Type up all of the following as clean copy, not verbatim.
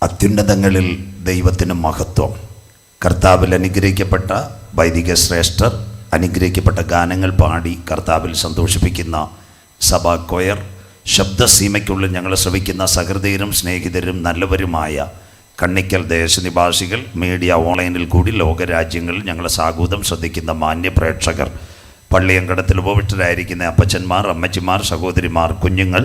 അത്യുന്നതങ്ങളിൽ ദൈവത്തിന് മഹത്വം. കർത്താവിൽ അനുഗ്രഹിക്കപ്പെട്ട വൈദിക ശ്രേഷ്ഠർ അനുഗ്രഹിക്കപ്പെട്ട ഗാനങ്ങൾ പാടി കർത്താവിൽ സന്തോഷിപ്പിക്കുന്ന സഭാ കൊയർ, ശബ്ദസീമയ്ക്കുള്ളിൽ ഞങ്ങളെ ശ്രവിക്കുന്ന സഹൃദയരും സ്നേഹിതരും നല്ലവരുമായ കണ്ണിക്കൽ ദേശനിവാസികൾ, മീഡിയ ഓൺലൈനിൽ കൂടി ലോകരാജ്യങ്ങളിൽ ഞങ്ങളെ സാഗൂതം ശ്രദ്ധിക്കുന്ന മാന്യ പ്രേക്ഷകർ, പള്ളിയങ്കടത്തിൽ ഉപവിഷ്ടരായിരിക്കുന്ന അപ്പച്ചന്മാർ, അമ്മച്ചിമാർ, സഹോദരിമാർ, കുഞ്ഞുങ്ങൾ,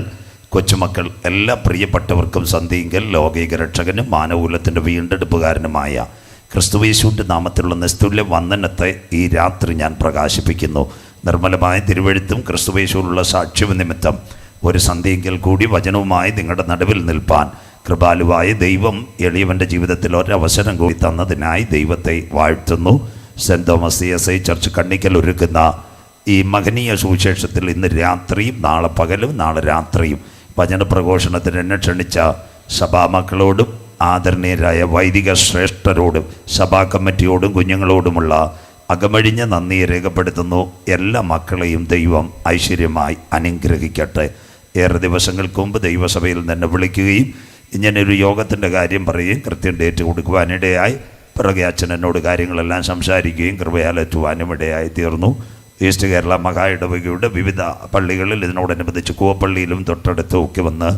കൊച്ചുമക്കൾ, എല്ലാ പ്രിയപ്പെട്ടവർക്കും സന്ധിങ്കൽ ലോകൈക രക്ഷകനും മാനവകുലത്തിൻ്റെ വീണ്ടെടുപ്പുകാരനുമായ ക്രിസ്തുയേശുവിൻ്റെ നാമത്തിലുള്ള നിസ്തുല്യ വന്ദനത്തെ ഈ രാത്രി ഞാൻ പ്രകാശിപ്പിക്കുന്നു. നിർമ്മലമായ തിരുവെഴുത്തും ക്രിസ്തുയേശുവിലുള്ള സാക്ഷ്യം നിമിത്തം ഒരു സന്ധിങ്കൽ കൂടി വചനവുമായി നിങ്ങളുടെ നടുവിൽ നിൽപ്പാൻ കൃപാലുവായ ദൈവം എളിയവൻ്റെ ജീവിതത്തിൽ ഒരവസരം കൂടി തന്നതിനായി ദൈവത്തെ വാഴ്ത്തുന്നു. Saint Thomas CSI church Kannikkal ഒരുക്കുന്ന ഈ മഹനീയ സുവിശേഷത്തിൽ ഇന്ന് രാത്രിയും നാളെ പകലും നാളെ രാത്രിയും വചനപ്രഘോഷണത്തിന് എന്നെ ക്ഷണിച്ച സഭാമക്കളോടും ആദരണീയരായ വൈദിക ശ്രേഷ്ഠരോടും സഭാ കമ്മിറ്റിയോടും കുഞ്ഞുങ്ങളോടുമുള്ള അകമഴിഞ്ഞ നന്ദിയെ രേഖപ്പെടുത്തുന്നു. എല്ലാ മക്കളെയും ദൈവം ഐശ്വര്യമായി അനുഗ്രഹിക്കട്ടെ. ഏറെ ദിവസങ്ങൾക്ക് മുമ്പ് ദൈവസഭയിൽ തന്നെ വിളിക്കുകയും ഇങ്ങനെയൊരു യോഗത്തിൻ്റെ കാര്യം പറയുകയും കൃത്യം ഡേറ്റ് കൊടുക്കുവാനിടയായി പിറകെ അച്ഛൻ എന്നോട് കാര്യങ്ങളെല്ലാം സംസാരിക്കുകയും കൃപയാലെത്തുവാനും ഇടയായി തീർന്നു. ഈസ്റ്റ് കേരള മഹാ ഇടവകയുടെ വിവിധ പള്ളികളിൽ ഇതിനോടനുബന്ധിച്ച് കൂവപ്പള്ളിയിലും തൊട്ടടുത്തും ഒക്കെ വന്ന്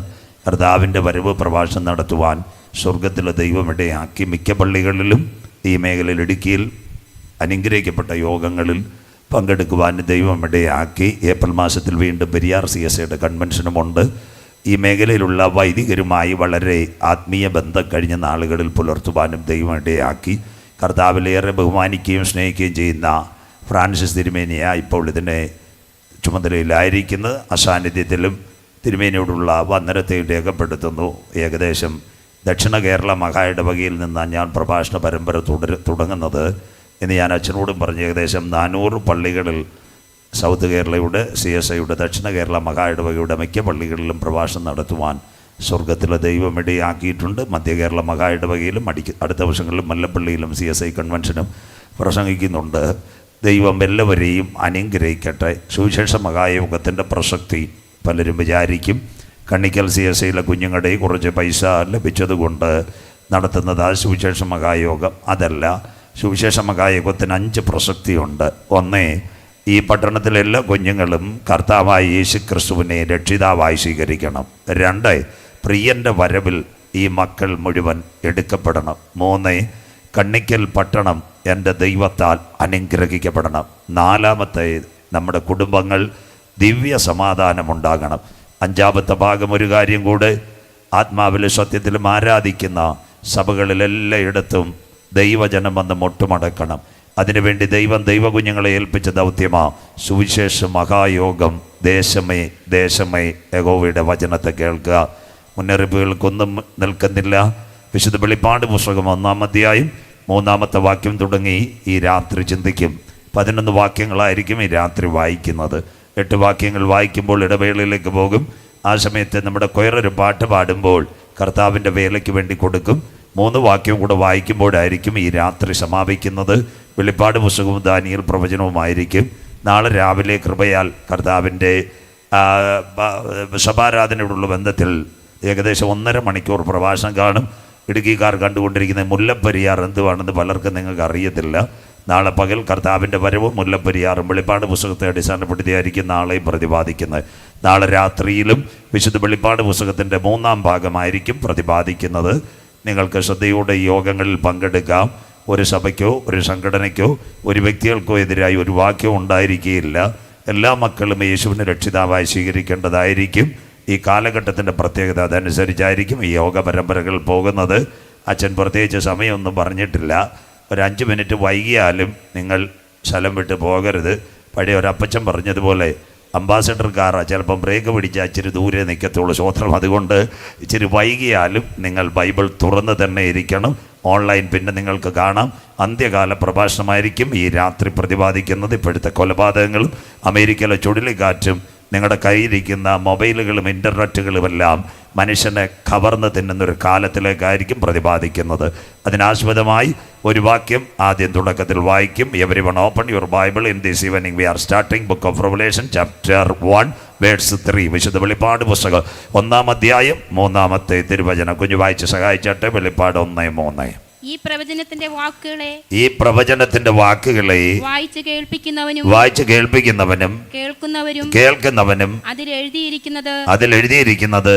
കർത്താവിൻ്റെ വരവ് പ്രഭാഷണം നടത്തുവാൻ സ്വർഗത്തിലെ ദൈവം ഇടയാക്കി. മിക്ക പള്ളികളിലും ഈ മേഖലയിൽ ഇടുക്കിയിൽ അനുഗ്രഹിക്കപ്പെട്ട യോഗങ്ങളിൽ പങ്കെടുക്കുവാൻ ദൈവം ഇടയാക്കി. ഏപ്രിൽ മാസത്തിൽ വീണ്ടും പെരിയാർ CSIയുടെ കൺവെൻഷനുമുണ്ട്. ഈ മേഖലയിലുള്ള വൈദികരുമായി വളരെ ആത്മീയ ബന്ധം കഴിഞ്ഞ നാളുകളിൽ പുലർത്തുവാനും ദൈവം ഇടയാക്കി. കർത്താവിലേറെ ബഹുമാനിക്കുകയും സ്നേഹിക്കുകയും ചെയ്യുന്ന ഫ്രാൻസിസ് തിരുമേനിയ ഇപ്പോൾ ഇതിനെ ചുമതലയിലായിരിക്കുന്നത്. അസാന്നിധ്യത്തിലും തിരുമേനിയോടുള്ള വന്ദനത്തെ രേഖപ്പെടുത്തുന്നു. ഏകദേശം ദക്ഷിണ കേരള മഹാ ഇടവകയിൽ നിന്നാണ് ഞാൻ പ്രഭാഷണ പരമ്പര തുടങ്ങുന്നത് എന്ന് ഞാൻ അച്ഛനോടും പറഞ്ഞു. ഏകദേശം 400 പള്ളികളിൽ സൗത്ത് കേരളയുടെ CSIയുടെ ദക്ഷിണ കേരള മഹാ ഇടവകയുടെ മിക്ക പള്ളികളിലും പ്രഭാഷണം നടത്തുവാൻ സ്വർഗത്തിലെ ദൈവം ഇടയാക്കിയിട്ടുണ്ട്. മധ്യ കേരള മഹാ ഇടവകയിലും അടുത്ത വർഷങ്ങളിലും മല്ലപ്പള്ളിയിലും CSI കൺവെൻഷനും പ്രസംഗിക്കുന്നുണ്ട്. ദൈവം എല്ലാവരെയും അനുഗ്രഹിക്കട്ടെ. സുവിശേഷ മഹായോഗത്തിൻ്റെ പ്രസക്തി പലരും വിചാരിക്കും കണ്ണിക്കൽ CSIയിലെ കുഞ്ഞുങ്ങളുടെ കുറച്ച് പൈസ ലഭിച്ചതുകൊണ്ട് നടത്തുന്നത് ആ സുവിശേഷ മഹായോഗം. അതല്ല, സുവിശേഷ മഹായോഗത്തിന് 5 പ്രസക്തിയുണ്ട്. ഒന്ന്, ഈ പട്ടണത്തിലെ എല്ലാ കുഞ്ഞുങ്ങളും കർത്താവായ യേശു ക്രിസ്തുവിനെ രക്ഷിതാവായി സ്വീകരിക്കണം. 2, പ്രിയൻ്റെ വരവിൽ ഈ മക്കൾ മുഴുവൻ എടുക്കപ്പെടണം. 3, കണ്ണിക്കൽ പട്ടണം എൻ്റെ ദൈവത്താൽ അനുഗ്രഹിക്കപ്പെടണം. 4, നമ്മുടെ കുടുംബങ്ങൾ ദിവ്യ സമാധാനമുണ്ടാകണം. 5 ഭാഗം ഒരു കാര്യം കൂടെ, ആത്മാവിലും സത്യത്തിലും ആരാധിക്കുന്ന സഭകളിലെല്ലായിടത്തും ദൈവജനം വന്ന് മുട്ടുമടക്കണം. അതിനുവേണ്ടി ദൈവം ദൈവകുഞ്ഞുങ്ങളെ ഏൽപ്പിച്ച ദൗത്യമാ സുവിശേഷ മഹായോഗം. ദേശമേ ദേശമേ യഹോവയുടെ വചനത്തെ കേൾക്കുക. മുന്നറിയിപ്പുകൾക്കൊന്നും നിൽക്കുന്നില്ല. വിശുദ്ധ വെളിപ്പാട് പുസ്തകം 1-ാം അധ്യായം 3-ാമത്തെ വാക്യം തുടങ്ങി ഈ രാത്രി ചിന്തിക്കും. 11 വാക്യങ്ങളായിരിക്കും ഈ രാത്രി വായിക്കുന്നത്. 8 വാക്യങ്ങൾ വായിക്കുമ്പോൾ ഇടവേളയിലേക്ക് പോകും. ആ സമയത്ത് നമ്മുടെ കൊയറൊരു പാട്ട് പാടുമ്പോൾ കർത്താവിൻ്റെ വേലയ്ക്ക് വേണ്ടി കൊടുക്കും. 3 വാക്യം കൂടെ വായിക്കുമ്പോഴായിരിക്കും ഈ രാത്രി സമാപിക്കുന്നത്. വെളിപ്പാട് പുസ്തകവും ദാനിയേൽ പ്രവചനവുമായിരിക്കും. നാളെ രാവിലെ കൃപയാൽ കർത്താവിൻ്റെ സഭാരാധനയോടുള്ള ബന്ധത്തിൽ ഏകദേശം 1.5 മണിക്കൂർ പ്രഭാഷണം കാണും. ഇടുക്കിക്കാർ കണ്ടുകൊണ്ടിരിക്കുന്ന മുല്ലപ്പെരിയാർ എന്തുവാണെന്ന് പലർക്കും നിങ്ങൾക്ക് അറിയത്തില്ല. നാളെ പകൽ കർത്താവിൻ്റെ വരവും മുല്ലപ്പെരിയാറും വെളിപ്പാട് പുസ്തകത്തെ അടിസ്ഥാനപ്പെടുത്തിയായിരിക്കും നാളെയും പ്രതിപാദിക്കുന്നത്. നാളെ രാത്രിയിലും വിശുദ്ധ വെളിപ്പാട് പുസ്തകത്തിൻ്റെ 3-ാം ഭാഗമായിരിക്കും പ്രതിപാദിക്കുന്നത്. നിങ്ങൾക്ക് ശ്രദ്ധയോടെ യോഗങ്ങളിൽ പങ്കെടുക്കാം. ഒരു സഭയ്ക്കോ ഒരു സംഘടനയ്ക്കോ ഒരു വ്യക്തികൾക്കോ എതിരായി ഒരു വാക്യവും ഉണ്ടായിരിക്കുകയില്ല. എല്ലാ മക്കളും യേശുവിനെ രക്ഷിതാവായി സ്വീകരിക്കേണ്ടതായിരിക്കും. ഈ കാലഘട്ടത്തിൻ്റെ പ്രത്യേകത അതനുസരിച്ചായിരിക്കും ഈ യോഗ പരമ്പരകൾ പോകുന്നത്. അച്ഛൻ പ്രത്യേകിച്ച് സമയമൊന്നും പറഞ്ഞിട്ടില്ല. ഒരു 5 മിനിറ്റ് വൈകിയാലും നിങ്ങൾ സ്ഥലം വിട്ട് പോകരുത്. പഴയ ഒരു അപ്പച്ചൻ പറഞ്ഞതുപോലെ അംബാസഡർ കാറാണ്, ചിലപ്പം ബ്രേക്ക് പിടിച്ചാൽ ഇച്ചിരി ദൂരെ നിൽക്കത്തുള്ളൂ. സ്വോത്രം. അതുകൊണ്ട് ഇച്ചിരി വൈകിയാലും നിങ്ങൾ ബൈബിൾ തുറന്ന് തന്നെ ഇരിക്കണം. ഓൺലൈൻ പിന്നെ നിങ്ങൾക്ക് കാണാം. അന്ത്യകാല പ്രഭാഷണമായിരിക്കും ഈ രാത്രി പ്രതിപാദിക്കുന്നത്. ഇപ്പോഴത്തെ കൊലപാതകങ്ങളും അമേരിക്കയിലെ ചുഴലിക്കാറ്റും നിങ്ങളുടെ കയ്യിലിരിക്കുന്ന മൊബൈലുകളും ഇൻ്റർനെറ്റുകളുമെല്ലാം മനുഷ്യനെ കവർന്ന് തിന്നുന്നൊരു കാലത്തിലേക്കായിരിക്കും പ്രതിപാദിക്കുന്നത്. അതിനാസ്പദമായി ഒരു വാക്യം ആദ്യം തുടക്കത്തിൽ വായിക്കും. Everyone open your Bible in this evening. We are starting book of Revelation chapter 1 verse 3. വിശുദ്ധ വെളിപ്പാട് പുസ്തകം 1-ാം അധ്യായം 3-ാമത്തെ തിരുവചനം. കുഞ്ഞു വായിച്ച് സഹായിച്ചാട്ടെ. വെളിപ്പാട് 1:3. ഈ പ്രവചനത്തിന്റെ വാക്കുകളെ വായിച്ച് കേൾപ്പിക്കുന്നവനും കേൾക്കുന്നവനും അതിൽ എഴുതിയിരിക്കുന്നത്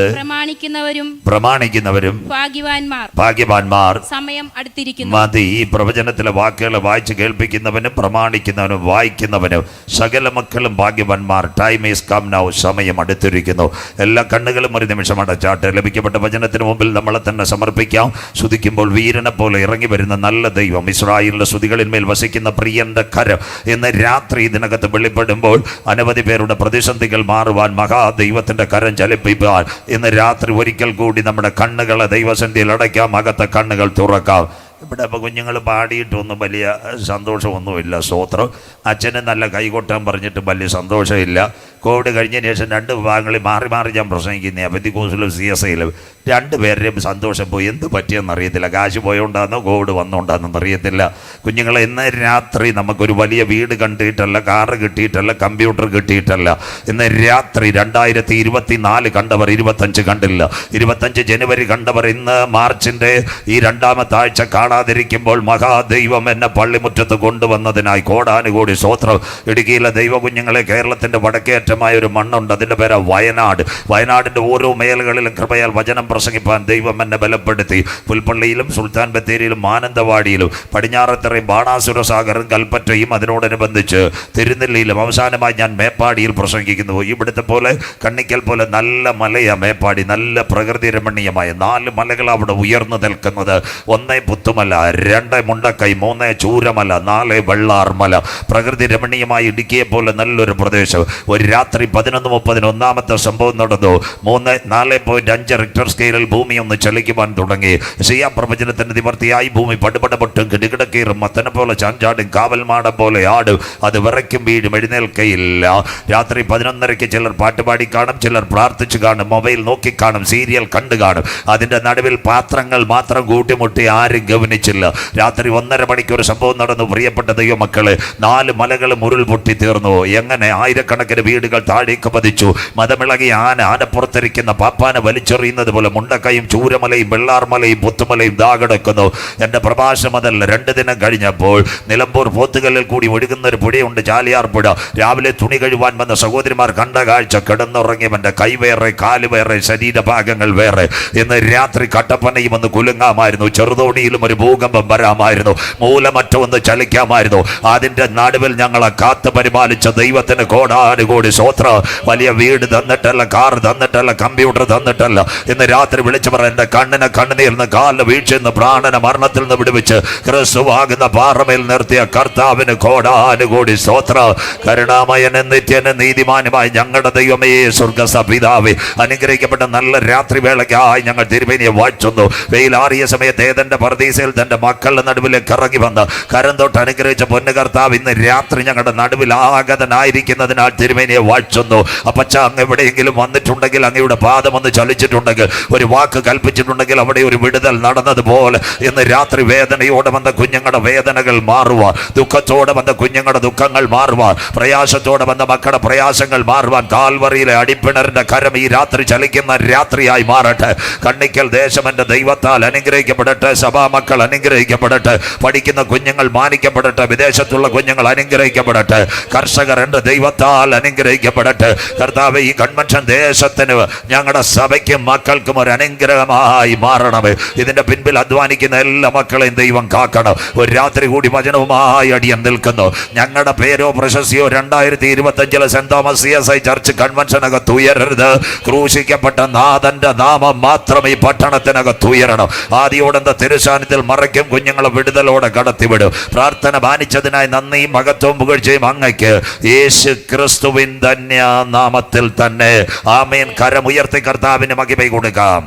പ്രമാണിക്കുന്നവരും ഭാഗ്യവാന്മാർ. സമയം അടുത്തിരിക്കുന്നു. മതി. ഈ പ്രവചനത്തിലെ വാക്കുകളെ വായിച്ച് കേൾപ്പിക്കുന്നവനും പ്രമാണിക്കുന്നവനും വായിക്കുന്നവനും സകല മക്കളും ഭാഗ്യവാന്മാർ. Time is come now. സമയം അടുത്തിരിക്കുന്നു. എല്ലാ കണ്ണുകളും ഒരു നിമിഷം അടച്ചാട്ടെ. ലഭിക്കപ്പെട്ട വചനത്തിന് മുമ്പിൽ നമ്മളെ തന്നെ സമർപ്പിക്കാം. സ്തുതിക്കുമ്പോൾ വീരനെ പോലെ ഇറങ്ങി വരുന്ന നല്ല ദൈവം, ഇസ്രായേലിന്റെ സ്തുതികളിന്മേൽ വസിക്കുന്ന പ്രിയന്റെ കരം ഇന്ന് രാത്രി ഇതിനകത്ത് വെളിപ്പെടുമ്പോൾ അനവധി പേരുടെ പ്രതിസന്ധികൾ മാറുവാൻ, മഹാദൈവത്തിന്റെ കരം ചലിപ്പിക്കാൻ ഇന്ന് രാത്രി ഒരിക്കൽ കൂടി നമ്മുടെ കണ്ണുകളെ ദൈവസന്ധിയിൽ അടയ്ക്കാം, അകത്തെ കണ്ണുകൾ തുറക്കാം. ഇവിടെ ഇപ്പോൾ കുഞ്ഞുങ്ങൾ പാടിയിട്ടൊന്നും വലിയ സന്തോഷമൊന്നുമില്ല. സ്തോത്രം. അച്ഛന് നല്ല കൈകൊട്ടാൻ പറഞ്ഞിട്ട് വലിയ സന്തോഷമില്ല. കോവിഡ് കഴിഞ്ഞതിന് ശേഷം 2 വിഭാഗങ്ങളിൽ മാറി മാറി ഞാൻ പ്രസംഗിക്കുന്നത്. പെന്തിക്കോസിലും CSIയിലും 2 പേരുടെയും സന്തോഷം പോയി. എന്ത് പറ്റിയെന്നറിയത്തില്ല. കാശ് പോയോണ്ടാന്നോ കോവിഡ് വന്നുകൊണ്ടാണെന്ന് അറിയത്തില്ല. കുഞ്ഞുങ്ങളെ, ഇന്ന് രാത്രി നമുക്കൊരു വലിയ വീട് കണ്ടിട്ടല്ല, കാറ് കിട്ടിയിട്ടല്ല, കമ്പ്യൂട്ടർ കിട്ടിയിട്ടല്ല. ഇന്ന് രാത്രി 2024 കണ്ടവർ 25 കണ്ടില്ല. 25 ജനുവരി കണ്ടവർ ഇന്ന് മാർച്ചിൻ്റെ ഈ 2-ാമത്തെ ആഴ്ച കാണാതിരിക്കുമ്പോൾ മഹാദൈവം എന്നെ പള്ളിമുറ്റത്ത് കൊണ്ടുവന്നതിനായി കോടാനുകൂടി സ്തോത്രം. ഇടുക്കിയിലെ ദൈവ കുഞ്ഞുങ്ങളെ, കേരളത്തിൻ്റെ വടക്കേറ്റമായ ഒരു മണ്ണുണ്ട്, അതിൻ്റെ പേര് വയനാട്. വയനാടിൻ്റെ ഓരോ മേഖലകളിലും കൃപയാൽ വചനം പ്രസംഗിപ്പാൻ ദൈവം എന്നെ ബലപ്പെടുത്തി. പുൽപ്പള്ളിയിലും സുൽത്താൻ ബത്തേരിയിലും മാനന്തവാടിയിലും പടിഞ്ഞാറത്തറയും ബാണാസുര സാഗറും കൽപ്പറ്റയും അതിനോടനുബന്ധിച്ച് തിരുനെല്ലിയിലും അവസാനമായി ഞാൻ മേപ്പാടിയിൽ പ്രസംഗിക്കുന്നു. ഇവിടുത്തെ പോലെ കണ്ണിക്കൽ പോലെ നല്ല മലയാ മേപ്പാടി. നല്ല പ്രകൃതി രമണീയമായ 4 മലകൾ അവിടെ ഉയർന്നു നിൽക്കുന്നത്. 1 പുത്തുമല, 2 മുണ്ടക്കൈ, 3 ചൂരമല, 4 വെള്ളാർമല. പ്രകൃതി രമണീയമായി ഇടുക്കിയെ പോലെ നല്ലൊരു പ്രദേശം. ഒരു രാത്രി 11:30 ഒന്നാമത്തെ സംഭവം നടന്നു. 4.5 റിക്ടർ സ്കെയിലിൽ ഭൂമി ഒന്ന് ചലിക്കുവാൻ തുടങ്ങി. യെശയ്യാ പ്രവചനത്തിന്റെ നിവർത്തിയായി ഭൂമി പടുപടപൊട്ടും കിടുകിടക്കീറും മത്തനെ പോലെ ചാഞ്ചാടും കാവൽമാടം പോലെ ആടും. അത് വിറയ്ക്കും വീഴും, എഴുന്നേൽക്കയില്ല. രാത്രി 11:30 ചിലർ പാട്ടുപാടി കാണും, ചിലർ പ്രാർത്ഥിച്ചു കാണും, മൊബൈൽ നോക്കി കാണും, സീരിയൽ കണ്ടു കാണും. അതിൻ്റെ നടുവിൽ പാത്രങ്ങൾ മാത്രം കൂട്ടിമുട്ടി ആരും ഗവനിച്ചില്ല. രാത്രി 1:30 മണിക്ക് ഒരു സംഭവം നടന്നു. പ്രിയപ്പെട്ട ദൈവമക്കളെ, 4 മലകളും ഉരുൾപൊട്ടി തീർന്നു. എങ്ങനെ? ആയിരക്കണക്കിന് വീടുകൾ താഴേക്ക് പതിച്ചു. മതമിളകിയ ആനപ്പുറത്തിരിക്കുന്ന പാപ്പാനെ വലിച്ചെറിയുന്നത് പോലെ മുണ്ടക്കയും ചൂരമലയും വെള്ളാർമലയും പുത്തുമലയും ദാകിടക്കുന്നു. എൻ്റെ പ്രഭാഷണം അതല്ല. 2 ദിനം കഴിഞ്ഞപ്പോൾ നിലമ്പൂർ പോത്തുകല്ലിൽ കൂടി ഒഴുകുന്ന ഒരു പുഴയുണ്ട്, ചാലിയാർ പുഴ. രാവിലെ തുണി കഴുവാൻ വന്ന സഹോദരിമാർ കണ്ട കാഴ്ച. കിടന്നുറങ്ങിയവൻ്റെ കൈ വേറെ, കാല് വേറെ, ശരീരഭാഗങ്ങൾ വേറെ. ഇന്ന് രാത്രി കട്ടപ്പനയും ഒന്ന് കുലുങ്ങാമായിരുന്നു. ചെറുതോണിയിലും ഒരു ഭൂകമ്പം വരാമായിരുന്നു. മൂലമറ്റം ഒന്ന് ചലിക്കാമായിരുന്നു. അതിൻ്റെ നടുവിൽ ഞങ്ങളെ കാത്തു പരിപാലിച്ച ദൈവത്തിന് കോടാനുകൂടി സ്തോത്രം. വലിയ വീട് തന്നിട്ടല്ല, കാർ തന്നിട്ടല്ല, കമ്പ്യൂട്ടർ തന്നിട്ടല്ല. ഇന്ന് രാത്രി വിളിച്ചു പറ, എൻ്റെ കണ്ണിനെ കണ്ണുനീരിൽ നിന്ന്, കാലിന് വീഴ്ചയെന്ന്, പ്രാണന മരണത്തിൽ നിന്ന് വിടുവിച്ച് ക്രിസ്തുവാകുന്ന പാറമേൽ നിർത്തിയ കർത്താവിന് കോടാനുകൂടി സ്തോത്രം. കരുണാമയനും നിത്യനും നീതിമാനുമായി ഞങ്ങളുടെ ദൈവമേ, സ്വർഗ്ഗസ്ഥ പിതാവേ, അനുഗ്രഹിക്കപ്പെട്ട നല്ല രാത്രി വേളയ്ക്കായി ഞങ്ങൾ തിരുമേനിയെ വാഴ്ത്തുന്നു. വെയിലാറിയ സമയത്ത് ഏതെന്റെ പർദീസയിൽ തന്റെ മക്കളുടെ നടുവിലേക്ക് ഇറങ്ങി വന്ന് കരം തൊട്ട് അനുഗ്രഹിച്ച പൊന്നു കർത്താവ് ഇന്ന് രാത്രി ഞങ്ങളുടെ നടുവിൽ ആഗതനായിരിക്കുന്നതിനാൽ തിരുമേനിയെ വാഴ്ത്തുന്നു. അപ്പച്ച, അങ്ങ് എവിടെയെങ്കിലും വന്നിട്ടുണ്ടെങ്കിൽ, അങ്ങയുടെ പാദം ഒന്ന് ചലിച്ചിട്ടുണ്ടെങ്കിൽ, ഒരു വാക്ക് കൽപ്പിച്ചിട്ടുണ്ടെങ്കിൽ അവിടെ ഒരു വിടുതൽ നടന്നതുപോലെ ഇന്ന് രാത്രി വേദനയോടെ വന്ന കുഞ്ഞുങ്ങളുടെ വേദനകൾ മാറുവാൻ, ദുഃഖത്തോടെ വന്ന കുഞ്ഞുങ്ങളുടെ ദുഃഖങ്ങൾ മാറുവാൻ, പ്രയാസത്തോടെ വന്ന മക്കളുടെ പ്രയാസങ്ങൾ മാറുവാൻ കാൽവറിയിലെ അടിപ്പിണറിന്റെ കരം ഈ രാത്രി ചലിക്കുന്ന രാത്രിയായി മാറട്ടെ. കണ്ണിക്കൽ ദേശം എൻ്റെ ദൈവത്താൽ അനുഗ്രഹിക്കപ്പെടട്ടെ. സഭാ മക്കൾ അനുഗ്രഹിക്കപ്പെടട്ടെ. പഠിക്കുന്ന കുഞ്ഞുങ്ങൾ മാനിക്കപ്പെടട്ടെ. വിദേശത്തുള്ള കുഞ്ഞുങ്ങൾ അനുഗ്രഹിക്കപ്പെടട്ടെ. കർഷകർ എൻ്റെ ദൈവത്താൽ അനുഗ്രഹിക്കപ്പെടട്ടെ. കർത്താവേ, ഈ കൺവെൻഷൻ ദേശത്തിന്, ഞങ്ങളുടെ സഭയ്ക്കും മക്കൾക്കും ഒരു അനുഗ്രഹമായി മാറണമേ. ഇതിൻ്റെ പിൻപിൽ അധ്വാനിക്കുന്ന എല്ലാ മക്കളെയും ദൈവം കാക്കണം. ഒരു രാത്രി കൂടി വചനവുമായി അടിയൻ നിൽക്കുന്നു. ഞങ്ങളുടെ പേരോ പ്രശസ്തിയോ 2025 സെന്റ് തോമസ് CSI ചർച്ച് കൺവെൻഷനകത്ത് ഉയരരുത്. ക്രൂശിക്കപ്പെട്ട നാഥന്റെ നാമം മാത്രം ഈ പട്ടണത്തിനകത്ത് ഉയരണം. ആദിയോടെന്ത തിരുസാന്നിധ്യത്തിൽ മറയ്ക്കും കുഞ്ഞുങ്ങളെ വിടുതലോടെ കടത്തിവിടും. പ്രാർത്ഥന മാനിച്ചതിനായി നന്ദിയും മഹത്വവും പുകഴ്ചയും അങ്ങയ്ക്ക് യേശു ക്രിസ്തുവിൻ ധന്യ നാമത്തിൽ തന്നെ. ആമേൻ. കരമുയർത്തി കർത്താവിന് മഹിമ കൊടുക്കാം.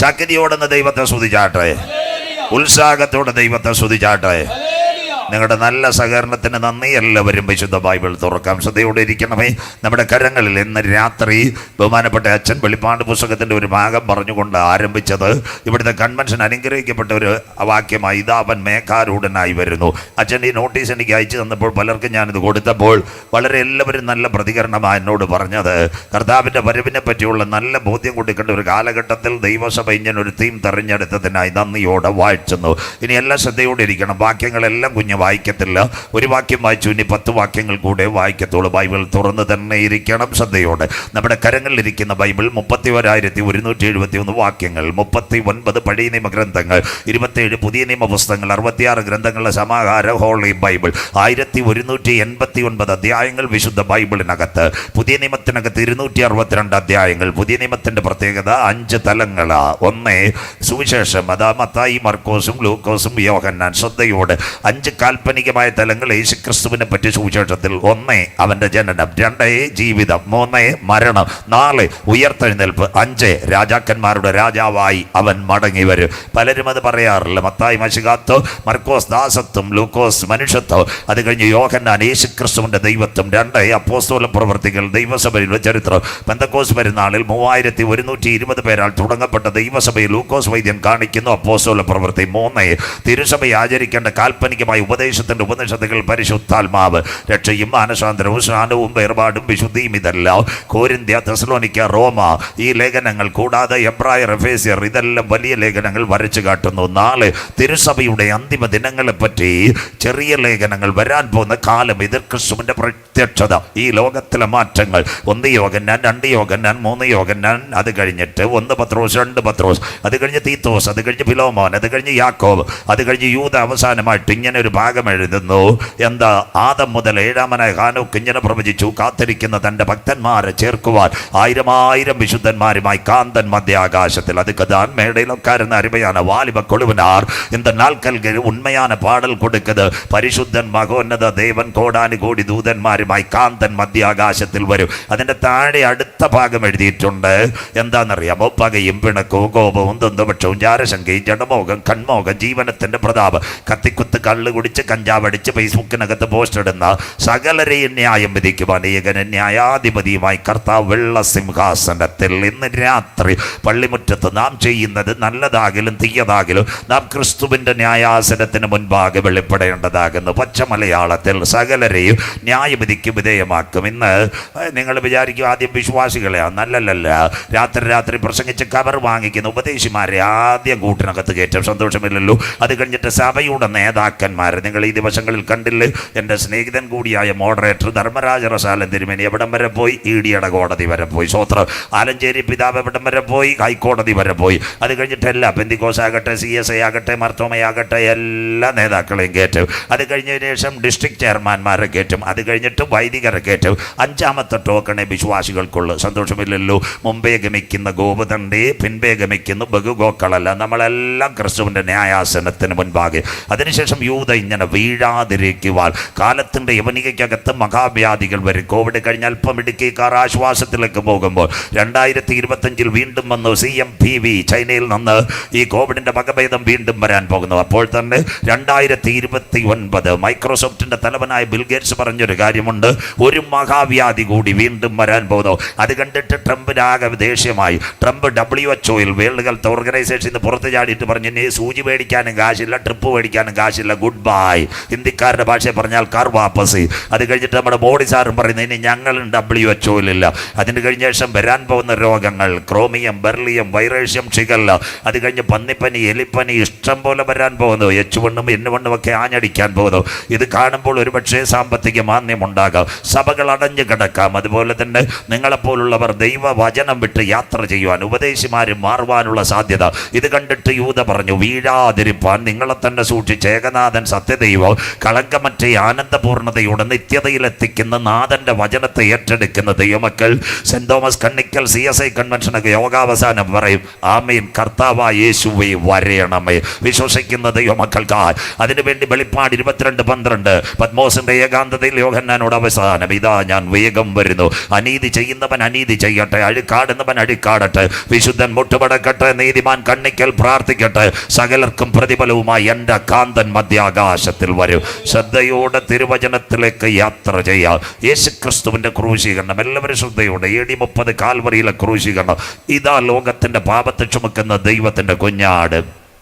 ശക്തിയോടെന്ന് ദൈവത്തെ സ്തുതിച്ചാട്ടെ. ഉത്സാഹത്തോടെ ദൈവത്തെ സ്തുതിച്ചാട്ടെ. നിങ്ങളുടെ നല്ല സഹകരണത്തിന് നന്ദി. എല്ലാവരും വിശുദ്ധ ബൈബിൾ തുറക്കാം. ശ്രദ്ധയോടെ ഇരിക്കണമേ. നമ്മുടെ കരങ്ങളിൽ ഇന്ന് രാത്രി ബഹുമാനപ്പെട്ട അച്ഛൻ വെളിപ്പാട് പുസ്തകത്തിൻ്റെ ഒരു ഭാഗം പറഞ്ഞുകൊണ്ട് ആരംഭിച്ചത് ഇവിടുത്തെ കൺവെൻഷൻ അനുഗ്രഹിക്കപ്പെട്ട ഒരു വാക്യമായി. ഇതാ അവൻ മേഘാരൂഢനായി വരുന്നു. അച്ഛൻ ഈ നോട്ടീസ് എനിക്ക് അയച്ചു തന്നപ്പോൾ പലർക്കും ഞാനിത് കൊടുത്തപ്പോൾ വളരെ എല്ലാവരും നല്ല പ്രതികരണമാണ് എന്നോട് പറഞ്ഞത്. കർത്താവിൻ്റെ വരവിനെ പറ്റിയുള്ള നല്ല ബോധ്യം കൊടുക്കേണ്ട ഒരു കാലഘട്ടത്തിൽ ദൈവസഭ ഇങ്ങനൊരു തീം തെരഞ്ഞെടുത്തതിനായി നന്ദിയോടെ വായിച്ചുന്നു. ഇനി എല്ലാം ശ്രദ്ധയോടെ ഇരിക്കണം. വാക്യങ്ങളെല്ലാം കുഞ്ഞ് വായിക്കത്തില്ല. ഒരു വാക്യം വായിച്ചു, ഇനി 10 വാക്യങ്ങൾ കൂടെ വായിക്കത്തുള്ളൂ. ബൈബിൾ തുറന്ന് തന്നെ ഇരിക്കണം ശ്രദ്ധയോടെ. നമ്മുടെ കരങ്ങളിലിരിക്കുന്ന ബൈബിൾ 31,171 വാക്യങ്ങൾ, 39 പഴയ നിയമ ഗ്രന്ഥങ്ങൾ, 27 പുതിയ നിയമ പുസ്തകങ്ങൾ, 66 ഗ്രന്ഥങ്ങളുടെ സമാഹാര ഹോളി ബൈബിൾ, 1189 അധ്യായങ്ങൾ വിശുദ്ധ ബൈബിളിനകത്ത്. പുതിയ നിയമത്തിനകത്ത് 262 അധ്യായങ്ങൾ. പുതിയ നിയമത്തിൻ്റെ പ്രത്യേകത 5 തലങ്ങളാ. 1 സുവിശേഷം, അതാ മത്തായി, മർക്കോസും ലൂക്കോസും യോഹന്നാൻ. ശ്രദ്ധയോടെ 5 കാൽപ്പനികമായ തലങ്ങൾ യേശുക്രിസ്തുവിനെ പറ്റി സുവിശേഷത്തിൽ. 1 അവൻ്റെ ജനനം, 2 ജീവിതം, 3 മരണം, 4 ഉയർത്തെഴുന്നേൽപ്പ്, 5 രാജാക്കന്മാരുടെ രാജാവായി അവൻ മടങ്ങി വരും. പലരും അത് പറയാറില്ല. മത്തായി മശികാത്തോ, മർക്കോസ് ദാസത്വം, ലൂക്കോസ് മനുഷ്യത്വം, അത് കഴിഞ്ഞ് യോഹന്നാൻ യേശുക്രിസ്തുവിൻ്റെ ദൈവത്വം, 2 അപ്പോസ്തല പ്രവർത്തികൾ, ദൈവസഭയിലെ ചരിത്രം. പെന്തക്കോസ് പെരുന്നാളിൽ 3120 പേരാൽ തുടങ്ങപ്പെട്ട ദൈവസഭയിൽ ലൂക്കോസ് വൈദ്യൻ കാണിക്കുന്നു അപ്പോസ്തല പ്രവൃത്തി. 3 തിരുസഭ ആചരിക്കേണ്ട കാൽപ്പനികമായ ഉപദേശത്തിൻ്റെ ഉപനിഷത്തുകൾ, പരിശുദ്ധാത്മാവ്, രക്ഷയും മാനസാന്തരവും സ്നാനവും വേർപാടും വിശുദ്ധിയും. ഇതെല്ലാം കോരിന്ത്യ, തെസലോനിക്ക, റോമ ഈ ലേഖനങ്ങൾ കൂടാതെ എബ്രായർ, എഫേസ്യർ, ഇതെല്ലാം വലിയ ലേഖനങ്ങൾ വരച്ചു കാട്ടുന്നു. 4 തിരുസഭയുടെ അന്തിമ ദിനങ്ങളെപ്പറ്റി ചെറിയ ലേഖനങ്ങൾ, വരാൻ പോകുന്ന കാലം, ഇത് ക്രിസ്തുവിൻ്റെ പ്രത്യക്ഷത, ഈ ലോകത്തിലെ മാറ്റങ്ങൾ. 1 യോഹന്നാൻ, 2 യോഹന്നാൻ, 3 യോഹന്നാൻ, അത് കഴിഞ്ഞിട്ട് 1 പത്രോസ്, 2 പത്രോസ്, അത് കഴിഞ്ഞ് തീത്തോസ്, അത് കഴിഞ്ഞ് ഫിലോമോൻ, അത് കഴിഞ്ഞ് യാക്കോബ്, അത് കഴിഞ്ഞ് യൂദ. അവസാനമായിട്ട് ഇങ്ങനെ ഒരു ഭാഗം എഴുതുന്നു. എന്താ? ആദം മുതൽ 7-മനായ ഹാനോക്ക് ഇങ്ങനെ പ്രവചിച്ചു, കാത്തിരിക്കുന്ന തൻ്റെ ഭക്തന്മാരെ ചേർക്കുവാൻ 1000 വിശുദ്ധന്മാരുമായി കാന്തൻ മധ്യാകാശത്തിൽ. அதுக்கு தான் மேடையில் உட்கார்ந்த அருமையான வாலிப குழுவினார் இந்த நாட்கள் உண்மையான பாடல் கொடுக்குது. പരിശുദ്ധൻ മഹോന്നത ദേവൻ കോടാനു കോടി ദൂതന്മാരുമായി കാന്തൻ മധ്യാകാശത്തിൽ വരും. അതിൻ്റെ താഴെ അടുത്ത ഭാഗം എഴുതിയിട്ടുണ്ട്. എന്താണെന്നറിയാമോ? പകയും പിണക്കവും കോപവും ദ്വന്ദ്വപക്ഷവും ജാരശങ്കയും ജഡമോഹം കൺമോഹം ജീവനത്തിൻ്റെ പ്രതാപം, കത്തിക്കുത്ത്, കള്ളു കുടിച്ച്, കഞ്ചാവടിച്ച്, ഫേസ്ബുക്കിനകത്ത് പോസ്റ്റ് ഇടുന്ന സകലരെയും ന്യായം വിധിക്കുവാൻ ഏകന ന്യായാധിപതിയുമായി കർത്താവ് വെള്ള സിംഹാസനത്തിൽ. ഇന്ന് രാത്രി പള്ളിമുറ്റത്ത് നാം ചെയ്യുന്നത് നല്ലതാകിലും തീയതാകിലും നാം ക്രിസ്തുവിൻ്റെ ന്യായാസനത്തിന് മുൻപാകെ വെളിപ്പെടേണ്ടതാകുന്നു. പച്ച മലയാളത്തിൽ സകലരെയും ന്യായവിധിക്ക് വിധേയമാക്കും. ഇന്ന് നിങ്ങൾ വിചാരിക്കും ആദ്യം വിശ്വാസികളെയാണ്. നല്ലല്ല. രാത്രി പ്രസംഗിച്ച് കവർ വാങ്ങിക്കുന്ന ഉപദേശിമാരെ ആദ്യം കൂട്ടിനകത്ത് കയറ്റും. സന്തോഷമില്ലല്ലോ. അത് കഴിഞ്ഞിട്ട് സഭയുടെ നേതാക്കന്മാർ. നിങ്ങൾ ഈ ദിവസങ്ങളിൽ കണ്ടില്ലേ? എൻ്റെ സ്നേഹിതൻ കൂടിയായ മോഡറേറ്റർ ധർമ്മരാജ റസാലൻ തിരുമേനി എവിടം വരെ പോയി? ഇഡിയുടെ കോടതി വരെ പോയി. സ്വോത്രം. ആലഞ്ചേരി പിതാവ് എവിടം വരെ പോയി? ഹൈക്കോടതി വരെ പോയി. അത് കഴിഞ്ഞിട്ടെല്ലാം പെന്തിക്കോസ് ആകട്ടെ, CSI ആകട്ടെ, മർത്തോമയാകട്ടെ, എല്ലാ നേതാക്കളെയും കയറ്റും. അത് കഴിഞ്ഞതിന് ശേഷം ഡിസ്ട്രിക്ട് ചെയർമാൻമാരെ കയറ്റും. അത് കഴിഞ്ഞിട്ട് വൈദികരെ കയറ്റും. 5ാമത്തെ ടോക്കണേ വിശ്വാസികൾക്കുള്ളൂ. സന്തോഷമില്ലല്ലോ. മുമ്പേ ഗമിക്കുന്ന ഗോപുതണ്ടേ, പിൻപേ ഗമിക്കുന്ന ബഹുഗോക്കളല്ല. നമ്മളെല്ലാം ക്രിസ്തുവിൻ്റെ ന്യായാസനത്തിന് മുൻപാകെ. അതിനുശേഷം യൂത ഇങ്ങനെ വീഴാതിരിക്കുവാൻ കാലത്തിൻ്റെ യവനികയ്ക്കകത്ത് മഹാവ്യാധികൾ വരും. കോവിഡ് കഴിഞ്ഞ അല്പം ഇടുക്കിക്കാർ ആശ്വാസത്തിലേക്ക് പോകുമ്പോൾ 2025 വീണ്ടും വന്നു CMPV ചൈനയിൽ നിന്ന് ഈ കോവിഡിൻ്റെ വകഭേദം വീണ്ടും വരാൻ പോകുന്നു. അപ്പോൾ തന്നെ 2029 മൈക്രോസോഫ്റ്റിൻ്റെ തലവനായ ബിൽഗേറ്റ്സ് പറഞ്ഞൊരു കാര്യമുണ്ട്. ഒരു മഹാവ്യാധി കൂടി വീണ്ടും വരാൻ പോകുന്നു. അത് കണ്ടിട്ട് ട്രംപിനാകെ ദേഷ്യമായി. ട്രംപ് WHO വേൾഡ് ഹെൽത്ത് ഓർഗനൈസേഷന് പുറത്ത് ചാടിയിട്ട് പറഞ്ഞു, ഇനി സൂചി മേടിക്കാനും കാശില്ല, ട്രിപ്പ് മേടിക്കാനും കാശില്ല, ഗുഡ് ബൈ. ഹിന്ദിക്കാരുടെ ഭാഷയെ പറഞ്ഞാൽ കാർ വാപ്പസ്. അത് കഴിഞ്ഞിട്ട് നമ്മുടെ മോഡി സാറും പറയുന്നത്, ഇനി ഞങ്ങളും WHO-ലില്ല. അതിന് കഴിഞ്ഞ ശേഷം വരാൻ പോകുന്ന രോഗങ്ങൾ ക്രോമിയം, ബെർലിയം, വൈറേഷ്യം, ഷിഗല്ല, അത് കഴിഞ്ഞ് പന്നിപ്പനി, എലിപ്പനി ഇഷ്ടം പോലെ വരാൻ പോകുന്നു. H1-ഉം N1-ഉം ഒക്കെ ആഞ്ഞടിക്കാൻ പോകുന്നു. ഇത് കാണുമ്പോൾ ഒരുപക്ഷേ സാമ്പത്തിക മാന്യം ഉണ്ടാകാം, സഭകൾ അടഞ്ഞു കിടക്കാം. അതുപോലെ തന്നെ നിങ്ങളെപ്പോലുള്ളവർ ദൈവവചനം വിട്ട് യാത്ര ചെയ്യുവാൻ, ഉപദേശിമാരും മാറുവാനുള്ള സാധ്യത. ഇത് കണ്ടിട്ട് യൂത പറഞ്ഞു, വീഴാതിരിപ്പാൻ നിങ്ങളെ തന്നെ സൂക്ഷിച്ച് ഏകനാഥൻ സത്യദൈവം കളങ്കമറ്റ ആനന്ദപൂർണ്ണതയോടെ നിത്യതയിലെത്തിക്കുന്ന നാഥൻ്റെ വചനത്തെ ഏറ്റെടുക്കുന്ന ദൈവമക്കൾ. സെന്റ് തോമസ് കണ്ണിക്കൽ CSI കൺവെൻഷനൊക്കെ യോഗാവസാനം പറയും, ആമേൻ, കർത്താവായ യേശുവേ വരയണമേ. വിശ്വസിക്കുന്ന ദൈവമക്കൾക്കായി അതിനുവേണ്ടി വെളിപ്പാട് 22:12 പത്മോസിന്റെ ഏകാന്തതയിൽ യോഹന്നാനോട് അവസാനം, ഇതാ ഞാൻ വേഗം വരുന്നു. അനീതി ചെയ്യുന്നവൻ അനീതി ചെയ്യട്ടെ, അഴുക്കാടുന്നവൻ അഴുക്കാടട്ടെ, വിശുദ്ധൻ മുട്ടുപടക്കട്ടെ, നീതിമാൻ കണ്ണിക്കൽ പ്രാർത്ഥിക്കട്ടെ, സകലർക്കും പ്രതിഫലവുമായി എൻ്റെ കാന്തൻ മധ്യാകാശ മധ്യാകാശത്തിൽ വരും. ശ്രദ്ധയോടെ തിരുവചനത്തിലേക്ക് യാത്ര ചെയ്യാം. യേശുക്രിസ്തുവിൻ്റെ ക്രൂശീകരണം എല്ലാവരും ശ്രദ്ധയോടെ. AD 30 കാൽവറിയിലെ ക്രൂശീകരണം. ഇതാ ലോകത്തിൻ്റെ പാപത്തെ ചുമക്കുന്ന ദൈവത്തിൻ്റെ കുഞ്ഞാട്.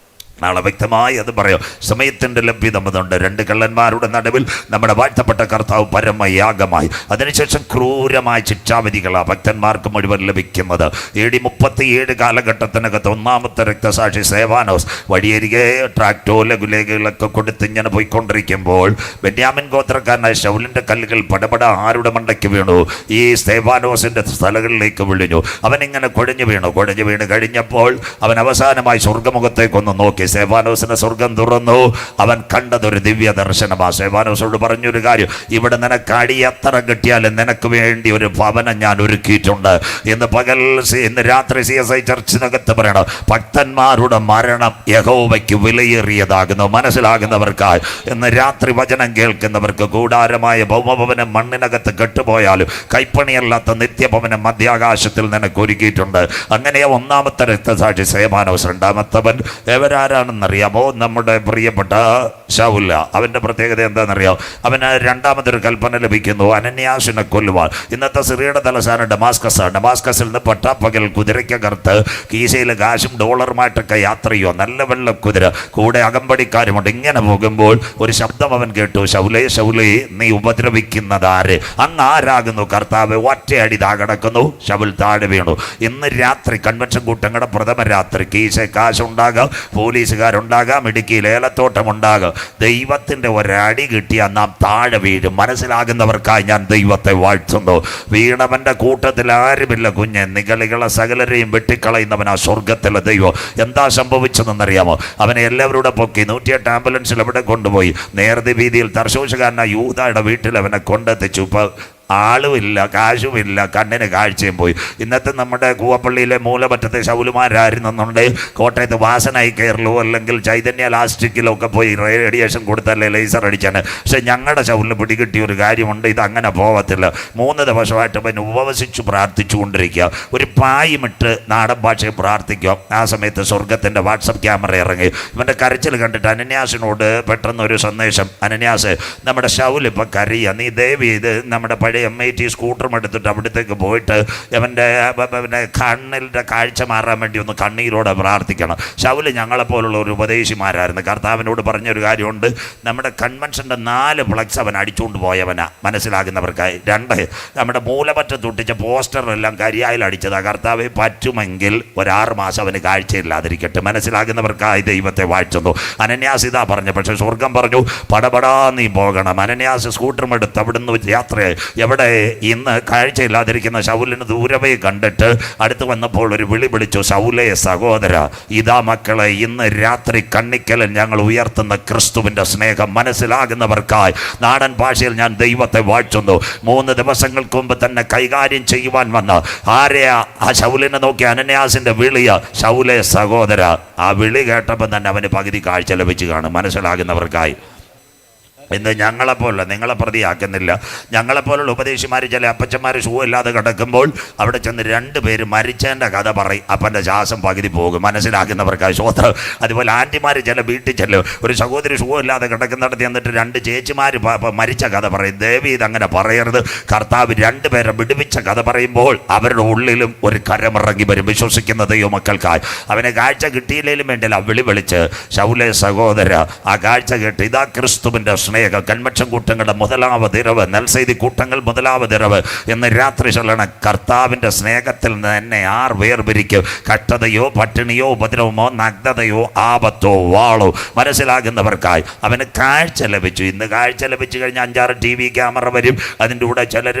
നാളെ വ്യക്തമായി അത് പറയും. സമയത്തിൻ്റെ ലഭ്യത അതുണ്ട്. 2 കള്ളന്മാരുടെ നടുവിൽ നമ്മുടെ വാഴ്ത്തപ്പെട്ട കർത്താവ് പരമയാഗമായി. അതിനുശേഷം ക്രൂരമായ ശിക്ഷാവിധികളാണ് ഭക്തന്മാർക്ക് മുഴുവൻ ലഭിക്കുന്നത്. AD 37 കാലഘട്ടത്തിനകത്ത് ഒന്നാമത്തെ രക്തസാക്ഷി സേവാനോസ് വഴിയരികെ ട്രാക്ടോ ലഘുലേഖകളൊക്കെ കൊടുത്ത് ഇങ്ങനെ പോയിക്കൊണ്ടിരിക്കുമ്പോൾ ബെന്യാമിൻ ഗോത്രക്കാരനായ ശൗലിൻ്റെ കല്ലുകൾ പടപട ആരുടെ മണ്ടയ്ക്ക് വീണു? ഈ സേവാനോസിൻ്റെ സ്ഥലങ്ങളിലേക്ക് വിളിഞ്ഞു. അവനിങ്ങനെ കുഴഞ്ഞു വീണ് കഴിഞ്ഞപ്പോൾ അവൻ അവസാനമായി സ്വർഗ്ഗമുഖത്തേക്കൊന്ന് നോക്കി. സേവാനോസിന്റെ സ്വർഗം തുറന്നു. അവൻ കണ്ടതൊരു ദിവ്യ ദർശനമാണ്. സേവാനോസോട് പറഞ്ഞൊരു കാര്യം, ഇവിടെ നിനക്ക് അടിയത്ര കിട്ടിയാലും നിനക്ക് വേണ്ടി ഒരു ഭവനം ഞാൻ ഒരുക്കിയിട്ടുണ്ട്. ഇന്ന് രാത്രി CSI ചർച്ചിനകത്ത് പറയണം, ഭക്തന്മാരുടെ മരണം യഹോവയ്ക്ക് വിലയേറിയതാകുന്നു. മനസ്സിലാകുന്നവർക്കായി ഇന്ന് രാത്രി വചനം കേൾക്കുന്നവർക്ക് കൂടാരമായ ഭൗമഭവനം മണ്ണിനകത്ത് കെട്ടുപോയാലും കൈപ്പണിയല്ലാത്ത നിത്യഭവനം മധ്യാകാശത്തിൽ നിനക്ക് ഒരുക്കിയിട്ടുണ്ട്. അങ്ങനെ ഒന്നാമത്തെ രക്തസാക്ഷി സേവാനോസ്. രണ്ടാമത്തവൻ ാണെന്നറിയാമോ? നമ്മുടെ പ്രിയപ്പെട്ട ശൗല. അവൻ്റെ പ്രത്യേകത എന്താണെന്നറിയാമോ? അവന് രണ്ടാമതൊരു കൽപ്പന ലഭിക്കുന്നു, അനന്യാസിനെ കൊല്ലുവാൻ. ഇന്നത്തെ സിറിയയുടെ തലസ്ഥാനം ഡമാസ്കസാണ്. ഡമാസ്കസിൽ നിന്ന് പട്ടാപ്പകൽ കുതിരയ്ക്കകർത്ത് കീശയിൽ കാശും ഡോളറുമായിട്ടൊക്കെ യാത്ര ചെയ്യുക. നല്ല വെള്ള കുതിര, കൂടെ അകമ്പടിക്കാരുമുണ്ട്. ഇങ്ങനെ പോകുമ്പോൾ ഒരു ശബ്ദം അവൻ കേട്ടു, ശൗലേ ശൗലേ, നീ ഉപദ്രവിക്കുന്നതാര്? അങ്ങ് ആരാകുന്നു കർത്താവ്? ഒറ്റയടി താ കിടക്കുന്നു. ശൗൽ താഴെ വീണു. ഇന്ന് രാത്രി കൺവെൻഷൻ കൂട്ടങ്ങളുടെ പ്രഥമ രാത്രി കീശ കാശുണ്ടാകാം, പോലീസുകാരുണ്ടാകാം, ഇടുക്കിയിൽ ഏലത്തോട്ടമുണ്ടാകാം. ദൈവത്തിൻ്റെ ഒരടി കിട്ടിയാൽ നാം താഴെ വീഴും. മനസ്സിലാകുന്നവർക്കായി ഞാൻ ദൈവത്തെ വാഴ്ത്തുന്നു. വീണവൻ്റെ കൂട്ടത്തിൽ ആരുമില്ല കുഞ്ഞ്. നിഗളികളെ സകലരെയും വെട്ടിക്കളയുന്നവൻ ആ സ്വർഗത്തിലെ ദൈവം. എന്താ സംഭവിച്ചതെന്നറിയാമോ? അവനെ എല്ലാവരുടെ പൊക്കി 108 ആംബുലൻസിൽ എവിടെ കൊണ്ടുപോയി നേരത്തെ വീതിയിൽ തർശോഷകാരനായ യൂദായുടെ വീട്ടിൽ അവനെ കൊണ്ടെത്തിച്ചു. ആളുമില്ല, കാശുമില്ല, കണ്ണിന് കാഴ്ചയും പോയി. ഇന്നത്തെ നമ്മുടെ കൂവപ്പള്ളിയിലെ മൂലമറ്റത്തെ ശൗലുമാരായിരുന്നുണ്ടെങ്കിൽ കോട്ടയത്ത് വാസനായി കയറലോ അല്ലെങ്കിൽ ചൈതന്യ ലാസ്റ്റിക്കിലോ ഒക്കെ പോയി റേഡിയേഷൻ കൊടുത്തല്ലേ ലേസർ അടിച്ചാണ്. പക്ഷെ ഞങ്ങളുടെ ശൗലിന് പിടികിട്ടിയ ഒരു കാര്യമുണ്ട്, ഇതങ്ങനെ പോകത്തില്ല. 3 ദിവസമായിട്ട് അവൻ ഉപവസിച്ചു പ്രാർത്ഥിച്ചുകൊണ്ടിരിക്കുക. ഒരു പായുമിട്ട് നാടൻ ഭാഷയിൽ പ്രാർത്ഥിക്കുക. ആ സമയത്ത് സ്വർഗത്തിൻ്റെ വാട്സപ്പ് ക്യാമറ ഇറങ്ങി. ഇവൻ്റെ കരച്ചിൽ കണ്ടിട്ട് അനന്യാസിനോട് പെട്ടെന്നൊരു സന്ദേശം, അനന്യാസ്, നമ്മുടെ ശൗൽ ഇപ്പം കരയുക, നീ ദയവ് ചെയ്ത് നമ്മുടെ പഴയ MIT സ്കൂട്ടറും എടുത്തിട്ട് അവിടത്തേക്ക് പോയിട്ട് അവൻ്റെ കണ്ണിൻ്റെ കാഴ്ച മാറാൻ വേണ്ടി ഒന്ന് കണ്ണീരോടെ പ്രാർത്ഥിക്കണം. ശൗല് ഞങ്ങളെപ്പോലുള്ള ഒരു ഉപദേശിമാരായിരുന്നു. കർത്താവിനോട് പറഞ്ഞൊരു കാര്യമുണ്ട്, നമ്മുടെ കൺവെൻഷൻ്റെ 4 ഫ്ലക്സ് അവൻ അടിച്ചുകൊണ്ട് പോയവനാ. മനസ്സിലാകുന്നവർക്കായി. 2 നമ്മുടെ മൂലമറ്റത്ത് ഒട്ടിച്ച പോസ്റ്ററെല്ലാം കരിയായിൽ അടിച്ചതാ. കർത്താവെ പറ്റുമെങ്കിൽ ഒരു 6 മാസം അവന് കാഴ്ചയില്ലാതിരിക്കട്ടെ. മനസ്സിലാകുന്നവർക്കായി ദൈവത്തെ വാഴ്ത്തുന്നു. അനന്യാസ് ഇതാ പറഞ്ഞു. പക്ഷേ സ്വർഗം പറഞ്ഞു, പടപടാ നീ പോകണം. അനന്യാസ് സ്കൂട്ടറും എടുത്ത് അവിടുന്ന് യാത്രയായി. എവിടെ? ഇന്ന് കാഴ്ചയില്ലാതിരിക്കുന്ന ശൗലിന് ദൂരവേ കണ്ടിട്ട് അടുത്ത് വന്നപ്പോൾ ഒരു വിളി വിളിച്ചു, ശൗലേ സഹോദര, ഇതാ മക്കളെ, ഇന്ന് രാത്രി കണ്ണിക്കലിൽ ഞങ്ങൾ ഉയർത്തുന്ന ക്രിസ്തുവിൻ്റെ സ്നേഹം. മനസ്സിലാകുന്നവർക്കായി നാടൻ ഭാഷയിൽ ഞാൻ ദൈവത്തെ വാഴ്ത്തുന്നു. 3 ദിവസങ്ങൾക്ക് മുമ്പ് തന്നെ കൈകാര്യം ചെയ്യുവാൻ വന്ന ആരെയാ? ആ ശൗലിനെ നോക്കി അനന്യാസിൻ്റെ വിളിയ, ശൗലേ സഹോദര. ആ വിളി കേട്ടപ്പോൾ തന്നെ അവന് പകുതി കാഴ്ച ലഭിച്ചു കാണും. മനസ്സിലാകുന്നവർക്കായി. ഇന്ന് ഞങ്ങളെപ്പോലുള്ള, നിങ്ങളെ പ്രതിയാക്കുന്നില്ല, ഞങ്ങളെപ്പോലുള്ള ഉപദേശിമാർ ചില അപ്പച്ചന്മാർ സുഖമില്ലാതെ കിടക്കുമ്പോൾ അവിടെ ചെന്ന് 2 പേര് മരിച്ചതിൻ്റെ കഥ പറയും. അപ്പൻ്റെ ശ്വാസം പകുതി പോകും. മനസ്സിലാക്കുന്നവർക്കായി സ്വത്രം. അതുപോലെ ആൻറ്റിമാർ ചില വീട്ടിൽ ചെല്ലും, ഒരു സഹോദരി സുഖമില്ലാതെ കിടക്കുന്നിടത്ത് എന്നിട്ട് 2 ചേച്ചിമാർ മരിച്ച കഥ പറയും. ദേവി ഇതങ്ങനെ പറയരുത്. കർത്താവ് 2 പേരെ വിടുവിച്ച കഥ പറയുമ്പോൾ അവരുടെ ഉള്ളിലും ഒരു കരമിറങ്ങി വരും. വിശ്വസിക്കുന്ന ദൈവമക്കൾക്കായി. അവനെ കാഴ്ച കിട്ടിയില്ലെങ്കിലും വേണ്ടില്ല, വിളി വിളിച്ച്, ശൗലേ സഹോദര, ആ കാഴ്ച കേട്ട് ഇതാ ക്രിസ്തുവിൻ്റെ കൺവെൻഷൻ കൂട്ടങ്ങളുടെ മുതലാവതിരവ്, നെൽസെയ്തി കൂട്ടങ്ങൾ മുതലാവതിരവ് എന്ന് രാത്രി ചൊല്ലണം. കർത്താവിൻ്റെ സ്നേഹത്തിൽ നിന്ന് എന്നെ ആർ വേർപിരിക്കും? കഷ്ടതയോ പട്ടിണിയോ ഉപദ്രവമോ നഗ്നതയോ ആപത്തോ വാളോ. മനസ്സിലാകുന്നവർക്കായി അവന് കാഴ്ച ലഭിച്ചു. ഇന്ന് കാഴ്ച ലഭിച്ചു കഴിഞ്ഞാൽ 5-6 TV ക്യാമറ വരും. അതിൻ്റെ കൂടെ ചിലർ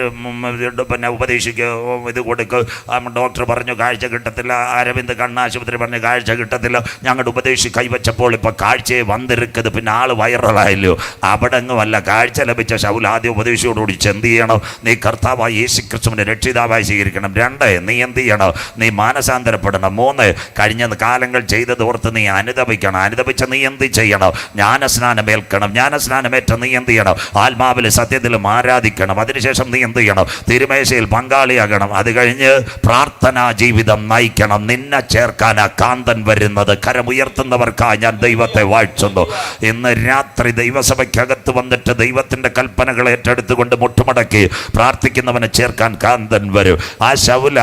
പിന്നെ ഉപദേശിക്കുക, ഇത് കൊടുക്കുക. ഡോക്ടർ പറഞ്ഞു കാഴ്ച കിട്ടത്തില്ല, അരവിന്ദ് കണ്ണാശുപത്രി പറഞ്ഞു കാഴ്ച കിട്ടത്തില്ല, ഞങ്ങളുടെ ഉപദേശി കൈവച്ചപ്പോൾ ഇപ്പോൾ കാഴ്ചയെ വന്നിരിക്കുന്നത്, പിന്നെ ആൾ വൈറലായല്ലോ. അവിടെ അവിടെ എങ്ങുമല്ല. കാഴ്ച ലഭിച്ച ശൗൽ ആദ്യ ഉപദേശിയോടുകൂടി എന്ത് ചെയ്യണം? നീ കർത്താവായി യേശുക്രിസ്തുവിനെ രക്ഷിതാവായി സ്വീകരിക്കണം. 2, നീ എന്ത് ചെയ്യണം? നീ മാനസാന്തരപ്പെടണം. 3, കഴിഞ്ഞ കാലങ്ങൾ ചെയ്തതോർത്ത് നീ അനുതപിക്കണം. അനുതപിച്ച നീ എന്ത് ചെയ്യണം? ജ്ഞാനസ്നാനമേൽക്കണം. ജ്ഞാനസ്നാനമേറ്റ നീ എന്ത് ചെയ്യണം? ആത്മാവിൽ സത്യത്തിലും ആരാധിക്കണം. അതിനുശേഷം നീ എന്ത് ചെയ്യണം? തിരുമേശയിൽ പങ്കാളിയാകണം. അത് കഴിഞ്ഞ് പ്രാർത്ഥനാ ജീവിതം നയിക്കണം. നിന്നെ ചേർക്കാനാ കാന്തൻ വരുന്നത്. കരമുയർത്തുന്നവർക്കായി ഞാൻ ദൈവത്തെ വാഴ്ത്തുന്നു. ഇന്ന് രാത്രി ദൈവസഭയ്ക്കകത്ത് വന്നിട്ട് ദൈവത്തിൻ്റെ കൽപ്പനകൾ ഏറ്റെടുത്തുകൊണ്ട് മുട്ടുമടക്കി പ്രാർത്ഥിക്കുന്നവനെ ചേർക്കാൻ കാന്തൻ വരും. ആ ശൗല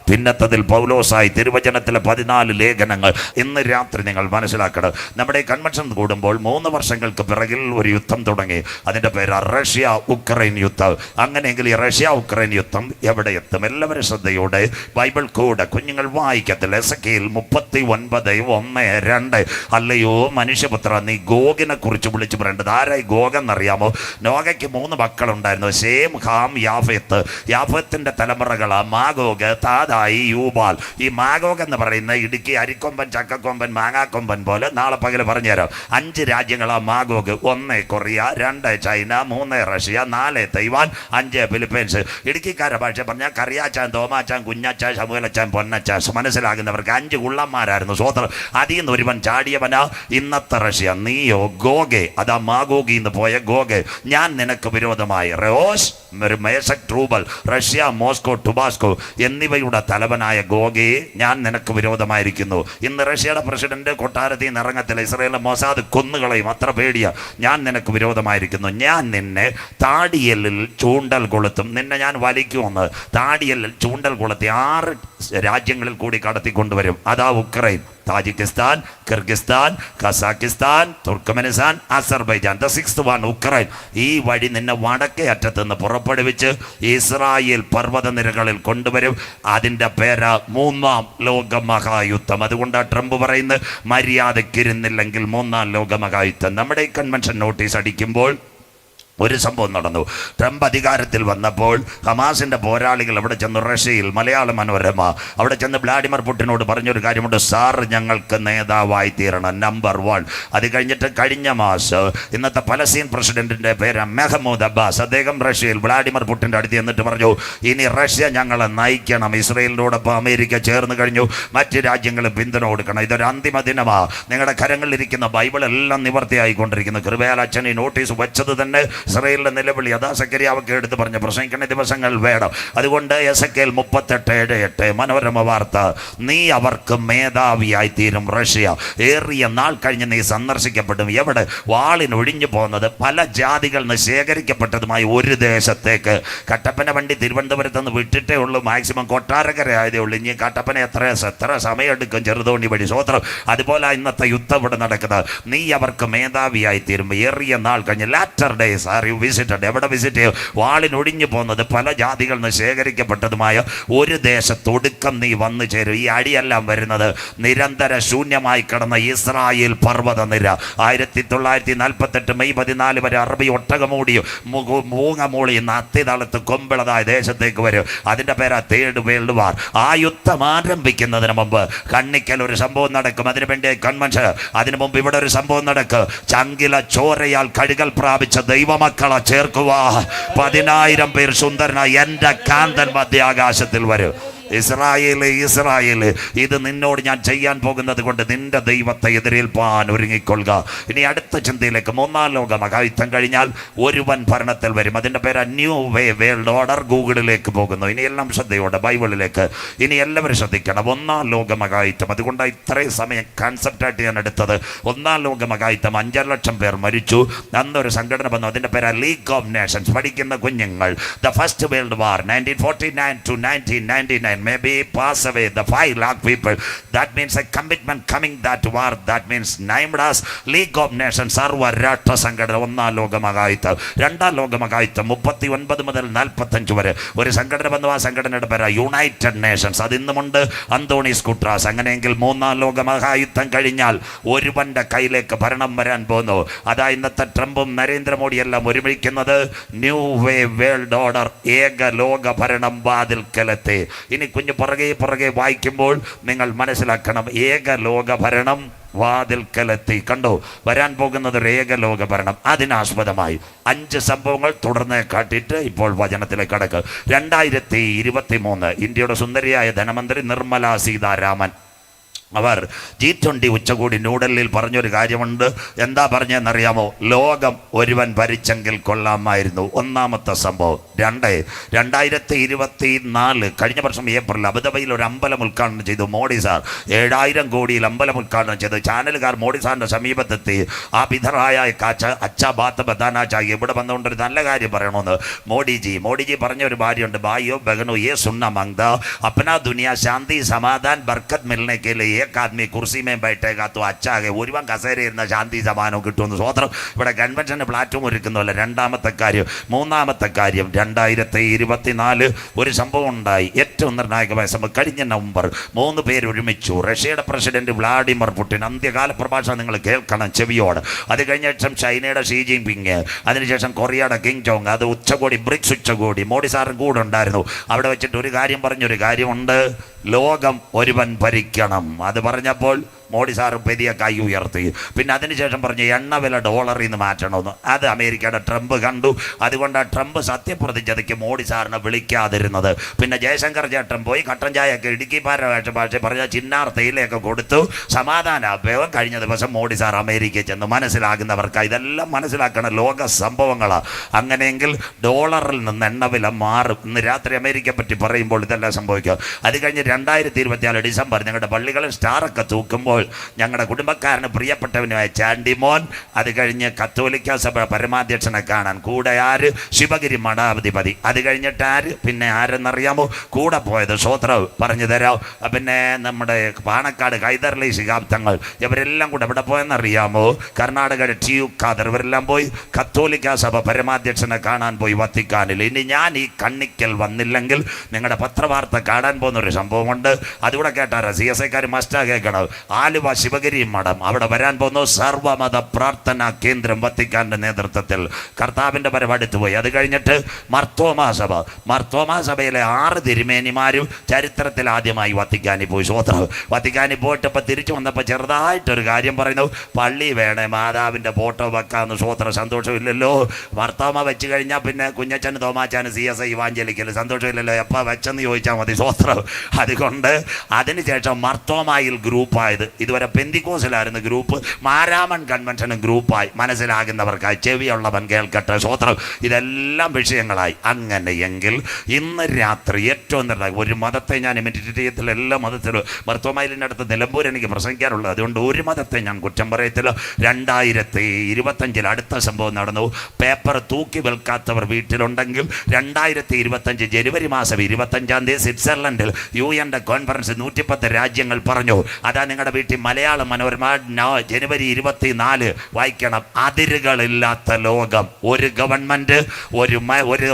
പിന്നത്തതിൽ പൗലോസായി. തിരുവചനത്തിലെ 14 ലേഖനങ്ങൾ. ഇന്ന് രാത്രി നിങ്ങൾ മനസ്സിലാക്കണം, നമ്മുടെ കൺവെൻഷൻ കൂടുമ്പോൾ 3 വർഷങ്ങൾക്ക് പിറകിൽ ഒരു യുദ്ധം തുടങ്ങി. അതിൻ്റെ പേര് റഷ്യ ഉക്രൈൻ യുദ്ധം. അങ്ങനെയെങ്കിൽ ഈ റഷ്യ ഉക്രൈൻ യുദ്ധം എവിടെ എത്തും? എല്ലാവരും ശ്രദ്ധയോടെ ബൈബിൾ കൂടെ കുഞ്ഞുങ്ങൾ വായിക്കത്തില്ല. എസെക്കിയേൽ 39:1-2. അല്ലയോ മനുഷ്യപുത്ര, നീ ഗോഗിനെ കുറിച്ച് വിളിച്ചു പറയേണ്ടത്. ആരായി ഗോഗെന്നറിയാമോ? നോഗയ്ക്ക് 3 മക്കളുണ്ടായിരുന്നു, ശേം, ഹാം, യാഫെത്ത്. യാഫെത്തിൻ്റെ തലമുറകളാ മാഗോഗ്, താദ, യൂബാൽ. ഈ മാഗോഗ് എന്ന് പറയുന്ന ഇടുക്കി അരിക്കൊമ്പൻ, ചക്കക്കൊമ്പൻ, മാങ്ങാക്കൊമ്പൻ പോലെ നാളെ പകൽ പറഞ്ഞുതരാം. 5 രാജ്യങ്ങളാ Magog. 1 Korea, 2 China, 3 Russia, 4 Taiwan, 5 Philippines. ഇടുക്കിക്കാരുടെ ഭാഷ പറഞ്ഞാൽ കറിയാച്ചാൻ, തോമാച്ചാൻ, കുഞ്ഞച്ചാൻ, ശമുവേലച്ചാൻ, പൊന്നച്ചാൻ. മനസ്സിലാകുന്നവർക്ക് 5 കുള്ളന്മാരായിരുന്നു. സ്വോത്രം. അതിൽ നിന്ന് ഒരുവൻ ചാടിയവനാ ഇന്നത്തെ റഷ്യ. നീയോ ഗോഗെ, അതാ മാഗോഗിന്ന് പോയ ഗോഗെ. ഞാൻ നിനക്ക് വിരോധമായി റോസ്, മേശക്, ട്രൂബൽ, റഷ്യ, മോസ്കോ, ടുബാസ്കോ എന്നിവയുടെ തലവനായ ഗോഗെ, ഞാൻ നിനക്ക് വിരോധമായിരിക്കുന്നു. ഇന്ന് റഷ്യയുടെ പ്രസിഡന്റ് കൊട്ടാരത്തിൽ നിന്ന് ഇറങ്ങത്തില്ല. ഇസ്രായേലിലെ മൊസാദ് കൊന്നുകളയും, അത്ര പേടിയ. ഞാൻ നിനക്ക് വിരോധമായിരിക്കുന്നു. ഞാൻ നിന്നെ താടിയലിൽ ചൂണ്ടൽ കൊളുത്തും. നിന്നെ ഞാൻ വലിക്കുമെന്ന് താടിയലിൽ ചൂണ്ടൽ കൊളുത്തി 6 രാജ്യങ്ങളിൽ കൂടി കടത്തിക്കൊണ്ടുവരും. അതാ Ukraine, Tajikistan, Kyrgyzstan, Kazakhstan, Turkmenistan, Azerbaijan. The 6th one Ukraine. ഈ വഴി നിന്നെ വടക്കേ അറ്റത്തുനിന്ന് പുറപ്പെടുവിച്ച് ഇസ്രായേൽ പർവ്വതനിരകളിൽ കൊണ്ടുവരും. അതിൻ്റെ പേര് 3ാം ലോകമഹായുദ്ധം. അതുകൊണ്ടാണ് ട്രംപ് പറയുന്നത് മര്യാദയ്ക്കിരുന്നില്ലെങ്കിൽ 3ാം ലോകമഹായുദ്ധം. നമ്മുടെ ഈ കൺവെൻഷൻ നോട്ടീസ് അടിക്കുമ്പോൾ ഒരു സംഭവം നടന്നു. ട്രംപ് അധികാരത്തിൽ വന്നപ്പോൾ ഹമാസിൻ്റെ പോരാളികൾ അവിടെ ചെന്ന് റഷ്യയിൽ, മലയാള മനോരമ അവിടെ ചെന്ന് വ്ളാഡിമിർ പുടിനോട് പറഞ്ഞൊരു കാര്യമുണ്ട്, സാർ ഞങ്ങൾക്ക് നേതാവായി തീരണം, നമ്പർ 1. അത് കഴിഞ്ഞിട്ട് കഴിഞ്ഞ മാസം ഇന്നത്തെ പലസ്തീൻ പ്രസിഡന്റിൻ്റെ പേര് മെഹമ്മൂദ് അബ്ബാസ്. അദ്ദേഹം റഷ്യയിൽ വ്ളാഡിമിർ പുടിൻ്റെ അടുത്ത് എന്നിട്ട് പറഞ്ഞു, ഇനി റഷ്യ ഞങ്ങളെ നയിക്കണം. ഇസ്രയേലിനോടൊപ്പം അമേരിക്ക ചേർന്ന് കഴിഞ്ഞു, മറ്റ് രാജ്യങ്ങൾ പിന്തുണ കൊടുക്കണം. ഇതൊരു അന്തിമ ദിനമാണ്. നിങ്ങളുടെ കരങ്ങളിലിരിക്കുന്ന ബൈബിൾ എല്ലാം നിവർത്തിയായിക്കൊണ്ടിരിക്കുന്നു. കൃപയാൽ അച്ഛൻ ഈ നോട്ടീസ് വെച്ചത് തന്നെ ഇസ്രായേലിന്റെ നിലവിളി. അതാ സെക്കരിയാവൊക്കെ എടുത്ത് പറഞ്ഞ് പ്രസംഗിക്കുന്ന ദിവസങ്ങൾ വേണം. അതുകൊണ്ട് എസെക്കിയേൽ 38:7 മനോരമ വാർത്ത, നീ അവർക്ക് മേധാവിയായി തീരും റഷ്യ. ഏറിയ നാൾ കഴിഞ്ഞ് നീ സന്ദർശിക്കപ്പെടും. എവിടെ? വാളിനൊഴിഞ്ഞു പോകുന്നത് പല ജാതികളിൽ നിന്ന് ശേഖരിക്കപ്പെട്ടതുമായി ഒരു ദേശത്തേക്ക്. കട്ടപ്പന വണ്ടി തിരുവനന്തപുരത്ത് നിന്ന് വിട്ടിട്ടേ ഉള്ളൂ, മാക്സിമം കൊട്ടാരക്കര ആയതേ ഉള്ളൂ. ഇനി കട്ടപ്പന എത്ര സമയമെടുക്കും ചെറുതോണി വഴി. സ്വോത്രം. അതുപോലെ ഇന്നത്തെ യുദ്ധം ഇവിടെ നടക്കുന്നത്. നീ അവർക്ക് മേധാവിയായി തീരും. ഏറിയ നാൾ കഴിഞ്ഞ് ലാറ്റർ ഡേയ്സ് വിസിറ്റഡ്. എവിടെ വിസിറ്റ് ചെയ്യും? വാളിനൊടിഞ്ഞു പോകുന്നത് പല ജാതികളിൽ നിന്ന് ശേഖരിക്കപ്പെട്ടതുമായ ഒരു ദേശത്തൊടുക്കം നീ വന്നു ചേരും. ഈ അടിയെല്ലാം വരുന്നത് നിരന്തര ശൂന്യമായി കിടന്ന ഇസ്രായേൽ പർവ്വതനിര. 1948 മെയ് 14 വരെ അറബി ഒട്ടകമൂടിയും മൂങ്ങമൂളിയും അത്തിതളത്ത് കൊമ്പിളതായ ദേശത്തേക്ക് വരും. അതിൻ്റെ പേരാ 3rd വേൾഡ് വാർ. ആ യുദ്ധം ആരംഭിക്കുന്നതിന് മുമ്പ് കണ്ണിക്കൽ ഒരു സംഭവം നടക്കും. അതിനുവേണ്ടി കൺവെൻഷൻ. അതിനു മുമ്പ് ഇവിടെ ഒരു സംഭവം നടക്കും. ചങ്കില ചോരയാൽ കഴുകൽ പ്രാപിച്ച ദൈവമക്കളെ ചേർക്കുവാ 10,000 പേർ സുന്ദരനായി എൻ്റെ കാന്തൻ മധ്യാകാശത്തിൽ വരും. ഇസ്രായേല്, ഇത് നിന്നോട് ഞാൻ ചെയ്യാൻ പോകുന്നത് കൊണ്ട് നിന്റെ ദൈവത്തെ എതിരേൽപ്പാൻ ഒരുങ്ങിക്കൊള്ളുക. ഇനി അടുത്ത ചിന്തയിലേക്ക്. 3ാം ലോകമഹായുദ്ധം കഴിഞ്ഞാൽ ഒരുവൻ ഭരണത്തിൽ വരും. അതിൻ്റെ പേര് ന്യൂ വേൾഡ് ഓർഡർ. ഗൂഗിളിലേക്ക് പോകുന്നു. ഇനി എല്ലാം ശ്രദ്ധയോടെ ബൈബിളിലേക്ക്. ഇനി എല്ലാവരും ശ്രദ്ധിക്കണം. 1ാം ലോകമഹായുദ്ധം. അതുകൊണ്ടാണ് ഇത്രയും സമയം കൺസെപ്റ്റായിട്ട് ഞാൻ എടുത്തത്. 1ാം ലോകമഹായുദ്ധം 5 ലക്ഷം പേർ മരിച്ചു. അന്നൊരു സംഘടന വന്നു. അതിൻ്റെ പേര് ലീഗ് ഓഫ് നേഷൻസ്. പഠിക്കുന്ന കുഞ്ഞുങ്ങൾ. The first world war 1949 to 1999 maybe pass away the 5 lakh people. That means a commitment coming that war. That means named as League of Nations. സർവ്വ രാഷ്ട്ര സംഘടന. 1ാം ലോകമഹായുദ്ധം. 2ാം ലോകമഹായുദ്ധം 39 മുതൽ 45 വരെ ഒരു സംഘടന വന്നു. ആ സംഘടനയുടെ പേര് യുണൈറ്റഡ് നേഷൻസ്. അതിന്നുമുണ്ട് അന്തോണീസ് ഗുട്രാസ്. അങ്ങനെയെങ്കിൽ 3ാം ലോകമഹായുദ്ധം കഴിഞ്ഞാൽ ഒരുവന്റെ കയ്യിലേക്ക് ഭരണം വരാൻ പോകുന്നു. അതാ ഇന്നത്തെ ട്രംപും നരേന്ദ്രമോദിയെല്ലാം ഒരുമിക്കുന്നത് ന്യൂ വേൾഡ് ഓർഡർ. ഏക ലോക ഭരണം വാതിൽക്കലെത്തി. ഇനി ഇനി കുഞ്ഞ് പുറകെ വായിക്കുമ്പോൾ നിങ്ങൾ മനസ്സിലാക്കണം, ഏകലോക ഭരണം വാതിൽക്കലെത്തി. കണ്ടോ, വരാൻ പോകുന്നത് ഒരു ഏകലോക ഭരണം. അതിനാസ്പദമായി 5 സംഭവങ്ങൾ തുടർന്ന് കാട്ടിയിട്ട് ഇപ്പോൾ വചനത്തിലേക്ക് കടക്കുക. 2023 ഇന്ത്യയുടെ സുന്ദരിയായ ധനമന്ത്രി നിർമ്മല സീതാരാമൻ അവർ G20 ഉച്ചകോടി ന്യൂഡൽഹിയിൽ പറഞ്ഞൊരു കാര്യമുണ്ട്. എന്താ പറഞ്ഞതെന്നറിയാമോ? ലോകം ഒരുവൻ ഭരിച്ചെങ്കിൽ കൊള്ളാമായിരുന്നു. ഒന്നാമത്തെ സംഭവം. 2024 കഴിഞ്ഞ വർഷം ഏപ്രിൽ അബുദാബിയിൽ ഒരു അമ്പലം ഉദ്ഘാടനം ചെയ്തു മോഡി സാർ. 7000 കോടിയിൽ അമ്പലം ഉദ്ഘാടനം ചെയ്തു. ചാനലുകാർ മോഡി സാറിൻ്റെ സമീപത്തെത്തി. ആ പിതറായ അച്ഛാ ബാത്ത് ബതാനാ ചായി ഇവിടെ വന്നുകൊണ്ടൊരു നല്ല കാര്യം പറയണമെന്ന് മോഡിജി പറഞ്ഞൊരു ഭാര്യയുണ്ട്, ഭായിയോ ബഹനോ യേ സുന്ന മങ്ത അപ്പനാ ദുനിയ ശാന്തി സമാധാൻ ബർക്കത്ത് മിൽനെ के लिए एक आदमी कुर्सी में बैठेगा तो अच्छा है. ഒരുവൻ കസേര ഇരുന്ന ശാന്തി സമാനവും കിട്ടുമെന്ന് സ്വോത്രം. ഇവിടെ കൺവെൻഷന് പ്ലാറ്റ്ഫോം ഒരുക്കുന്നതല്ല. രണ്ടാമത്തെ കാര്യം. മൂന്നാമത്തെ കാര്യം, 2024 ഒരു സംഭവം ഉണ്ടായി. ഏറ്റവും നിർണായകമായ സംഭവം. കഴിഞ്ഞ നവംബർ 3 പേര് ഒരുമിച്ചു. റഷ്യയുടെ പ്രസിഡന്റ് വ്ളാഡിമിർ പുടിൻ. അന്ത്യകാല പ്രഭാഷണം നിങ്ങൾ കേൾക്കണം ചെവിയോട്. അത് കഴിഞ്ഞ ശേഷം ചൈനയുടെ ഷീ ജിൻപിങ്, അതിനുശേഷം കൊറിയയുടെ കിങ് ജോങ്. അത് ഉച്ചകോടി, ബ്രിക്സ് ഉച്ചകോടി. മോഡി സാറും കൂടെ ഉണ്ടായിരുന്നു. അവിടെ വെച്ചിട്ട് ഒരു കാര്യം പറഞ്ഞൊരു കാര്യമുണ്ട്, ലോകം ഒരുവൻ ഭരിക്കണം. അത് പറഞ്ഞപ്പോൾ മോഡി സാറ് പെരിയ കൈ ഉയർത്തി. പിന്നെ അതിനുശേഷം പറഞ്ഞ് എണ്ണ വില ഡോളറിൽ നിന്ന് മാറ്റണമെന്ന്. അത് അമേരിക്കയുടെ ട്രംപ് കണ്ടു. അതുകൊണ്ട് ട്രംപ് സത്യപ്രതിജ്ഞതയ്ക്ക് മോഡി സാറിനെ വിളിക്കാതിരുന്നത്. പിന്നെ ജയശങ്കർ ചേട്ടൻ പോയി കട്ടൻ ചായയൊക്കെ ഇടുക്കി ഭാഷ പറഞ്ഞ ചിന്നാർ തേയിലയൊക്കെ കൊടുത്തു. സമാധാന അഭ്യവം. കഴിഞ്ഞ ദിവസം മോഡി സാർ അമേരിക്കയിൽ ചെന്ന്. മനസ്സിലാകുന്നവർക്ക് ഇതെല്ലാം മനസ്സിലാക്കണം, ലോക സംഭവങ്ങളാണ്. അങ്ങനെയെങ്കിൽ ഡോളറിൽ നിന്ന് എണ്ണ വില മാറും. ഇന്ന് രാത്രി അമേരിക്കയെ പറ്റി പറയുമ്പോൾ ഇതെല്ലാം സംഭവിക്കും. അത് കഴിഞ്ഞ് 2024 ഡിസംബർ ഞങ്ങളുടെ പള്ളികളിൽ സ്റ്റാറൊക്കെ തൂക്കുമ്പോൾ ഞങ്ങളുടെ കുടുംബക്കാരന് പ്രിയപ്പെട്ടവനുമായ ചാണ്ടിമോൻ, അത് കഴിഞ്ഞ് കത്തോലിക്ക സഭ പരമാധ്യക്ഷനെ കാണാൻ കൂടെ ആര്? ശിവഗിരി മഠാധിപതി. അത് കഴിഞ്ഞിട്ട് ആര്? പിന്നെ ആരെന്നറിയാമോ കൂടെ പോയത്? സ്വോത്രവ് പറഞ്ഞു തരാം. പിന്നെ നമ്മുടെ പാണക്കാട് ഹൈദർലി ശിഹാബ് തങ്ങൾ. ഇവരെല്ലാം കൂടെ എവിടെ പോയെന്നറിയാമോ? കർണാടകയുടെ ടിയു ഖാദർ. ഇവരെല്ലാം പോയി കത്തോലിക്ക സഭ പരമാധ്യക്ഷനെ കാണാൻ പോയി വത്തിക്കാനിൽ. ഇനി ഞാൻ ഈ കണ്ണിക്കൽ വന്നില്ലെങ്കിൽ നിങ്ങളുടെ പത്രവാർത്ത കാണാൻ പോകുന്നൊരു സംഭവമുണ്ട്. അതുകൂടെ കേട്ടാരാ? CSIക്കാർ മസ്റ്റാ കേൾക്കണം. ആലുവ ശിവഗിരി മഠം അവിടെ വരാൻ പോകുന്നു. സർവമത പ്രാർത്ഥനാ കേന്ദ്രം വത്തിക്കാൻ്റെ നേതൃത്വത്തിൽ. കർത്താവിൻ്റെ വരവടുത്ത് പോയി. അത് കഴിഞ്ഞിട്ട് മർത്തോമാ സഭയിലെ 6 തിരുമേനിമാരും ചരിത്രത്തിൽ ആദ്യമായി വത്തിക്കാനിൽ പോയി. സ്വോത്രം. വത്തിക്കാനിൽ പോയിട്ട് ഇപ്പം തിരിച്ചു വന്നപ്പോൾ ചെറുതായിട്ടൊരു കാര്യം പറയുന്നു, പള്ളി വേണേ മാതാവിൻ്റെ ഫോട്ടോ വെക്കാമെന്ന്. സ്വോത്രം. സന്തോഷമില്ലല്ലോ. മർത്തോമ വെച്ച് കഴിഞ്ഞാൽ പിന്നെ കുഞ്ഞച്ചന് തോമാച്ചാന് CSI ഇവാഞ്ചലിക്കൽ സന്തോഷമില്ലല്ലോ. എപ്പോൾ വെച്ചെന്ന് ചോദിച്ചാൽ മതി. സ്വോത്രം. അതുകൊണ്ട് അതിനുശേഷം മർത്തോമായിൽ ഗ്രൂപ്പായത്. ഇതുവരെ പെന്തിക്കോസിലായിരുന്നു ഗ്രൂപ്പ്. മാരാമൺ കൺവെൻഷനും ഗ്രൂപ്പായി. മനസ്സിലാകുന്നവർക്കായി ചെവിയുള്ളവൻ കേൾക്കട്ടെ. സ്വോത്രം. ഇതെല്ലാം വിഷയങ്ങളായി. അങ്ങനെയെങ്കിൽ ഇന്ന് രാത്രി ഏറ്റവും നിർണായകം, ഒരു മതത്തെ ഞാൻ ഇമിറ്റേറ്റ് ചെയ്യത്തില്ല. എല്ലാ മതത്തിലും മർത്തോമായിലിൻ്റെ അടുത്ത് നിലമ്പൂർ എനിക്ക് പ്രസംഗിക്കാറുള്ളത്. അതുകൊണ്ട് ഒരു മതത്തെ ഞാൻ കുറ്റം പറയത്തില്ല. 2025 അടുത്ത സംഭവം നടന്നു. പേപ്പർ തൂക്കി വിൽക്കാത്തവർ വീട്ടിലുണ്ടെങ്കിൽ 2025 ജനുവരി മാസം 25 സ്വിറ്റ്സർലൻഡിൽ UN കോൺഫറൻസ് 110 രാജ്യങ്ങൾ പറഞ്ഞു. അതാ നിങ്ങളുടെ വീട്ടിൽ മലയാളം മനോരമ ജനുവരി 24 വായിക്കണം. അതിരുകളില്ലാത്ത ലോകം. ഒരു ഗവൺമെൻറ്,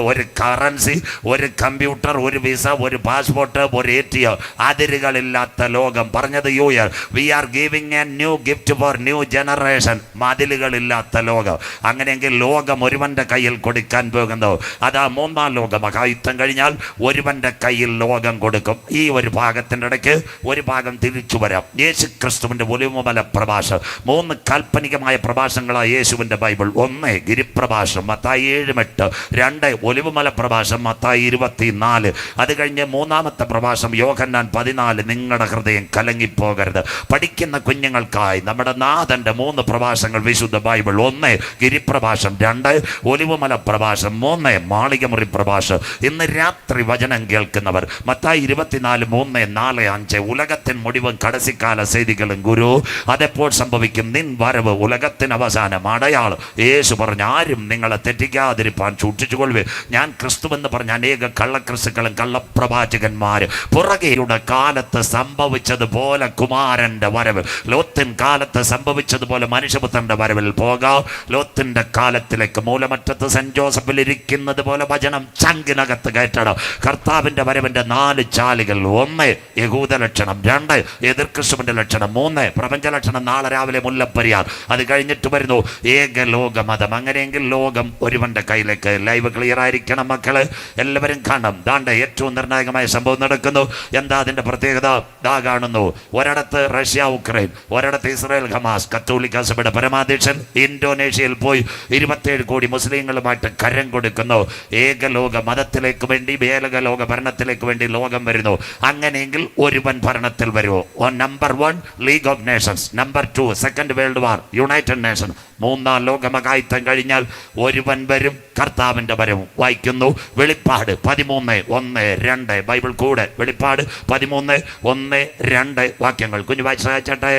ഒരു കറൻസി, ഒരു കമ്പ്യൂട്ടർ, ഒരു വിസ, ഒരു പാസ്പോർട്ട്, ഒരു ATM. അതിരുകളില്ലാത്ത ലോകം. പറഞ്ഞത് UN. We are giving a new gift for new generation. മതിലുകളില്ലാത്ത ലോകം. അങ്ങനെയെങ്കിൽ ലോകം ഒരുവൻ്റെ കയ്യിൽ കൊടുക്കാൻ പോകുന്നു. അതാ 3ാം ലോക മഹായുദ്ധം കഴിഞ്ഞാൽ ഒരുവൻ്റെ കയ്യിൽ ലോകം കൊടുക്കും. ഈ ഒരു ഭാഗത്തിൻ്റെ ഇടയ്ക്ക് ഒരു ഭാഗം തിരിച്ചു വരാം. യേശു ക്രിസ്തുവിൻ്റെ ഒലിവുമല പ്രഭാഷണം. 3 കാൽപ്പനികമായ പ്രഭാഷണങ്ങളാണ് യേശുവിൻ്റെ ബൈബിൾ. 1 ഗിരിപ്രഭാഷണം മത്തായി 7:8. 2 ഒലിവുമല പ്രഭാഷണം മത്തായി 24. അത് കഴിഞ്ഞ് 3ാമത്തെ പ്രഭാഷണം യോഹന്നാൻ 14. നിങ്ങളുടെ ഹൃദയം കലങ്ങിപ്പോകരുത്. പഠിക്കുന്ന കുഞ്ഞുങ്ങൾക്കായി നമ്മുടെ നാഥൻ്റെ 3 പ്രഭാഷണങ്ങൾ വിശുദ്ധ ബൈബിൾ. 1 ഗിരിപ്രഭാഷണം, 2 ഒലിവുമല പ്രഭാഷണം, 3 മാളികമുറി പ്രഭാഷണം. ഇന്ന് രാത്രി വചനം കേൾക്കുന്നവർ മത്തായി 24, 3, 4, 5 ഉലകത്തിൻ മുടിവും കടസിക്കാല ചെയ്തികളും ഗുരു അതെപ്പോൾ സംഭവിക്കും? നിൻ വരവ് ഉലകത്തിന് അവസാനം അടയാളം. യേശു പറഞ്ഞു, ആരും നിങ്ങളെ തെറ്റിക്കാതിരിപ്പാൻ സൂക്ഷിച്ചുകൊള്ളുവേ. ഞാൻ ക്രിസ്തുവെന്ന് പറഞ്ഞ അനേക കള്ളക്രിസ്തുക്കളും കള്ളപ്രവാചകന്മാർ പുറകെയുടെ കാലത്ത് സംഭവിച്ചതുപോലെ കുമാരൻ്റെ വരവ്, ലോത്തിൻ കാലത്ത് സംഭവിച്ചതുപോലെ മനുഷ്യപുത്രൻ്റെ വരവിൽ പോകാം. ലോത്തിൻ്റെ കാലത്തിലേക്ക് മൂലമറ്റത്ത് സെൻറ്റ് ജോസഫിൽ ഇരിക്കുന്നത് പോലെ വചനം ചങ്കിനകത്ത് കയറ്റണം. കർത്താവിൻ്റെ വരവിൻ്റെ 4 ചാലുകൾ. 1 യഹൂദ ലക്ഷണം, 2 എതിർ ക്രിസ്തുവിൻ്റെ ലക്ഷണം, ലക്ഷണം. 3 പ്രപഞ്ച ലക്ഷണം നാളെ രാവിലെ മുല്ലപ്പെരിയാർ. അത് കഴിഞ്ഞിട്ട് വരുന്നു ഏക ലോക മതം. അങ്ങനെയെങ്കിൽ ലോകം ഒരുവന്റെ കയ്യിലേക്ക്. ലൈവ് ക്ലിയർ ആയിരിക്കണം മക്കള്, എല്ലാവരും കാണണം. ദാണ്ടെ ഏറ്റവും നിർണായകമായ സംഭവം നടക്കുന്നു. എന്താ അതിന്റെ പ്രത്യേകത? ദാ കാണുന്നു, ഒരിടത്ത് റഷ്യ ഉക്രൈൻ, ഒരിടത്ത് ഇസ്രായേൽ ഹമാസ്. കത്തോലിക്ക സഭയുടെ പരമാധ്യക്ഷൻ ഇന്തോനേഷ്യയിൽ പോയി 27 കോടി മുസ്ലിങ്ങളുമായിട്ട് കരം കൊടുക്കുന്നു. ഏകലോക മതത്തിലേക്ക് വേണ്ടി, ഏകലോക ഭരണത്തിലേക്ക് വേണ്ടി ലോകം വരുന്നു. അങ്ങനെയെങ്കിൽ ഒരുവൻ ഭരണത്തിൽ വരുമോ? Number 1 league of Nations, number 2 second world war, United nation. 3-ാം ലോകമഹായുദ്ധം കഴിഞ്ഞാൽ ഒരുവൻ വരും, കർത്താവിന്റെ വരവും. വായിക്കുന്നു വെളിപ്പാട് 13:1-2 ബൈബിൾ കൂടെ. വെളിപ്പാട് 13:1-2 വാക്യങ്ങൾ കുഞ്ഞു വായിച്ചു സഹായിച്ചട്ടെ.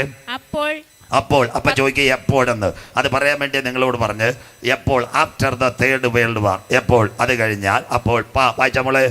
അപ്പൊ ചോദിക്കുക എപ്പോഴെന്ന്. അത് പറയാൻ വേണ്ടി നിങ്ങളോട് പറഞ്ഞ് എപ്പോൾ? After the third world war. എപ്പോൾ? അത് കഴിഞ്ഞാൽ. അപ്പോൾ വായിച്ച മോളെ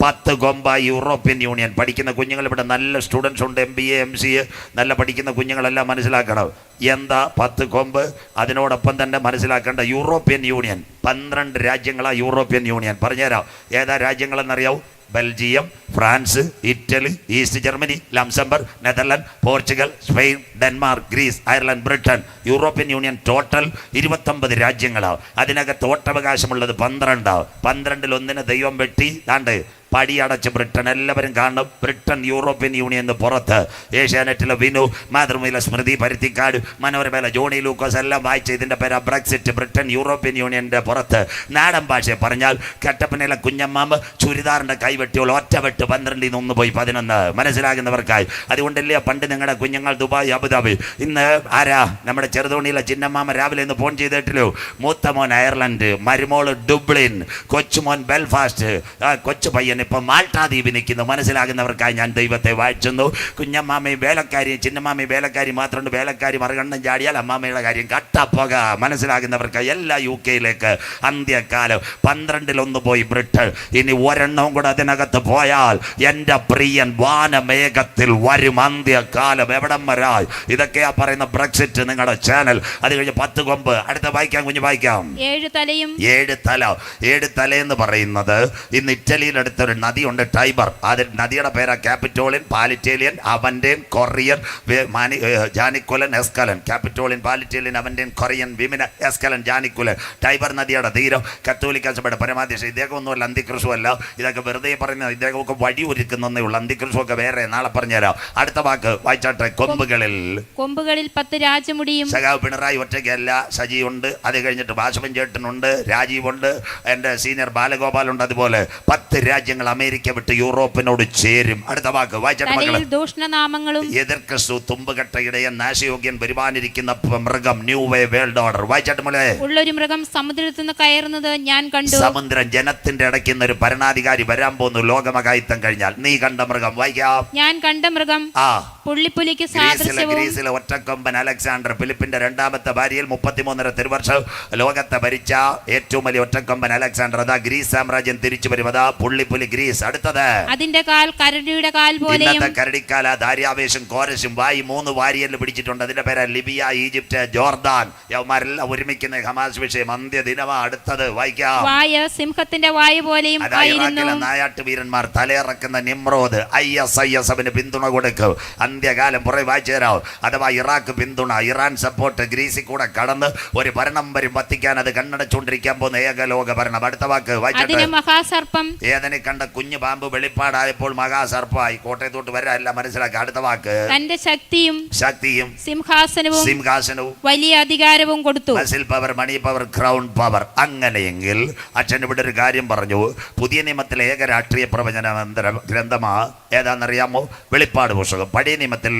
10 കൊമ്പായി യൂറോപ്യൻ യൂണിയൻ. പഠിക്കുന്ന കുഞ്ഞുങ്ങൾ ഇവിടെ നല്ല സ്റ്റുഡൻസ് ഉണ്ട്, MBA MCA നല്ല പഠിക്കുന്ന കുഞ്ഞുങ്ങളെല്ലാം മനസ്സിലാക്കണം. എന്താ 10 കൊമ്പ്? അതിനോടൊപ്പം തന്നെ മനസ്സിലാക്കേണ്ട യൂറോപ്യൻ യൂണിയൻ 12 രാജ്യങ്ങളാണ് യൂറോപ്യൻ യൂണിയൻ. പറഞ്ഞുതരാം ഏതാ രാജ്യങ്ങളെന്നറിയാവൂ? Belgium, France, Italy, East Germany, Luxembourg, Netherland, Portugal, Spain, Denmark, Greece, Ireland, Britain. European Union total 29 രാജ്യങ്ങളാവും. അതിനകത്ത് വോട്ടവകാശമുള്ളത് 12. 12-ൽ 1 ദൈവം വെട്ടി ദാണ്ട് പടിയടച്ച് ബ്രിട്ടൻ. എല്ലാവരും കാണണം. ബ്രിട്ടൻ യൂറോപ്യൻ യൂണിയന് പുറത്ത്. ഏഷ്യാനെറ്റിലെ വിനു, മാതൃഭൂമിയിലെ സ്മൃതി പരുത്തിക്കാട്, മനോരമയിലെ ജോണി ലൂക്കോസ് എല്ലാം വായിച്ച ഇതിൻ്റെ പേരാ ബ്രെക്സിറ്റ്. ബ്രിട്ടൻ യൂറോപ്യൻ യൂണിയൻ്റെ പുറത്ത്. നാടൻ ഭാഷയെ പറഞ്ഞാൽ കട്ടപ്പനയിലെ കുഞ്ഞമ്മാമ്പ് ചുരിദാറിൻ്റെ കൈവെട്ടിയോൾ ഒറ്റവെട്ട് 12-ൽ നിന്ന് പോയി 11. മനസ്സിലാകുന്നവർക്കായി. അതുകൊണ്ടല്ലേ പണ്ട് നിങ്ങളുടെ കുഞ്ഞുങ്ങൾ ദുബായ്, അബുദാബി. ഇന്ന് ആരാ? നമ്മുടെ ചെറുതോണിയിലെ ചിന്നമ്മാമ രാവിലെ ഇന്ന് ഫോൺ ചെയ്തിട്ടില്ലോ. മൂത്തമോൻ അയർലൻഡ്, മരുമോള് ഡുബ്ലിൻ, കൊച്ചുമോൻ ബെൽഫാസ്റ്റ്, കൊച്ചു പയ്യൻ ഇപ്പം മാൾട്ടാ ദ്വീപിൽ നിൽക്കുന്നു. മനസ്സിലാകുന്നവർക്കായി ഞാൻ ദൈവത്തെ വാഴ്ത്തുന്നു. കുഞ്ഞമ്മാമയും വേലക്കാരിയും ചിന്നമ്മാമയും വേലക്കാരി മാത്രമുണ്ട്. വേലക്കാരി മറുകണ്ണം ചാടിയാൽ അമ്മാമ്മയുടെ കാര്യം കട്ടപ്പോക. മനസ്സിലാകുന്നവർക്കായി എല്ലാ UK-യിലേക്ക് അന്ത്യകാലം. 12-ൽ 1 പോയി ബ്രിട്ടൻ. ഇനി ഒരെണ്ണവും കൂടെ അതിനകത്ത് പോയാൽ എൻ്റെ പ്രിയൻ വാനമേഘത്തിൽ വരും. അന്ത്യകാലം എവിടം വരായി? ഇതൊക്കെയാ പറയുന്ന ബ്രെക്സിറ്റ്. നിങ്ങളുടെ ചാനൽ. അത് കഴിഞ്ഞ് 10 കൊമ്പ്. അടുത്ത വായിക്കാം കുഞ്ഞു, വായിക്കാം. 7 തലയെന്ന് പറയുന്നത് ഇന്ന് ഇറ്റലിയിലെടുത്ത ഒരു നദിയുണ്ട്, ടൈബർ. അത് നദിയുടെ പേരാ ക്യാപിറ്റോളിയൻ, പാലിറ്റേലിയൻ, അവൻറ്റേൻ, കൊറിയൻ, ജാനിക്കുലൻ, എസ്കലൻ. ക്യാപിറ്റോളിയൻ, പാലിറ്റേലിയൻ, അവൻറ്റേൻ, കൊറിയൻ, വിമിന, എസ്കലൻ, ജാനിക്കുലൻ. ടൈബർ നദിയുടെ തീരം. കത്തോലിക്ക സഭയുടെ പരമാധ്യക്ഷൻ. ഇദ്ദേഹം ഒന്നുമല്ല, അന്തിക്രിസ്തുവല്ല. ഇതൊക്കെ വെറുതെ പറയുന്നത്. ഇദ്ദേഹമൊക്കെ വഴി ഒരുക്കുന്നേ ഉള്ളൂ. അന്തിക്രിസ്തുവൊക്കെ വേറെ, നാളെ പറഞ്ഞുതരാം. അടുത്ത വാക്ക് വായിച്ചാട്ടെ. കൊമ്പുകളിൽ 10 രാജമുടിയും. സഖാവ് പിണറായി ഒറ്റയ്ക്കല്ല, സജി ഉണ്ട്. അത് കഴിഞ്ഞിട്ട് വാസവൻ ചേട്ടനുണ്ട്, രാജീവുണ്ട്, എൻ്റെ സീനിയർ ബാലഗോപാലുണ്ട്. അതുപോലെ 10 രാജ്യങ്ങൾ അമേരിക്ക വിട്ട് യൂറോപ്പിനോട് ചേരും. അടുത്ത വാക്ക് വായിച്ചാട്ടെ. ദൂഷണനാമങ്ങളും. എതിർ ക്രിസ്തു, തുമ്പുകെട്ട ഇടയൻ, നാശയോഗ്യൻ, വരുവാനിരിക്കുന്ന മൃഗം, ന്യൂ വേ വേൾഡ് ഓർഡർ. വായിച്ചാട്ടെ മോളെ. ഉള്ളൊരു മൃഗം സമുദ്രത്തിൽ നിന്ന് കയറുന്നത് ഞാൻ കണ്ടു. സമുദ്രം ജനത്തിന്റെ ഇടയ്ക്കുന്ന ഒരു ഭരണാധികാരി വരാൻ പോകുന്നു ലോകമഹായുദ്ധം കഴിഞ്ഞാൽ. നീ കണ്ട മൃഗം. വായിക്കാം. ഞാൻ കണ്ട മൃഗം പുള്ളിപ്പുലിക്ക് സാദൃശ്യവും. ഗ്രീസിലെ ഒറ്റക്കൊമ്പൻ അലക്സാണ്ടർ, ഫിലിപ്പിന്റെ 2ാമത്തെ ഭാര്യയിൽ 33 തിരുവർഷം ലോകത്തെ ഭരിച്ച ഏറ്റവും വലിയ ഒറ്റക്കൊമ്പൻ അലക്സാണ്ടർ. അതാ ഗ്രീസ് സാമ്രാജ്യം തിരിച്ചു വരും. അതാ പുള്ളിപ്പുലി ഗ്രീസ്. അടുത്തത് അതിന്റെ കാൽ കരടിയുടെ കാൽ പോലെ. കരടിക്കാല, ധാര്യാവേശം, കോരശും. വായി 3 വാരിയല് പിടിച്ചിട്ടുണ്ട്. അതിന്റെ പേര് ലിബിയ, ഈജിപ്റ്റ്, ജോർദാൻ. യവന്മാരെല്ലാം ഒരുമിക്കുന്ന ഹമാസ് വിഷയം. അന്ത്യദിനമാ. അടുത്തത് വായിക്കാം. വായ സിംഹത്തിന്റെ വായ പോലെയും ആയിരുന്നു. നായാട്ട് വീരന്മാർ തലയിറക്കുന്ന നിമ്രോദ്. IS അവന് പിന്തുണ കൊടുക്കും. അന്ത്യകാലം പുറേ വായിച്ചു തരാം. അഥവാ ഇറാഖ് പിന്തുണ, ഇറാൻ സപ്പോർട്ട്. ഗ്രീസിൽ കൂടെ കടന്ന് ഒരു ഭരണം വരും. വത്തിക്കാൻ അത് കണ്ണടച്ചുകൊണ്ടിരിക്കാൻ പോകുന്ന ഏകലോക ഭരണം. അടുത്ത വാക്ക് വായിച്ചിട്ട്. മഹാസർപ്പം. ഏതനെ കണ്ട കുഞ്ഞു പാമ്പ് വെളിപ്പാടായപ്പോൾ മഹാസർപ്പമായി. കോട്ടയത്തോട്ട് വരാല്ല, മനസ്സിലാക്കുക. അടുത്ത വാക്ക്. തന്റെ ശക്തിയും സിംഹാസനവും വലിയ അധികാരവും കൊടുത്തു. Muscle power, money power, crown power. അങ്ങനെയെങ്കിൽ അച്ഛൻ ഇവിടെ ഒരു കാര്യം പറഞ്ഞു. പുതിയ നിയമത്തിലെ ഏക രാഷ്ട്രീയ പ്രവചന ഗ്രന്ഥമാ ഏതാണെന്നറിയാമോ? വെളിപ്പാട് പുസ്തകം. പഴയ നിയമത്തിൽ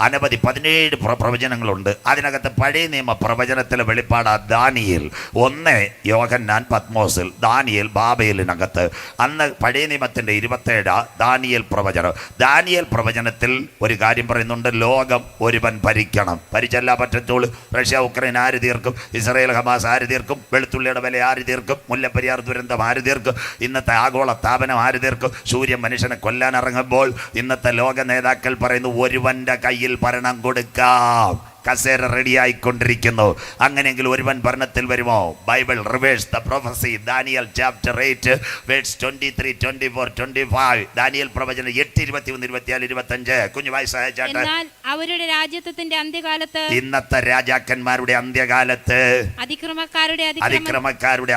അനവധി 17 പ്രവചനങ്ങളുണ്ട്. അതിനകത്ത് പഴയ നിയമ പ്രവചനത്തിലെ വെളിപ്പാട് ദാനിയേൽ. 1 യോഹന്നാൻ പത്മോസിൽ, ദാനിയേൽ ബാബേലിനകത്ത്. അന്ന് പഴയ നിയമത്തിൻ്റെ 27 ദാനിയേൽ പ്രവചനം. ദാനിയേൽ പ്രവചനത്തിൽ ഒരു കാര്യം പറയുന്നുണ്ട്. ലോകം ഒരുവൻ ഭരിക്കണം. ഭരിച്ചല്ല പറ്റത്തുള്ളൂ. റഷ്യ ഉക്രൈൻ ആര് തീർക്കും? ഇസ്രായേൽ ഹമാസ് ആര് തീർക്കും? വെളുത്തുള്ളിയുടെ വില ആര് തീർക്കും? മുല്ലപ്പെരിയാർ ദുരന്തം ആര് തീർക്കും? ഇന്നത്തെ ആഗോള താപനം ആര് തീർക്കും? സൂര്യൻ മനുഷ്യനെ കൊല്ലാൻ ഇറങ്ങുമ്പോൾ ഇന്നത്തെ ലോക നേതാക്കൾ പറയുന്നു ഒരുവന്റെ കയ്യിൽ ഭരണം കൊടുക്കാം. കസേര റെഡിയായിക്കൊണ്ടിരിക്കുന്നു. അങ്ങനെയെങ്കിൽ ഒരുവൻ ഭരണത്തിൽ വരുമോ? Bible reveals the prophecy. Daniel chapter 8 verse 23, 24, 25. Daniel പ്രവചനം 8, 21, 24, 25. കുഞ്ഞു വായിച്ചാട്ടെ. എന്നാൽ അവരുടെ രാജ്യത്വത്തിന്റെ അന്ത്യകാലത്ത്, ഇന്നത്തെ രാജാക്കന്മാരുടെ അന്ത്യകാലത്ത്, അതിക്രമക്കാരുടെ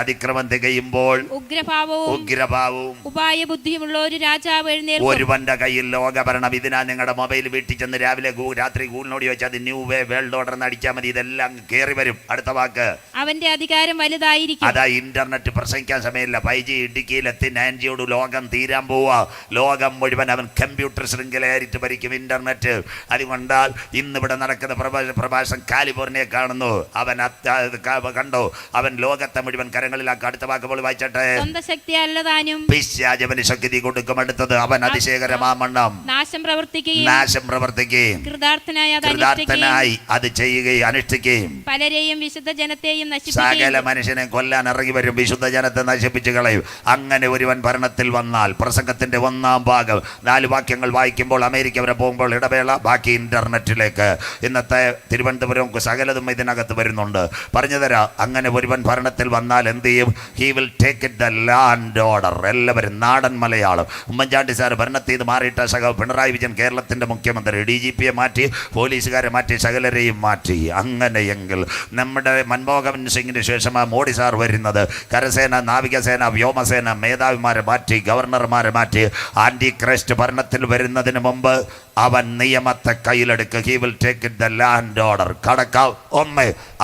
അതിക്രമം തികയുമ്പോൾ ഉഗ്രഭാവവും ഉപായബുദ്ധിയുമുള്ള ഒരു രാജാവ് എഴുന്നേൽക്കും. ഒരുവന്റെ കയ്യിൽ ലോകഭരണം. ഇതിനാ നിങ്ങളുടെ മൊബൈൽ വീട്ടിൽ ചെന്ന് രാവിലെ രാത്രി ഗൂഗിളിനോട് ചോദിച്ചാൽ അത് ന്യൂ വേ വേൾഡ് ഓർഡർ എന്ന് അടിച്ചാൽ മതി. ഇതെല്ലാം കയറി വരും. അടുത്ത വാക്ക്, അവന്റെ അധികാരം വലുതായിരിക്കും. അതാ ഇന്റർനെറ്റ് പ്രസംഗിക്കാൻ സമയമില്ല. 5G ഇടുക്കിയിലെത്തി 9Gയോട് ലോകം തീരാൻ പോവാ. ലോകം മുഴുവൻ അവൻ കമ്പ്യൂട്ടർ ശൃംഖലയായിട്ട് ഭരിക്കും ഇന്റർനെറ്റ്. അതുകൊണ്ടാൽ ഇന്നിവിടെ നടക്കുന്ന പ്രഭാഷണം കാലിഫോർണിയ കാണുന്നു. അവൻ കണ്ടോ? അവൻ ലോകത്തെ മുഴുവൻ കരങ്ങളിലാക്കി. അടുത്ത വാക്കുകൾ വായിച്ചട്ടെ. സ്വന്തം ശക്തി അല്ലതാനും പിശാച് അവന് ശക്തി കൊടുക്കും. അടുത്തത്, അവൻ അതിശയകരമാമണ്ണം നാശം പ്രവർത്തിക്കുകയും കൃതാർത്ഥനായി അത് ചെയ്യുകയും അനുഷ്ഠിക്കുകയും പലരെയും വിശുദ്ധ ജനത്തെയും സകല മനുഷ്യനെ കൊല്ലാൻ ഇറങ്ങി വരും. വിശുദ്ധ ജനത്തെ നശിപ്പിച്ചു കളയും. അങ്ങനെ ഒരുവൻ ഭരണത്തിൽ വന്നാൽ, പ്രസംഗത്തിന്റെ 1-ാം ഭാഗം 4 വാക്യങ്ങൾ വായിക്കുമ്പോൾ അമേരിക്ക വരെ പോകുമ്പോൾ ഇടവേള, ബാക്കി ഇന്റർനെറ്റിലേക്ക്. ഇന്നത്തെ തിരുവനന്തപുരം സകലതും ഇതിനകത്ത് വരുന്നുണ്ട്. പറഞ്ഞുതരാം. അങ്ങനെ ഒരുവൻ ഭരണത്തിൽ വന്നാൽ എന്ത് ചെയ്യും? He will take it the land order. എല്ലാവരും നാടൻ മലയാളം. ഉമ്മൻചാണ്ടി സാർ ഭരണത്തിൽ നിന്ന് മാറിയിട്ട പിണറായി വിജയൻ കേരളത്തിന്റെ മുഖ്യമന്ത്രി, DGPയെ മാറ്റി, പോലീസുകാരെ മാറ്റി, സകലരെയും മാറ്റി. അങ്ങനെയെങ്കിൽ നമ്മുടെ മൻമോഹൻ സിംഗിന് ശേഷമാണ് മോഡി സാർ വരുന്നത്. കരസേന, നാവികസേന, വ്യോമസേന മേധാവിമാരെ മാറ്റി, ഗവർണർമാരെ മാറ്റി. ആന്റി ക്രൈസ്റ്റ് ഭരണത്തിൽ വരുന്നതിന് മുമ്പ് അവൻ നിയമത്തെ കയ്യിലെടുക്കുക. He will take it the land order.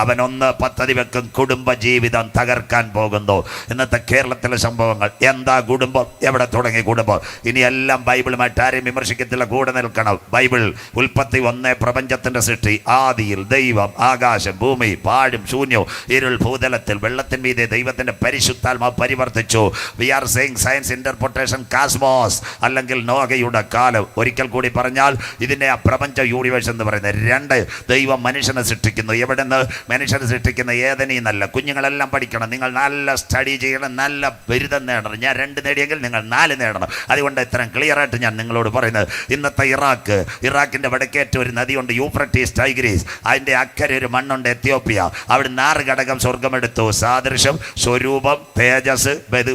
അവൻ 1 പദ്ധതി വെക്കും. കുടുംബ ജീവിതം തകർക്കാൻ പോകുന്നു. ഇന്നത്തെ കേരളത്തിലെ സംഭവങ്ങൾ എന്താ? കുടുംബം എവിടെ തുടങ്ങി? കുടുംബം ഇനി എല്ലാം ബൈബിളുമായിട്ട് ആരെയും വിമർശിക്കത്തില്ല. കൂടെ നിൽക്കണം. ബൈബിൾ ഉൽപ്പത്തി 1 പ്രപഞ്ചത്തിന്റെ സൃഷ്ടി. ആദിയിൽ ദൈവം ആകാശം ഭൂമി പാഴും ശൂന്യവും ഇരുൾ ഭൂതലത്തിൽ വെള്ളത്തിൻ മീതെ ദൈവത്തിന്റെ പരിശുദ്ധാത്മാവ് പരിവർത്തിച്ചു. We are saying science interpretation cosmos, അല്ലെങ്കിൽ നോഹയുടെ കാലം. ഒരിക്കൽ കൂടി പറഞ്ഞാൽ ഇതിനെ പ്രപഞ്ച യൂണിവേഴ്സ് എന്ന് പറയുന്നത്. 2, ദൈവം മനുഷ്യനെ സൃഷ്ടിക്കുന്നു. എവിടെ നിന്ന്? മനുഷ്യനെ സൃഷ്ടിക്കുന്ന ഏതനീന്നല്ല. കുഞ്ഞുങ്ങളെല്ലാം പഠിക്കണം. നിങ്ങൾ നല്ല സ്റ്റഡി ചെയ്യണം, നല്ല ബിരുദം നേടണം. ഞാൻ 2 നേടിയെങ്കിൽ നിങ്ങൾ 4 നേടണം. അതുകൊണ്ട് ഇത്രയും ക്ലിയർ ആയിട്ട് ഞാൻ നിങ്ങളോട് പറയുന്നത്. ഇന്നത്തെ ഇറാഖിന്റെ വടക്കേറ്റ ഒരു നദിയുണ്ട്, യൂഫ്രട്ടീസ് ടൈഗ്രീസ്. അതിന്റെ അക്കരെ ഒരു മണ്ണുണ്ട്, എത്യോപ്യ. അവിടെ 4 ഘടകം സ്വർഗമെടുത്തു. സാദൃശ്യം, സ്വരൂപം, തേജസ്,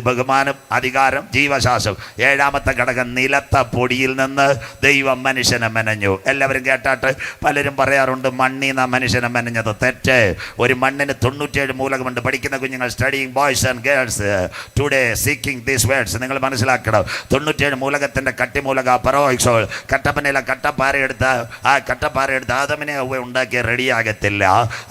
ബഹുമാനം, അധികാരം, ജീവശാസ്ത്രം. 7-ാമത്തെ ഘടകം നിലത്ത പൊടിയിൽ നിന്ന് ദൈവം മനുഷ്യനെ മെനഞ്ഞു. എല്ലാവരും കേട്ടാട്ട്. പലരും പറയാറുണ്ട് മണ്ണീന്ന മനുഷ്യനെ മെനഞ്ഞത്. തെറ്റ്. ഒരു മണ്ണിന് 97 മൂലകമുണ്ട്. പഠിക്കുന്ന കുഞ്ഞുങ്ങൾ, studying boys and girls today seeking these words, നിങ്ങൾ മനസ്സിലാക്കണം. 97 മൂലകത്തിന്റെ കട്ടിമൂലക പരോക്സോൾ. കട്ടപ്പനയിലെ കട്ടപ്പാറ എടുത്ത് ആദമിനെ ഉണ്ടാക്കി റെഡിയാകത്തില്ല.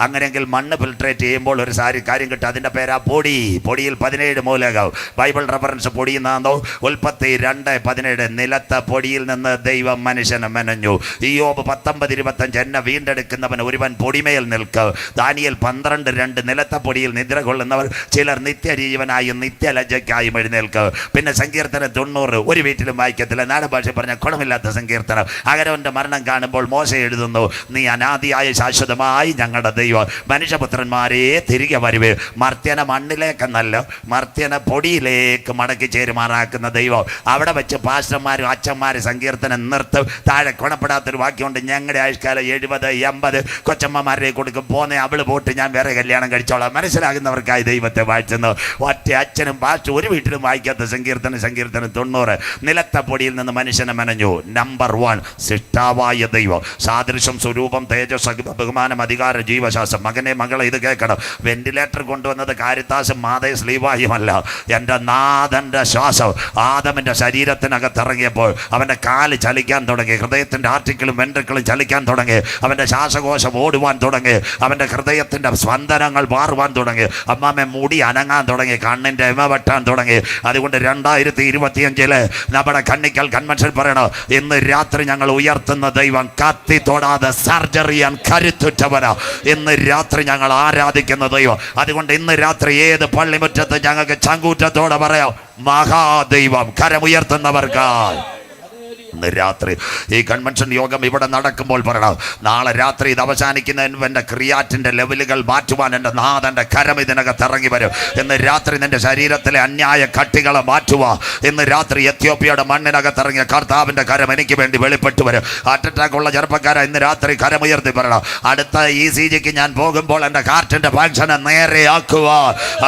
അങ്ങനെയെങ്കിൽ മണ്ണ് ഫിൽട്രേറ്റ് ചെയ്യുമ്പോൾ ഒരു കാര്യം കിട്ടും. അതിന്റെ പേരാ പൊടി. പൊടിയിൽ 17 മൂലകം. ബൈബിൾ റെഫറൻസ് പൊടിയെന്നാണോ? ഉൽപ്പത്തി 2:17. നിലത്ത പൊടിയിൽ നിന്ന് ദൈവം മനുഷ്യനെ മെനഞ്ഞു. ഇയ്യോബ് 19:25. എന്നെ വീണ്ടെടുക്കുന്നവൻ ഒരുവൻ പൊടിമേൽ നിൽക്കും. ദാനിയേൽ 12:2. നിലത്ത പൊടിയിൽ നിദ്ര കൊള്ളുന്നവർ ചിലർ നിത്യജീവനായും നിത്യലജ്ജയ്ക്കായും എഴുന്നേൽക്കും. പിന്നെ സങ്കീർത്തനം 90 ഒരു വീട്ടിലും വായിക്കത്തില്ല. നാടൻ ഭാഷ പറഞ്ഞ ഗുണമില്ലാത്ത സങ്കീർത്തനം. അഹരോന്റെ മരണം കാണുമ്പോൾ മോശ എഴുതുന്നു, നീ അനാദിയായ ശാശ്വതമായി ഞങ്ങളുടെ ദൈവം, മനുഷ്യപുത്രന്മാരെ തിരികെ വരുവേ. മർത്യനെ മണ്ണിലേക്കെന്നല്ല, മർത്യനെ പൊടിയിലേക്ക് മടക്കി ചേരുമാറാക്കുന്ന ദൈവം. അവിടെ വെച്ച് പാസ്റ്റർമാരും അച്ഛന്മാരും സങ്കീർത്തനം നിർത്തും. താഴെ ഗുണപ്പെടാത്തൊരു വാക്യമുണ്ട്, ഞങ്ങളുടെ ആയുഷ്കാലം 70-80 കൊച്ചമ്മമാരെ കൊടുക്കും. പോന്നെ അവള് പോട്ട് ഞാൻ വേറെ കല്യാണം കഴിച്ചോളാം. മനസ്സിലാകുന്നവർക്കായി ദൈവത്തെ വായിച്ചെന്ന്. ഒറ്റ അച്ഛനും പാസ്റ്റർ ഒരു വീട്ടിലും വായിക്കാത്ത സങ്കീർത്തനം 90. നിലത്ത പൊടിയിൽ നിന്ന് മനുഷ്യനെ മെനഞ്ഞു. നമ്പർ 1 സിഷ്ടാവായ ദൈവം. സാദൃശ്യം, സ്വരൂപം, തേജസ്, ബഹുമാനം, അധികാരം, ജീവശാസ്ത്രം. മകനെ മകളെ ഇത് കേൾക്കണം. വെന്റിലേറ്റർ കൊണ്ടുവന്നത് കാരിത്താസും മാതേ സ്ലീവായുമല്ല. എൻ്റെ നാഥൻ്റെ ശ്വാസം ആദമിൻ്റെ ശരീരത്തിനകത്തിറങ്ങിയപ്പോൾ അവൻ്റെ കാല് ചലിക്കാൻ തുടങ്ങി. ഹൃദയത്തിൻ്റെ ആർട്ടിക്കിളും വെൻട്രിക്കിളും ചലിക്കാൻ തുടങ്ങി. അവൻ്റെ ശ്വാസകോശം ഓടുവാൻ തുടങ്ങി. അവൻ്റെ ഹൃദയത്തിൻ്റെ സ്പന്ദനങ്ങൾ മാറുവാൻ തുടങ്ങി. അമ്മാമ്മ മുടി അനങ്ങാൻ തുടങ്ങി. കണ്ണിൻ്റെ എമ വെട്ടാൻ തുടങ്ങി. അതുകൊണ്ട് 2025 നമ്മുടെ കണ്ണിക്കൽ കൺവെൻഷൻ പറയണം, ഇന്ന് രാത്രി ഞങ്ങൾ ഉയർത്തുന്ന ദൈവം കത്തി തൊടാതെ സർജറിയാൻ കരുത്തുറ്റവനാ. ഇന്ന് രാത്രി ഞങ്ങൾ ആരാധിക്കുന്ന ദൈവം. അതുകൊണ്ട് ഇന്ന് രാത്രി ഏത് പള്ളിമുറ്റത്ത് ഞങ്ങൾക്ക് ചങ്കൂറ്റത്തോടെ പറയാം, മഹാദൈവം. കരമുയർത്തുന്നവർക്കായി ഇന്ന് രാത്രി ഈ കൺവെൻഷൻ യോഗം ഇവിടെ നടക്കുമ്പോൾ പറയണം, നാളെ രാത്രി ഇത് അവസാനിക്കുന്നതിന് എൻ്റെ ക്രിയാറ്റിൻ്റെ ലെവലുകൾ മാറ്റുവാൻ എൻ്റെ നാഥൻ്റെ കരം ഇതിനകത്ത് ഇറങ്ങി വരും. ഇന്ന് രാത്രി നിൻ്റെ ശരീരത്തിലെ അന്യായ കട്ടികളെ മാറ്റുക. ഇന്ന് രാത്രി എത്യോപ്യയുടെ മണ്ണിനകത്ത് ഇറങ്ങിയ കർത്താവിൻ്റെ കരം എനിക്ക് വേണ്ടി വെളിപ്പെട്ടു വരും. ഹാർട്ട് അറ്റാക്ക് ഉള്ള ചെറുപ്പക്കാരെ ഇന്ന് രാത്രി കരമുയർത്തി പറയണം, അടുത്ത ECGക്ക് ഞാൻ പോകുമ്പോൾ എൻ്റെ ഹാർട്ടിൻ്റെ ഫങ്ഷനെ നേരെയാക്കുക.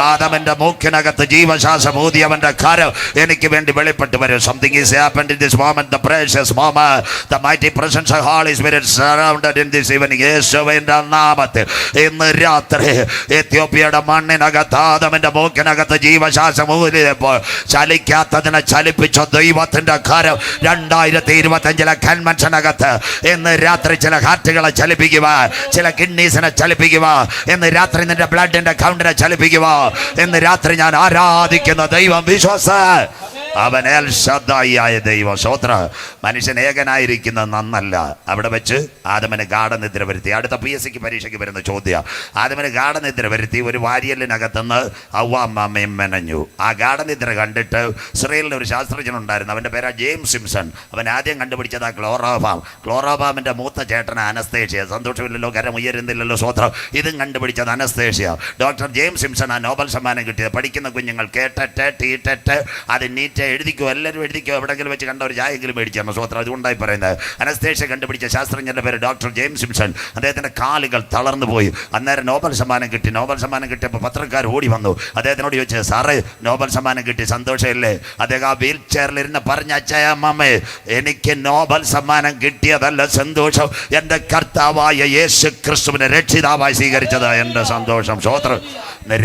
ആദമിൻ്റെ മൂക്കിനകത്ത് ജീവശ്വാസം ഊതിയവൻ്റെ കരം എനിക്ക് വേണ്ടി വെളിപ്പെട്ടു വരും. Something is happened in this moment, the precious moment. The mighty presence of Holy Spirit surrounded in this evening. യേശുവിൻ്റെ നാമത്തിൽ ഇന്ന് രാത്രി എത്യോപ്യയുടെ മണ്ണിനകത്ത് ആദമിൻ്റെ മൂക്കിനകത്ത് ജീവശ്വാസം ഊതിയപ്പോൾ ചലിക്കാത്തതിനെ ചലിപ്പിച്ച ദൈവത്തിൻ്റെ കരം 2025 കൺവെൻഷനകത്ത് ഇന്ന് രാത്രി ചില ഹാർട്ടുകളെ ചലിപ്പിക്കുക, ചില കിഡ്നീസിനെ ചലിപ്പിക്കുക. ഇന്ന് രാത്രി നിന്റെ ബ്ലഡിന്റെ കൗണ്ടിനെ ചലിപ്പിക്കുക. ഇന്ന് രാത്രി ഞാൻ ആരാധിക്കുന്ന ദൈവം വിശ്വാസ അവൻ എൽ ശദ്ദായിയായ ദൈവം. സ്തോത്ര. മനുഷ്യൻ ഏകനായിരിക്കുന്നത് നന്നല്ല. അവിടെ വെച്ച് ആദമിന് ഗാഠനിദ്ര വരുത്തി. അടുത്ത PSCക്ക് പരീക്ഷയ്ക്ക് വരുന്ന ചോദ്യം, ആദമിന് ഗാഠനിദ്ര വരുത്തി ഒരു വാരിയലിനകത്തുനിന്ന് അവ്വാമ്മയും മെനഞ്ഞു. ആ ഗാഠനിദ്ര കണ്ടിട്ട് ഇസ്രയേലിന് ഒരു ശാസ്ത്രജ്ഞനുണ്ടായിരുന്നു, അവൻ്റെ പേരാ ജെയിംസ് സിംസൺ. അവൻ ആദ്യം കണ്ടുപിടിച്ചത് ക്ലോറോഫാം. ക്ലോറോഫാമിൻ്റെ മൂത്ത ചേട്ടന് അനസ്തേഷ്യ. സന്തോഷമില്ലല്ലോ, കരമുയരുന്നില്ലല്ലോ, സ്വത്രം. ഇതും കണ്ടുപിടിച്ചത് അനസ്തേഷ്യ. ഡോക്ടർ ജെയിംസ് സിംസൺ ആ നോബൽ സമ്മാനം കിട്ടിയത്. പഠിക്കുന്ന കുഞ്ഞുങ്ങൾ കേട്ടിട്ട് ടീറ്റിട്ട് അത് നീറ്റ് എഴുതിക്കോ, എല്ലാവരും എഴുതിക്കോ, എവിടെയെങ്കിലും വെച്ച് കണ്ട ഒരു ചായെങ്കിലും മേടിച്ചാൽ സ്വത്രം. അതുകൊണ്ടായി പറയുന്നത്. അനസ്തേഷ്യ കണ്ടുപിടിച്ച ശാസ്ത്രജ്ഞൻ്റെ പേര് ഡോക്ടർ ജെയിംസ് സിംസൺ. അദ്ദേഹത്തിൻ്റെ കാലുകൾ തളർന്നു പോയി. അന്നേരം നോബൽ സമ്മാനം കിട്ടി. നോബൽ സമ്മാനം കിട്ടിയപ്പോൾ പത്രക്കാർ ഓടി വന്നു. അദ്ദേഹത്തിനോട് ചോദിച്ചു, സാറേ നോബൽ സമ്മാനം കിട്ടി, സന്തോഷമില്ലേ? അദ്ദേഹം ആ വീൽ ചെയറിലിരുന്ന് പറഞ്ഞ, അച്ഛയമ്മേ, എനിക്ക് നോബൽ സമ്മാനം കിട്ടിയതല്ല സന്തോഷം, എൻ്റെ കർത്താവായ യേശു ക്രിസ്തുവിനെ രക്ഷിതാവായി സ്വീകരിച്ചത് എൻ്റെ സന്തോഷം. സ്വത്രം.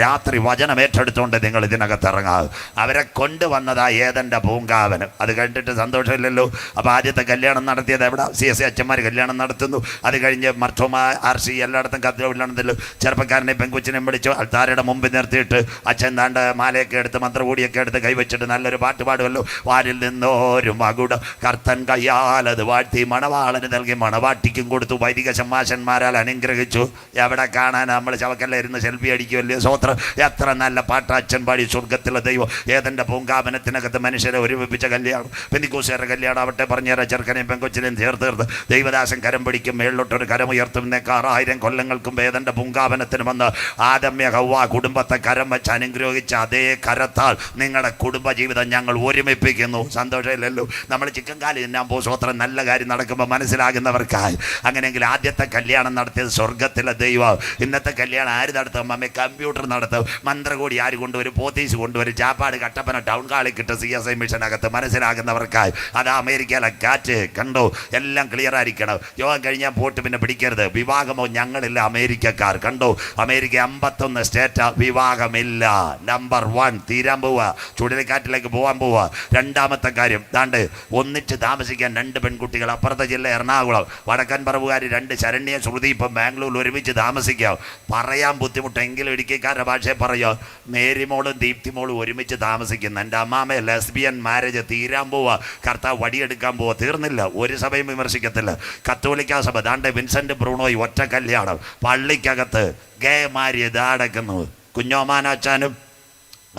രാത്രി വചനം ഏറ്റെടുത്തുകൊണ്ട് നിങ്ങൾ ഇതിനകത്ത് ഇറങ്ങാം. അവരെ കൊണ്ടുവന്നതാ ഏതൻ്റെ പൂങ്കാവന്. അത് കണ്ടിട്ട് സന്തോഷമില്ലല്ലോ. അപ്പോൾ ആദ്യത്തെ കല്യാണം നടത്തിയത് എവിടെ? CSA അച്ഛന്മാർ കല്യാണം നടത്തുന്നു. അത് കഴിഞ്ഞ് മർത്തോമ RC എല്ലായിടത്തും കല്യാണത്തിലും ചെറുപ്പക്കാരനെ പെൺകുച്ചിനെ വിളിച്ചു അൾത്താരയുടെ മുമ്പിൽ നിർത്തിയിട്ട് അച്ഛൻ താണ്ട് മാലയൊക്കെ എടുത്ത് മന്ത്രകൂടിയൊക്കെ എടുത്ത് കൈവച്ചിട്ട് നല്ലൊരു പാട്ട് പാടുമല്ലോ. വാരിൽ നിന്നോരും മകുടം കർത്തൻ കയ്യാലത് വാഴ്ത്തി മണവാളന് നൽകി മണവാട്ടിക്കും കൊടുത്തു, വൈദിക ശമ്മാശന്മാരാൽ അനുഗ്രഹിച്ചു. എവിടെ കാണാൻ നമ്മൾ ചവക്കല്ല ഇരുന്ന് സെൽഫി അടിക്കുമല്ലേ. സ്വത്രം. എത്ര നല്ല പാട്ട് അച്ഛൻ പാടി. സ്വർഗത്തിലെ ദൈവം ഏതെൻ്റെ പൂങ്കാവനത്തിനകത്ത് മനുഷ്യരെ ഒരുമിപ്പിച്ച കല്യാണം. പെന്തിക്കോസുകാരുടെ കല്യാണം ആവട്ടെ, പറഞ്ഞേറെ ചെറുക്കനെയും പെങ്കൊച്ചിനെയും ചേർത്ത് ദൈവദാസൻ കരം പിടിക്കും, മേളിലോട്ടൊരു കരമുയർത്തും. 1000 കൊല്ലങ്ങൾക്കും ഏതെൻ്റെ പൂങ്കാവനത്തിന് വന്ന് ആദമ്യ ഹവ്വ കുടുംബത്തെ കരം വെച്ച് അനുഗ്രഹിച്ച അതേ കരത്താൽ നിങ്ങളുടെ കുടുംബജീവിതം ഞങ്ങൾ ഒരുമിപ്പിക്കുന്നു. സന്തോഷമില്ലല്ലോ. നമ്മൾ ചിക്കൻ കാലി തിന്നാൻ പോകും. സ്വത്രം. നല്ല കാര്യം നടക്കുമ്പോൾ മനസ്സിലാകുന്നവർക്കായി. അങ്ങനെയെങ്കിൽ ആദ്യത്തെ കല്യാണം നടത്തിയത് സ്വർഗത്തിലെ ദൈവം. ഇന്നത്തെ കല്യാണം ആര് നടത്തും? മമ്മി കമ്പ്യൂട്ടർ നടത്തും. മന്ത്രകൂടി ആര് കൊണ്ടുവരും? പോത്തീസ് കൊണ്ടുവരും. ചാപ്പാട് കട്ടപ്പന ടൗൺ ഹാളിൽ കിട്ടും. CSI മിഷനകത്ത്. മനസ്സിലാകുന്നവർക്കായി. അത് അമേരിക്കയിലെ കാറ്റ് കണ്ടോ. എല്ലാം ക്ലിയർ ആയിരിക്കണം. യോഗം കഴിഞ്ഞാൽ പോട്ട് പിന്നെ പിടിക്കരുത്. വിവാഹമോ ഞങ്ങളില്ല, അമേരിക്കക്കാർ കണ്ടോ. America 51 state വിവാഹമില്ല. നമ്പർ 1 തീരാൻ പോവുക. ചുഴലിക്കാറ്റിലേക്ക് പോകാൻ പോവുക. രണ്ടാമത്തെ കാര്യം ദാണ്ട് ഒന്നിച്ച് താമസിക്കാൻ 2 പെൺകുട്ടികൾ. അപ്പുറത്തെ ജില്ല എറണാകുളം. വടക്കൻ പറവുകാർ 2 ശരണ്യ ശ്രുതി ഇപ്പം ബാംഗ്ലൂരിൽ ഒരുമിച്ച് താമസിക്കാം. പറയാൻ ബുദ്ധിമുട്ടെങ്കിലും ഇടുക്കിക്കാരുടെ ഭാഷയെ പറയുക. മേരിമോളും ദീപ്തിമോളും ഒരുമിച്ച് താമസിക്കുന്നു. എൻ്റെ അമ്മാമ ലെസ്ബിയൻ മാരേജ് തീരാൻ പോവുക. കർത്താവ് വടിയെടുക്കാൻ പോവുക. തീർന്നില്ല. ഒരു സഭയും വിമർശിക്കത്തില്ല. കത്തോലിക്ക സഭ ദാണ്ട് വിൻസെൻ്റ് ബ്രൂണോയി ഒറ്റ കല്യാണം. പള്ളിക്കകത്ത് ഗേ മാര്യേജ് നടക്കുന്നു. കുഞ്ഞോമാനാച്ചാനും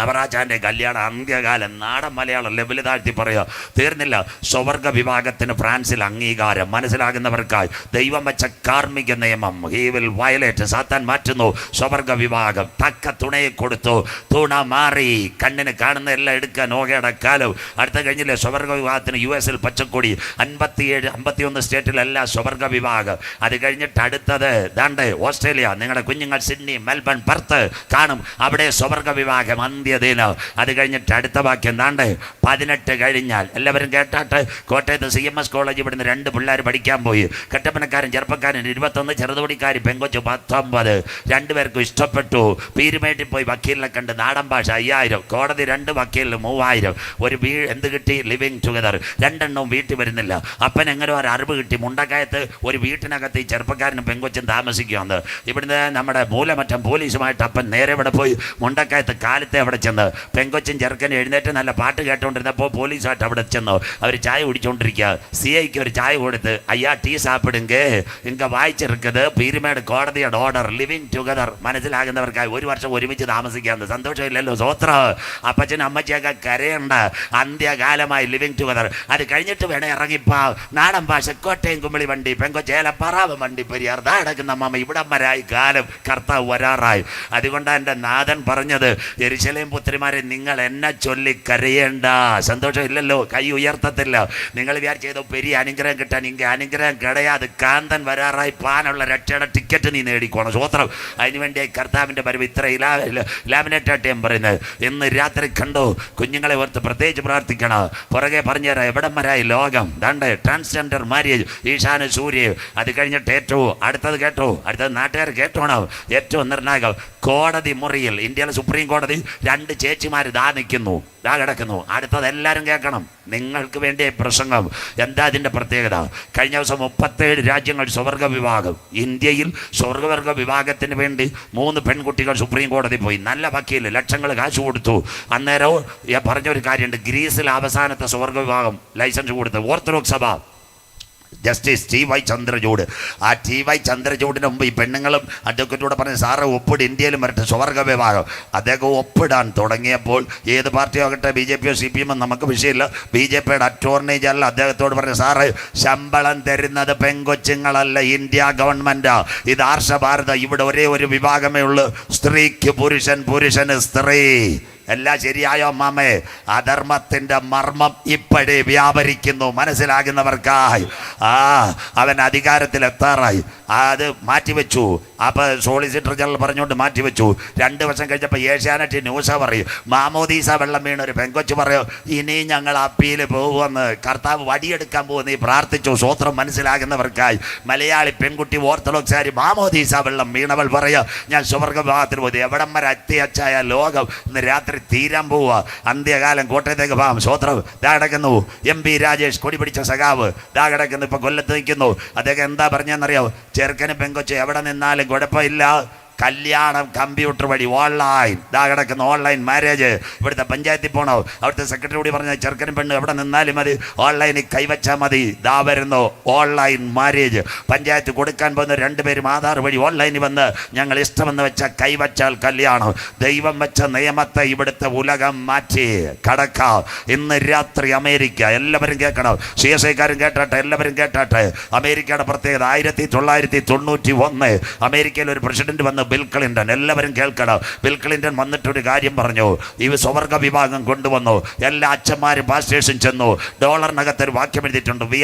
അവറാച്ചാൻ്റെ കല്യാണം അന്ത്യകാലം. നാടൻ മലയാളം ലെവൽ താഴ്ത്തി പറയുക. തീർന്നില്ല. സ്വവർഗ വിഭാഗത്തിന് ഫ്രാൻസിൽ അംഗീകാരം. മനസ്സിലാകുന്നവർക്കായി ദൈവം വെച്ച കാർമിക നിയമം ഹി വിൽ വയലേറ്റ്. സാത്താൻ മാറ്റുന്നു. സ്വവർഗ വിഭാഗം തക്ക തുണയെ കൊടുത്തു. തുണ മാറി. കണ്ണിന് കാണുന്ന എല്ലാം എടുക്കാൻ നോകയുടെ കാലം. അടുത്ത കഴിഞ്ഞില്ലേ സ്വവർഗ വിഭാഗത്തിന് US പച്ചക്കൊടി. 51 സ്റ്റേറ്റിലെല്ലാം സ്വവർഗ വിഭാഗം. അത് കഴിഞ്ഞിട്ട് അടുത്തത് ദാണ്ട് ഓസ്ട്രേലിയ. നിങ്ങളുടെ കുഞ്ഞുങ്ങൾ സിഡ്നി, മെൽബൺ, പെർത്ത് കാണും. അവിടെ സ്വവർഗ വിഭാഗം അന്ത്യദിനം. അത് കഴിഞ്ഞിട്ട് അടുത്ത വാക്യം ദാണ്ട് 18 കഴിഞ്ഞാൽ എല്ലാവരും കേട്ടാട്ട്. കോട്ടയത്ത് CMS കോളേജ് ഇവിടുന്ന് 2 പിള്ളേർ പഠിക്കാൻ പോയി. കട്ടപ്പനക്കാരൻ ചെറുപ്പക്കാരൻ 21, ചെറുതുപടിക്കാരി പെങ്കൊച്ച് 19. 2 പേർക്കും ഇഷ്ടപ്പെട്ടു. പീരുമേട്ടിൽ പോയി വക്കീലിനെ കണ്ട്. നാടൻ ഭാഷ 5000. കോടതി 2 വക്കീലിന് 3000. ഒരു എന്ത് കിട്ടി? Living together. 2 എണ്ണവും വീട്ടിൽ വരുന്നില്ല. അപ്പൻ എങ്ങനെ ഒരു അറിവ് കിട്ടി? മുണ്ടക്കയത്ത് ഒരു വീട്ടിനകത്ത് ഈ ചെറുപ്പക്കാരനും പെങ്കൊച്ചും താമസിക്കുകയാണ്. ഇവിടുന്ന് നമ്മുടെ മൂലമറ്റം പോലീസുമായിട്ട് അപ്പൻ നേരെ ഇവിടെ പോയി മുണ്ടക്കയത്ത് കാലത്തെ അവിടെ ചെന്ന് പെങ്കൊച്ചും ചെറുക്കനും എഴുന്നേറ്റ് നല്ല പാട്ട് കേട്ടോണ്ടിരുന്നപ്പോൾ പോലീസായിട്ട് അവിടെ ചെന്നു. അവർ ചായ കുടിച്ചോണ്ടിരിക്കുക. CIക്ക് ഒരു ചായ കൊടുത്ത്, അയ്യാ ടീ സാപ്പിടുങ്ക ഇങ്ക വായിച്ചിരിക്കുന്നത് പീരുമേട് കോടതിയുടെ ഓർഡർ ലിവിങ് ടുഗദർ. മനസ്സിലാകുന്നവർക്കായി 1 വർഷം ഒരുമിച്ച് താമസിക്കാമെന്ന്. സന്തോഷമില്ലല്ലോ? സ്വോത്രം. അപ്പച്ചനും അമ്മച്ചിയൊക്കെ കരയുണ്ട്. അന്ത്യകാലമായി ലിവിങ് ടുഗദർ. അത് കഴിഞ്ഞിട്ട് വേണേ ഇറങ്ങിപ്പാ. നാടൻ ഭാഷ കോട്ടയം കുമ്പിളി വണ്ടി പെങ്കൊച്ചേല പറവ് വണ്ടി പെരിയാർ ദാ കിടക്കുന്ന അമ്മ ഇവിടം വരായി കാലം കർത്താവ് വരാറായി. അതുകൊണ്ടാണ് എൻ്റെ നാഥൻ പറഞ്ഞത്, യെരൂശലേം പുത്രിമാരെ നിങ്ങൾ എന്നെ ചൊല്ലി കരയേണ്ട. സന്തോഷം ഇല്ലല്ലോ? കൈ ഉയർത്തത്തില്ല. നിങ്ങൾ വിചാരിച്ചതോ പെരിയ അനുഗ്രഹം കിട്ടാൻ ഇങ്ങനെ അനുഗ്രഹം കിടയാതെ കാന്തൻ വരാറായി പാനുള്ള രക്ഷയുടെ ടിക്കറ്റ് നീ നേടിക്കോണം. സ്വോത്രം. അതിനുവേണ്ടി കർത്താവിൻ്റെ വരവ് ഇത്ര ലാമിനേറ്റായിട്ട് ഞാൻ പറയുന്നത്. ഇന്ന് രാത്രി കണ്ടു കുഞ്ഞുങ്ങളെ ഓർത്ത് പ്രത്യേകിച്ച് പ്രാർത്ഥിക്കണം. പുറകെ പറഞ്ഞുതരാം എവിടം വരായി ലോകം. ദാണ്ട് ട്രാൻസ്ജെൻഡർ മാര്യേജ്, ഈശാന സൂര്യ. അത് കഴിഞ്ഞിട്ട് ഏറ്റവും അടുത്തത് കേട്ടോ, അടുത്തത് നാട്ടുകാർ കേട്ടോണം. ഏറ്റവും നിർണായകം, കോടതി മുറിയിൽ ഇന്ത്യയിലെ സുപ്രീം കോടതി 2 ചേച്ചിമാർ ദാ നിൽക്കുന്നു, ദാ കിടക്കുന്നു. അടുത്തത് എല്ലാവരും കേൾക്കണം. നിങ്ങൾക്ക് വേണ്ടി പ്രസംഗം. എന്താ അതിൻ്റെ പ്രത്യേകത? കഴിഞ്ഞ ദിവസം 37 രാജ്യങ്ങൾ സ്വർഗ വിഭാഗം. ഇന്ത്യയിൽ സ്വർഗവർഗ വിഭാഗത്തിന് വേണ്ടി 3 പെൺകുട്ടികൾ സുപ്രീം കോടതി പോയി. നല്ല വക്കീൽ, ലക്ഷങ്ങൾ കാശ് കൊടുത്തു. അന്നേരം പറഞ്ഞൊരു കാര്യമുണ്ട്, ഗ്രീസിൽ അവസാനത്തെ സ്വർഗ വിഭാഗം ലൈസൻസ് കൊടുത്ത് ഓർത്തഡോക്സ് സഭ ജസ്റ്റിസ് TY ചന്ദ്രചൂഡ്. ആ TY ചന്ദ്രചൂഡിന് മുമ്പ് ഈ പെണ്ണുങ്ങളും അഡ്വക്കറ്റൂടെ പറഞ്ഞ് സാറ് ഒപ്പിട് ഇന്ത്യയിലും വരട്ടെ സ്വർഗ വിഭാഗം. അദ്ദേഹം ഒപ്പിടാൻ തുടങ്ങിയപ്പോൾ ഏത് പാർട്ടിയോ ആകട്ടെ, BJP യോ CPM നമുക്ക് വിഷയമില്ല, BJPയുടെ അറ്റോർണി ജനറൽ അദ്ദേഹത്തോട് പറഞ്ഞു, സാറ് ശമ്പളം തരുന്നത് പെങ്കൊച്ചുങ്ങളല്ല, ഇന്ത്യ ഗവൺമെൻറ്റാ. ഇത് ആർഷഭാരത. ഇവിടെ ഒരേ ഒരു വിഭാഗമേ ഉള്ളൂ, സ്ത്രീക്ക് പുരുഷൻ, പുരുഷന് സ്ത്രീ. എല്ലാം ശരിയായോ അമ്മാമ്മേ? അധർമ്മത്തിൻ്റെ മർമ്മം ഇപ്പോഴേ വ്യാപരിക്കുന്നു. മനസ്സിലാകുന്നവർക്കായി അവൻ അധികാരത്തിലെത്താറായി. അത് മാറ്റിവെച്ചു. അപ്പോൾ സോളിസിറ്റർ ജനറൽ പറഞ്ഞുകൊണ്ട് മാറ്റിവെച്ചു. 2 വർഷം കഴിഞ്ഞപ്പോൾ ഏഷ്യാനെറ്റ് ന്യൂസ് പറയും, മാമോദീസ വെള്ളം വീണൊരു പെങ്കൊച്ച് പറയോ, ഇനി ഞങ്ങൾ അപ്പീൽ പോകുമെന്ന്. കർത്താവ് വടിയെടുക്കാൻ പോകുന്ന ഈ പ്രാർത്ഥിച്ചു. സ്വോത്രം. മനസ്സിലാകുന്നവർക്കായി. മലയാളി പെൺകുട്ടി ഓർത്തഡോക്സാരി മാമോദീസ വെള്ളം വീണവൾ പറയാ, ഞാൻ സ്വർഗ വിഭാഗത്തിന് പോയി. എവിടം വരെ അത്യാച്ചായ ലോകം ഇന്ന് രാത്രി തീരാൻ പോവുക. അന്ത്യകാലം കോട്ടയത്തേക്ക് പോകാം. സ്വോത്രം. ദാ കിടക്കുന്നു MP രാജേഷ്, കൊടി പിടിച്ച സഖാവ്. ദാ കിടക്കുന്നു, ഇപ്പം കൊല്ലത്ത് നിൽക്കുന്നു. അദ്ദേഹം എന്താ പറഞ്ഞെന്നറിയോ? ചെറുക്കനും പെങ്കൊച്ച് എവിടെ നിന്നാലും കുഴപ്പമില്ല, കല്യാണം കമ്പ്യൂട്ടർ വഴി ഓൺലൈൻ. ദാ കിടക്കുന്ന ഓൺലൈൻ മാരേജ്. ഇവിടുത്തെ പഞ്ചായത്തിൽ പോകണോ? അവിടുത്തെ സെക്രട്ടറി കൂടി പറഞ്ഞ ചെറുക്കനും പെണ്ണ് എവിടെ നിന്നാലും മതി, ഓൺലൈനിൽ കൈവച്ചാൽ മതി. ദാ വരുന്നു ഓൺലൈൻ മാരേജ്. പഞ്ചായത്ത് കൊടുക്കാൻ പോകുന്ന 2 പേരും ആധാർ വഴി ഓൺലൈനിൽ വന്ന് ഞങ്ങൾ ഇഷ്ടമെന്ന് വെച്ചാൽ കൈവച്ചാൽ കല്യാണം. ദൈവം വെച്ച നിയമത്തെ ഇവിടുത്തെ ഉലകം മാറ്റി കടക്കാം. ഇന്ന് രാത്രി അമേരിക്ക, എല്ലാവരും കേൾക്കണം. CSIക്കാരും കേട്ടാട്ടെ, എല്ലാവരും കേട്ടാട്ടെ. അമേരിക്കയുടെ പ്രത്യേകത 1991 അമേരിക്കയിൽ ഒരു പ്രസിഡന്റ് വന്ന് ബിൽ ക്ലിന്റൺ. എല്ലാവരും കേൾക്കണം. ബിൽ ക്ലിന്റൺ വന്നിട്ടൊരു കാര്യം പറഞ്ഞു, ഈ സ്വർഗ വിഭാഗം കൊണ്ടുവന്നു. എല്ലാ അച്ഛന്മാരും പാസ്റ്റേഴ്സും ചെന്നു. ഡോളറിനകത്ത് ഒരു വാക്യം എഴുതിയിട്ടുണ്ട്, we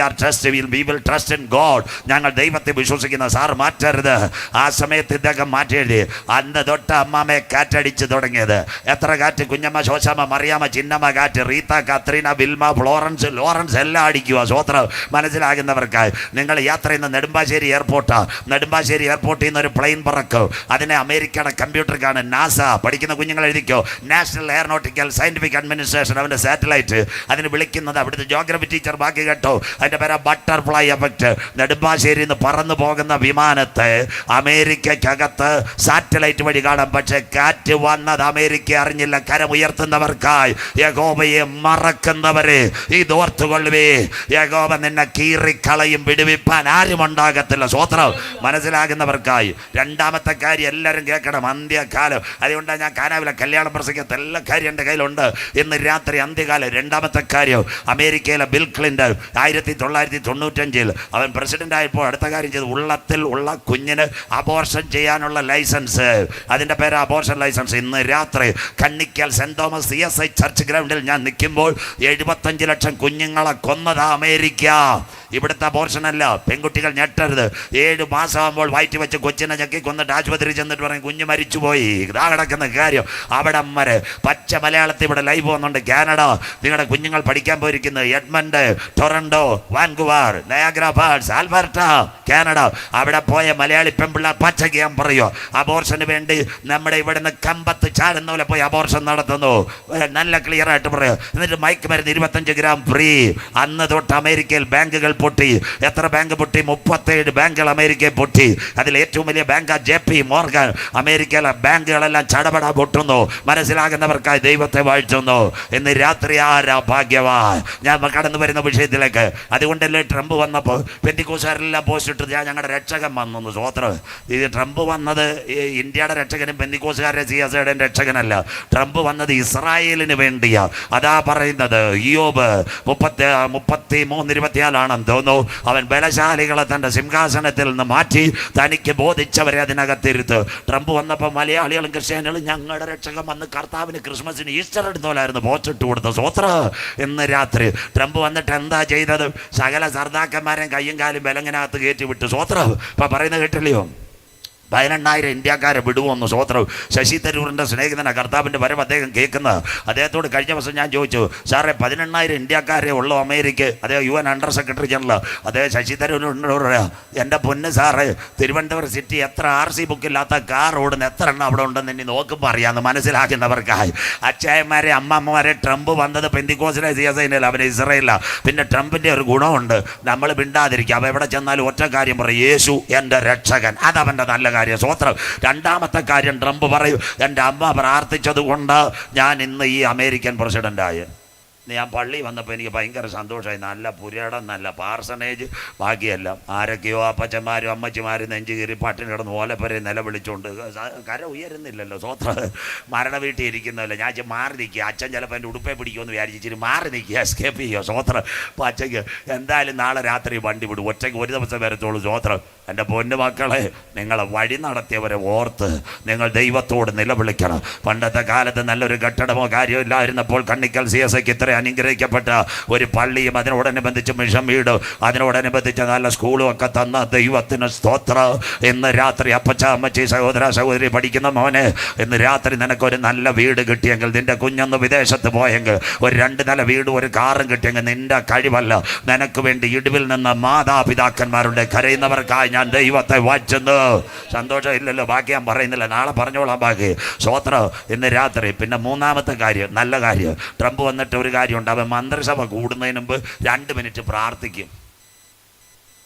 will trust in God. ഞങ്ങൾ ദൈവത്തെ വിശ്വസിക്കുന്ന. സാർ മാറ്റരുത്. ആ സമയത്ത് ഇദ്ദേഹം മാറ്റി എഴുതി. അന്ന് തൊട്ട് അമ്മാമ്മയെ കാറ്റടിച്ച് തുടങ്ങിയത്. എത്ര കാറ്റ്? കുഞ്ഞമ്മ, ശോശാമ്മ, മറിയാമ്മ, ചിന്നമ്മ കാറ്റ്, Rita, Katrina, Wilma, Florence, Lawrence എല്ലാം അടിക്കുക. സ്വോത്രം. മനസ്സിലാകുന്നവർക്കായി. നിങ്ങൾ യാത്ര ചെയ്യുന്ന നെടുമ്പാശ്ശേരി എയർപോർട്ടാണ്. നെടുമ്പാശ്ശേരി എയർപോർട്ടിൽ നിന്ന് ഒരു പ്ലെയിൻ പറക്കും. അതിനെ അമേരിക്കയുടെ കമ്പ്യൂട്ടറിലാണ് നാസ. പഠിക്കുന്ന കുഞ്ഞുങ്ങൾ എഴുതിക്കോ, നാഷണൽ എയറോനോട്ടിക്കൽ സയന്റിഫിക് അഡ്മിനിസ്ട്രേഷൻ. അവൻ്റെ സാറ്റലൈറ്റ്. അതിന് വിളിക്കുന്നത് അവിടുത്തെ ജോഗ്രഫി ടീച്ചർ ബാക്കി കേട്ടോ, അതിൻ്റെ പേരാ ബട്ടർഫ്ലൈ എഫക്റ്റ്. നെടുമ്പാശ്ശേരിയിൽ നിന്ന് പറന്നു പോകുന്ന വിമാനത്തെ അമേരിക്കക്കകത്ത് സാറ്റലൈറ്റ് വഴി കാണാം. പക്ഷേ കാറ്റ് വന്നത് അമേരിക്ക അറിഞ്ഞില്ല. കരമുയർത്തുന്നവർക്കായി, യഹോവയെ മറക്കുന്നവരെ ഇതോർത്തുകൊള്ളുവേ. യഹോവ നിന്നെ കീറിക്കളയും, വിടുവിപ്പാൻ ആരും ഉണ്ടാകത്തില്ല. സ്വോത്രം. മനസ്സിലാകുന്നവർക്കായി. രണ്ടാമത്തെ കാര്യം എല്ലാവരും കേൾക്കണം, അന്ത്യകാലം. അതുകൊണ്ടാണ് ഞാൻ കാനാവിലെ കല്യാണം പ്രസംഗിക്കാത്ത എല്ലാ കാര്യം എൻ്റെ കയ്യിലുണ്ട്. ഇന്ന് രാത്രി അന്ത്യകാലം. രണ്ടാമത്തെ കാര്യം, അമേരിക്കയിലെ ബിൽ ക്ലിന്റൺ 1995 അവൻ പ്രസിഡന്റ് ആയപ്പോൾ അടുത്ത കാര്യം ചെയ്തു, ഉള്ളത്തിൽ ഉള്ള കുഞ്ഞിന് അബോർഷൻ ചെയ്യാനുള്ള ലൈസൻസ്. അതിൻ്റെ പേര് അബോർഷൻ ലൈസൻസ്. ഇന്ന് രാത്രി Kannikkal Saint Thomas CSI church ഗ്രൗണ്ടിൽ ഞാൻ നിൽക്കുമ്പോൾ 75 ലക്ഷം കുഞ്ഞുങ്ങളെ കൊന്നത് അമേരിക്ക. ഇവിടുത്തെ അബോർഷനല്ല. പെൺകുട്ടികൾ ഞെട്ടരുത്. 7 മാസമാകുമ്പോൾ വയറ്റി വെച്ച് കൊച്ചിനെ ഞെക്കി കൊന്നിട്ട് ആശുപത്രി ചെന്നിട്ട് പറയും കുഞ്ഞ് മരിച്ചുപോയി. ഇതാ കിടക്കുന്ന കാര്യം. അവിടെ വരെ പച്ച മലയാളത്തിൽ ഇവിടെ ലൈവ് പോകുന്നുണ്ട്. കാനഡ, നിങ്ങളുടെ കുഞ്ഞുങ്ങൾ പഠിക്കാൻ പോയിരിക്കുന്നത് Edmonton, Toronto, Vancouver, Niagara Falls, Alberta, Canada. അവിടെ പോയ മലയാളി പെൺപിള്ള പച്ചയ്ക്ക് ഞാൻ പറയുമോ, അബോർഷന് വേണ്ടി നമ്മുടെ ഇവിടുന്ന് കമ്പത്ത് ചാടുന്ന പോലെ പോയി അബോർഷൻ നടത്തുന്നു. നല്ല ക്ലിയർ ആയിട്ട് പറയുക. എന്നിട്ട് മയക്ക് മരുന്ന് 25 ഗ്രാം ഫ്രീ. അന്ന് തൊട്ട് അമേരിക്കയിൽ ബാങ്കുകൾ പൊട്ടി. എത്ര ബാങ്ക് പൊട്ടി? 37 ബാങ്കുകൾ അമേരിക്കയിൽ പൊട്ടി. അതിൽ ഏറ്റവും വലിയ ബാങ്ക് JP മോർഗൻ, അമേരിക്കയിലെ ബാങ്കുകളെല്ലാം ചടപട പൊട്ടുന്നു. മനസ്സിലാകുന്നവർക്കായി ദൈവത്തെ വാഴ്ത്തുന്നു. ഇന്ന് രാത്രി ആരാ ഭാഗ്യവാൻ? ഞാൻ കടന്നു വരുന്ന വിഷയത്തിലേക്ക്. അതുകൊണ്ടല്ലേ ട്രംപ് വന്നപ്പോൾ പെന്തിക്കോസുകാരെല്ലാം പോസ്റ്റ് ഇട്ടത് ഞാൻ ഞങ്ങളുടെ രക്ഷകൻ വന്നു. സ്വോത്രം. ഇത് ട്രംപ് വന്നത് ഇന്ത്യയുടെ രക്ഷകനും പെന്തിക്കോസുകാരുടെ CSIയുടെ രക്ഷകനല്ല. ട്രംപ് വന്നത് ഇസ്രായേലിന് വേണ്ടിയാ. അതാ പറയുന്നത് ഇയ്യോബ് 33:24 തോന്നുന്നു. അവൻ ബലശാലികളെ തൻ്റെ സിംഹാസനത്തിൽ നിന്ന് മാറ്റി തനിക്ക് ബോധിച്ചവരെ അതിനകത്തിരുത്ത്. ട്രംപ് വന്നപ്പോൾ മലയാളികളും ക്രിസ്ത്യാനികളും ഞങ്ങളുടെ രക്ഷകൻ വന്ന് കർത്താവിന് ക്രിസ്മസിന് ഈസ്റ്റർ എടുത്തോലായിരുന്നു പോസ്റ്റ് ഇട്ട് കൊടുത്ത. സ്വോത്ര. ഇന്ന് രാത്രി ട്രംപ് വന്നിട്ട് എന്താ ചെയ്തത്? സകല സർദാക്കന്മാരെയും കയ്യും കാലും ബലങ്ങനകത്ത് കയറ്റി വിട്ടു. സ്വോത്രം. ഇപ്പം പറയുന്നത് കേട്ടില്ലയോ? 18,000 ഇന്ത്യക്കാരെ വിടുവോന്ന്. സ്വോത്രം. ശശി തരൂരിൻ്റെ സ്നേഹിതന കർത്താവിൻ്റെ വരവ് അദ്ദേഹം കേൾക്കുന്നത്. അദ്ദേഹത്തോട് കഴിഞ്ഞ ദിവസം ഞാൻ ചോദിച്ചു, സാറേ 18,000 ഇന്ത്യക്കാരെ ഉള്ളൂ അമേരിക്ക? അദ്ദേഹം UN അണ്ടർ സെക്രട്ടറി ജനറൽ. അദ്ദേഹം ശശി തരൂരിനോട് പറയാം, എൻ്റെ പൊന്ന് സാറേ, തിരുവനന്തപുരം സിറ്റി എത്ര RC ബുക്കില്ലാത്ത കാർ ഓടുന്ന എത്ര എണ്ണം അവിടെ ഉണ്ടെന്ന് ഇനി നോക്കുമ്പോൾ അറിയാമെന്ന് മനസ്സിലാക്കുന്നവർക്കായി. അച്ചായന്മാരെ അമ്മമാരെ ട്രംപ് വന്നത് പെന്തിക്കോസിലെ CSIയിലല്ല, അവന് ഇസ്രായേലില്ല. പിന്നെ ട്രംപിൻ്റെ ഒരു ഗുണമുണ്ട്, നമ്മൾ മിണ്ടാതിരിക്കുക. അവ എവിടെ ചെന്നാലും ഒറ്റ കാര്യം പറയും, യേശു എൻ്റെ രക്ഷകൻ. അതവൻ്റെ നല്ല കാര്യം. സ്വോത്രം. രണ്ടാമത്തെ കാര്യം ട്രംപ് പറയും, എൻ്റെ അമ്മ പ്രാർത്ഥിച്ചത് കൊണ്ട് ഞാൻ ഇന്ന് ഈ അമേരിക്കൻ പ്രസിഡൻ്റായി. ഞാൻ പള്ളി വന്നപ്പോൾ എനിക്ക് ഭയങ്കര സന്തോഷമായി. നല്ല പുരടം, നല്ല പാർസനേജ്. ബാക്കിയെല്ലാം ആരൊക്കെയോ അപ്പച്ചന്മാരും അമ്മച്ചിമാരും നെഞ്ചു കീറി പട്ടിണി കിടന്ന് ഓലപ്പരെ നിലവിളിച്ചുകൊണ്ട് കര ഉയരുന്നില്ലല്ലോ. സ്വോത്ര. മരണ വീട്ടിൽ ഇരിക്കുന്നില്ല. ഞാൻ മാറി നിൽക്കുക. അച്ഛൻ ചിലപ്പോൾ എൻ്റെ ഉടുപ്പേ പിടിക്കുമെന്ന് വിചാരിച്ചിട്ട് മാറി നിൽക്കുക, എസ്കേപ്പ് ചെയ്യുക. സ്വോത്ര. അപ്പോൾ അച്ഛയ്ക്ക് എന്തായാലും നാളെ രാത്രി വണ്ടി വിടും, ഒറ്റയ്ക്ക് ഒരു ദിവസം വരത്തുള്ളൂ. സ്വോത്രം. എൻ്റെ പൊന്നു മക്കളെ, നിങ്ങളെ വഴി നടത്തിയവരെ ഓർത്ത് നിങ്ങൾ ദൈവത്തോട് നിലവിളിക്കണം. പണ്ടത്തെ കാലത്ത് നല്ലൊരു കെട്ടിടമോ കാര്യമോ ഇല്ലായിരുന്നപ്പോൾ കണ്ണിക്കൽ CSIക്ക് ഇത്ര അനുഗ്രഹിക്കപ്പെട്ട ഒരു പള്ളിയും അതിനോടനുബന്ധിച്ച് മിഷൻ വീട്, അതിനോടനുബന്ധിച്ച് നല്ല സ്കൂളും ഒക്കെ തന്ന ദൈവത്തിന് സ്തോത്രം. ഇന്ന് രാത്രി അപ്പച്ച അമ്മച്ചി സഹോദര സഹോദരി പഠിക്കുന്ന മോനെ, ഇന്ന് രാത്രി നിനക്കൊരു നല്ല വീട് കിട്ടിയെങ്കിൽ, നിന്റെ കുഞ്ഞൊന്ന് വിദേശത്ത് പോയെങ്കിൽ ഒരു 2 നില വീടും ഒരു കാറും കിട്ടിയെങ്കിൽ നിന്റെ കഴിവല്ല, നിനക്ക് വേണ്ടി ഇടിവിൽ നിന്ന് മാതാപിതാക്കന്മാരുടെ കരയുന്നവർക്കായി ഞാൻ ദൈവത്തെ വാഴ്ത്തുന്നു. സന്തോഷം ഇല്ലല്ലോ? ബാക്കി ഞാൻ പറയുന്നില്ല, നാളെ പറഞ്ഞോളാം ബാക്കി. സ്വോത്രം. ഇന്ന് രാത്രി. പിന്നെ മൂന്നാമത്തെ കാര്യം, നല്ല കാര്യം. ട്രംപ് വന്നിട്ട് ഒരു കാര്യമുണ്ട്, അവൻ മന്ത്രിസഭ കൂടുന്നതിന് മുമ്പ് 2 മിനിറ്റ് പ്രാർത്ഥിക്കും.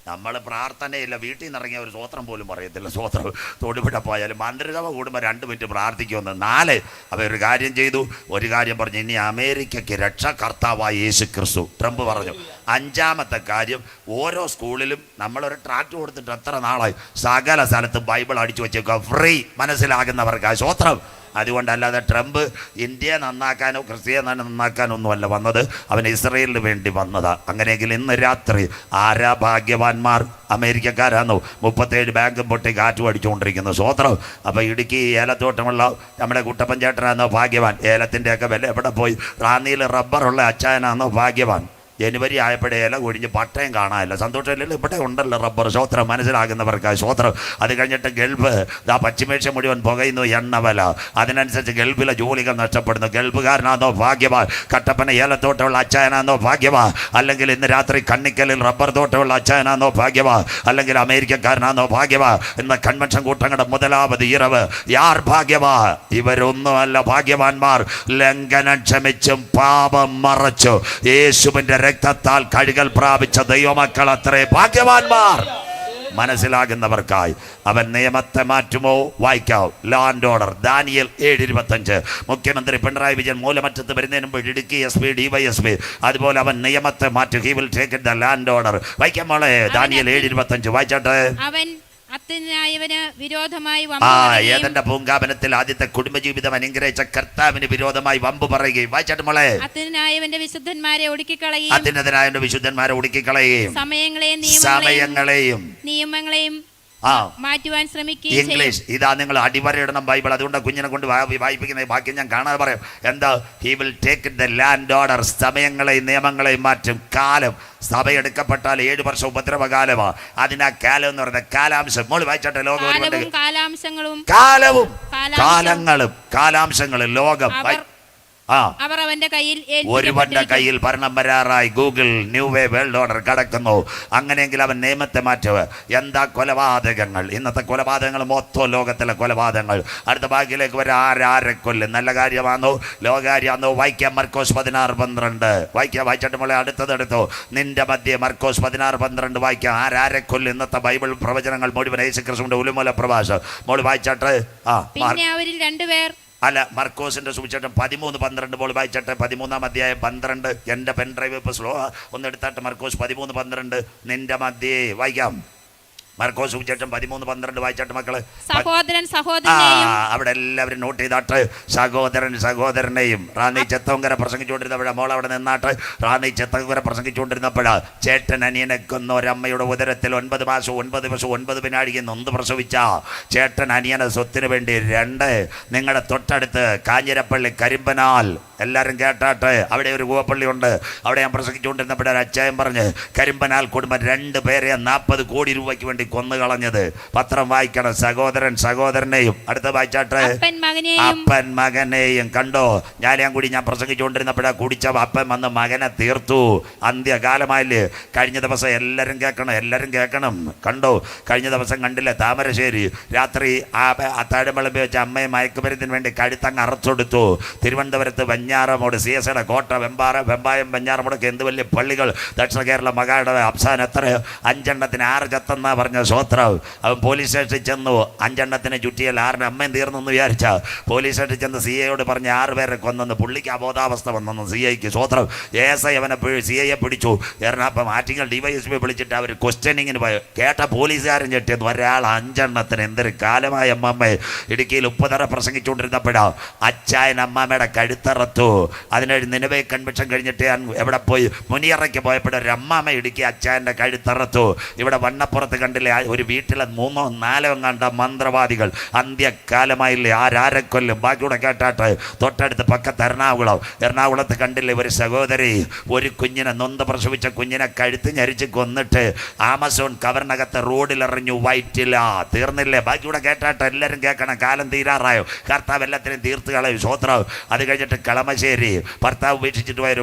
നമ്മൾ പ്രാർത്ഥനയില്ല, വീട്ടിൽ നിന്ന് ഇറങ്ങിയ ഒരു സ്വോത്രം പോലും പറയത്തില്ല. സ്വോത്രം. തൊടുപിട പോയാലും മന്ത്രിസഭ കൂടുമ്പോൾ 2 മിനിറ്റ് പ്രാർത്ഥിക്കുമെന്ന്. 4 അവരൊരു കാര്യം ചെയ്തു, ഒരു കാര്യം പറഞ്ഞു, ഇനി അമേരിക്കയ്ക്ക് രക്ഷകർത്താവായ യേശു ക്രിസ്തു. ട്രംപ് പറഞ്ഞു. 5-മത്തെ കാര്യം, ഓരോ സ്കൂളിലും നമ്മളൊരു ട്രാക്ട് കൊടുത്തിട്ട് എത്ര നാളായി, സകല സ്ഥലത്തും ബൈബിൾ അടിച്ചു വെച്ചേക്കുക, ഫ്രീ. മനസ്സിലാകുന്നവർക്കായി. സ്വോത്രം. അതുകൊണ്ടല്ലാതെ ട്രംപ് ഇന്ത്യയെ നന്നാക്കാനോ ക്രിസ്ത്യാനിയെ നന്നാക്കാനോ ഒന്നുമല്ല വന്നത്, അവൻ ഇസ്രയേലിന് വേണ്ടി വന്നതാ. അങ്ങനെയെങ്കിൽ ഇന്ന് രാത്രി ആരാ ഭാഗ്യവാന്മാർ? അമേരിക്കക്കാരാണോ? 37 ബാങ്കും പൊട്ടി കാറ്റും അടിച്ചുകൊണ്ടിരിക്കുന്നു. സ്വോത്രം. അപ്പോൾ ഇടുക്കി ഏലത്തോട്ടമുള്ള നമ്മുടെ കുട്ടപ്പൻ ചേട്ടനാണോ ഭാഗ്യവാൻ? ഏലത്തിൻ്റെയൊക്കെ വില എവിടെ പോയി? റാന്നിയിൽ റബ്ബറുള്ള അച്ചായനാണോ ഭാഗ്യവാൻ? ജനുവരി ആയപ്പോഴേ ഇല കൊഴിഞ്ഞ് പട്ടയം കാണാനില്ല. സന്തോഷമില്ലല്ലോ? ഇവിടെ ഉണ്ടല്ലോ റബ്ബർ. സ്വോത്രം. മനസ്സിലാകുന്നവർക്കായി. സ്വോത്രം. അത് കഴിഞ്ഞിട്ട് ഗൾഫ്, പശ്ചിമേഷ്യ മുഴുവൻ പുകയുന്നു എണ്ണ വില. അതിനനുസരിച്ച് ഗൾഫിലെ ജോലികൾ നഷ്ടപ്പെടുന്നു. ഗൾഫുകാരനാണോ ഭാഗ്യവാൻ? കട്ടപ്പന ഏലത്തോട്ടമുള്ള അച്ചായനാണോ ഭാഗ്യവാൻ? അല്ലെങ്കിൽ ഇന്ന് രാത്രി കണ്ണിക്കലിൽ റബ്ബർ തോട്ടമുള്ള അച്ചായനാണോ ഭാഗ്യവാൻ? അല്ലെങ്കിൽ അമേരിക്കക്കാരനാണോ ഭാഗ്യവാൻ? ഇന്ന് കൺവെൻഷൻ കൂട്ടങ്ങളുടെ മുതലാമത് ഇറവ്. യാർ ഭാഗ്യവാൻ? ഇവരൊന്നുമല്ല ഭാഗ്യവാന്മാർ. ലംഘനം ക്ഷമിച്ചും പാപം മറച്ചു യേശുവിൻ്റെ രക്തത്താൽ കഴുകൽ പ്രാപിച്ച ദൈവമക്കൾ അത്രേ ഭാഗ്യവാന്മാർ. മനസ്സിലാകുന്നവർക്കായി. അവൻ നിയമത്തെ മാറ്റുമോ? വായിക്കാവും. Law and order. ദാനിയേൽ 7:25. മുഖ്യമന്ത്രി പിണറായി വിജയൻ മൂലമറ്റത്ത് വരുന്നതിന് മുമ്പ് ഇടുക്കി SP DYSP അതുപോലെ അവൻ നിയമത്തെ മാറ്റും. He will take the land order. വായിക്കാം മോളെ. ദാനിയേൽ 7:25 വായിച്ചാട്ടെ. അവൻ അത്യുന്നതനായവന് വിരോധമായി ഏതന്റെ പൂങ്കാവനത്തിൽ ആദ്യത്തെ കുടുംബജീവിതം അനുഗ്രഹിച്ച കർത്താവിന് വിരോധമായി വമ്പ് പറയുകയും. വായിച്ചാട്ട് മോളെ. അത്യുന്നതനായവന്റെ വിശുദ്ധന്മാരെ ഒടുക്കിക്കളയുകയും അത്യുന്നതനായവന്റെ വിശുദ്ധന്മാരെ ഒടുക്കിക്കളയുകയും സമയങ്ങളെയും നിയമങ്ങളെയും മാറ്റുവാൻ ശ്രമിക്കുകയും. ഇംഗ്ലീഷ്. ഇതാ നിങ്ങൾ അടിവരയിടണം ബൈബിൾ. അതുകൊണ്ട് കുഞ്ഞിനെ കൊണ്ട് വായിപ്പിക്കുന്ന ബാക്കി ഞാൻ കാണാതെ പറയാം. എന്താ? He will take the land order. സമയങ്ങളെയും നിയമങ്ങളെയും മാറ്റും. കാലം. സഭയെടുക്കപ്പെട്ടാൽ 7 വർഷം ഉപദ്രവകാലമാണ്. അതിനാ കാലം എന്ന് പറയുന്നത് കാലാംശം. മോള് വായിച്ചോട്ടെ. ലോകം കാലാംശങ്ങളും കാലങ്ങളും കാലാംശങ്ങളും ലോകം. അവർ അവന്റെ കയ്യിൽ ഒരുവന്റെ കയ്യിൽ ഭരണം വരാറായി. Google new way world order കടക്കുന്നു. അങ്ങനെയെങ്കിൽ അവൻ നിയമത്തെ മാറ്റുക. എന്താ കൊലപാതകങ്ങൾ? ഇന്നത്തെ കൊലപാതകങ്ങൾ മൊത്തം ലോകത്തിലെ കൊലപാതകങ്ങൾ. അടുത്ത ഭാഗ്യത്തിലേക്ക് വരെ ആരെ കൊല്ലും. നല്ല കാര്യമാണോ ലോകാര്യാണോ? വായിക്കാം മർക്കോസ് 16:12. വായിച്ചിട്ട് മോളെ അടുത്തത് എടുത്തോ. നിന്റെ മധ്യേ മർക്കോസ് 16:12 വായിക്കാം. ആരെ കൊല്ലും? ഇന്നത്തെ ബൈബിൾ പ്രവചനങ്ങൾ മുഴുവൻ യേശുക്രിസ്തുവിന്റെ ഉലുമൂല പ്രഭാഷണം മോള് വായിച്ചാട്ട്. പിന്നെ അവരിൽ രണ്ടുപേർ അല്ല, മർക്കോസിന്റെ സുവിശേഷം 13:12 പോൾ വായിച്ചട്ടെ. 13-ാം അധ്യായം 12. എൻ്റെ പെൻഡ്രൈവ് ഇപ്പോൾ സ്ലോ ഒന്ന് എടുത്താട്ട്. മർക്കോസ് 13:12 നിന്റെ മധ്യേ വായിക്കാം. മർക്കോസ് സുവിശേഷം 13:12 വായിച്ചാട്ട് മക്കള്. സഹോദരൻ സഹോദരനെയും അവിടെ എല്ലാവരും നോട്ട് ചെയ്താട്ട്. സഹോദരൻ സഹോദരനെയും. റാന്നി ചെത്തങ്കര പ്രസംഗിച്ചുകൊണ്ടിരുന്നപ്പോഴാണ് മോൾ അവിടെ നിന്നാട്ട്. റാന്നി ചെത്തങ്കര പ്രസംഗിച്ചുകൊണ്ടിരുന്നപ്പോഴാ ചേട്ടൻ അനിയനെ കൊന്ന ഒരമ്മയുടെ ഉദരത്തിൽ 9 മാസവും 9 ദിവസവും 9 പിന്നാഴിക്ക് നൊന്ത് പ്രസവിച്ച ചേട്ടൻ അനിയനെ സ്വത്തിന് വേണ്ടി 2 നിങ്ങളുടെ തൊട്ടടുത്ത് കാഞ്ഞിരപ്പള്ളി കരിമ്പനാൽ. എല്ലാവരും കേട്ടാട്ട്. അവിടെ ഒരു കൂവപ്പള്ളി ഉണ്ട്. അവിടെ ഞാൻ പ്രസംഗിച്ചുകൊണ്ടിരുന്നപ്പോഴൊരു അച്ചായൻ പറഞ്ഞ് കരിമ്പനാൽ കുടുംബം 2 പേരെ 40 കോടി രൂപയ്ക്ക് വേണ്ടി കൊന്നു കളഞ്ഞത്. പത്രം വായിക്കണം. സഹോദരൻ സഹോദരനെയും. അടുത്ത വായിച്ചാട്ട്. അപ്പൻ മകനെയും. കണ്ടോ? ഞാൻ പ്രസംഗിച്ചുകൊണ്ടിരുന്നപ്പോഴാ കുടിച്ച അപ്പൻ വന്ന് മകനെ തീർത്തു. അന്ത്യകാലമായില്ലേ? കഴിഞ്ഞ ദിവസം എല്ലാവരും കേൾക്കണം. കണ്ടോ? കഴിഞ്ഞ ദിവസം കണ്ടില്ലേ താമരശ്ശേരി രാത്രി താഴമ്പളമ്പി വെച്ച അമ്മയെ മയക്കുമരുന്നിന് വേണ്ടി കഴുത്തങ്ങ് അറച്ചെടുത്തു. തിരുവനന്തപുരത്ത് വെഞ്ഞാറമൂട് CSയുടെ കോട്ട വെമ്പായം വെഞ്ഞാറമൂടൊക്കെ എന്ത് വലിയ പള്ളികൾ. ദക്ഷിണ കേരള മകായുടെ അഫ്സാൻ എത്ര 5 എണ്ണത്തിന് 6 ചത്തെന്നാ പറഞ്ഞ സ്വോത്രാവ്. അവൻ പോലീസ് സ്റ്റേഷനിൽ ചെന്നു. 5 എണ്ണത്തിന് ചുറ്റിയാൽ 6 അമ്മയും തീർന്നെന്ന് വിചാരിച്ച പോലീസ് സ്റ്റേഷനിൽ ചെന്ന് CIയോട് പറഞ്ഞ് 6 പേരെ കൊന്നെന്ന്. പുള്ളിക്ക് അബോധാവസ്ഥ വന്നെന്ന് CIക്ക്. സ്വോത്രം ASI അവനെ CIയെ പിടിച്ചു. എറണാകുളം ആറ്റിങ്ങൽ DYSP വിളിച്ചിട്ട് അവർ ക്വസ്റ്റ്യനിങ്ങിന് പോയി. കേട്ട പോലീസുകാരൻ ചെട്ടിയെന്ന്. ഒരാൾ 5 എണ്ണത്തിന്. എന്തൊരു കാലമായ അമ്മമ്മയെ. ഇടുക്കിയിൽ ഉപ്പുതറ പ്രസംഗിച്ചുകൊണ്ടിരുന്നപ്പോഴാ അച്ചായൻ അമ്മാമ്മയുടെ കഴുത്തറത്തു. അതിനൊരു നിലവേ കൺവെൻഷൻ കഴിഞ്ഞിട്ട് ഞാൻ എവിടെ പോയി മുനിയറയ്ക്ക് പോയപ്പോഴൊരു അമ്മാമ്മ ഇടുക്കി അച്ചായൻ്റെ കഴുത്തറത്തു. ഇവിടെ വണ്ണപ്പുറത്ത് കണ്ടില്ലേ ഒരു വീട്ടിലെ 3-ഓ 4-ഓ കണ്ട മന്ത്രവാദികൾ. അന്ത്യകാലമായില്ലേ? ആരെ കൊല്ലും? ബാക്കിയൂടെ കേട്ടാട്ട്. തൊട്ടടുത്ത് പക്കത്ത് എറണാകുളത്ത് കണ്ടില്ലേ ഒരു സഹോദരി ഒരു കുഞ്ഞിനെ നൊന്ത് പ്രസവിച്ച കുഞ്ഞിനെ കഴുത്ത് ഞരിച്ച് കൊന്നിട്ട് ആമസോൺ കവറിനകത്ത് റോഡിലെറിഞ്ഞു. വയറ്റില്ല. തീർന്നില്ലേ? ബാക്കിയൂടെ കേട്ടാട്ട്. എല്ലാവരും കേൾക്കണം. കാലം തീരാറായോ? കർത്താവ് എല്ലാത്തിനും തീർത്ത് കളയും. സ്വോത്രം. അത് കഴിഞ്ഞിട്ട് കളമശ്ശേരി ഭർത്താവ് ഉപേക്ഷിച്ചിട്ട് പോയ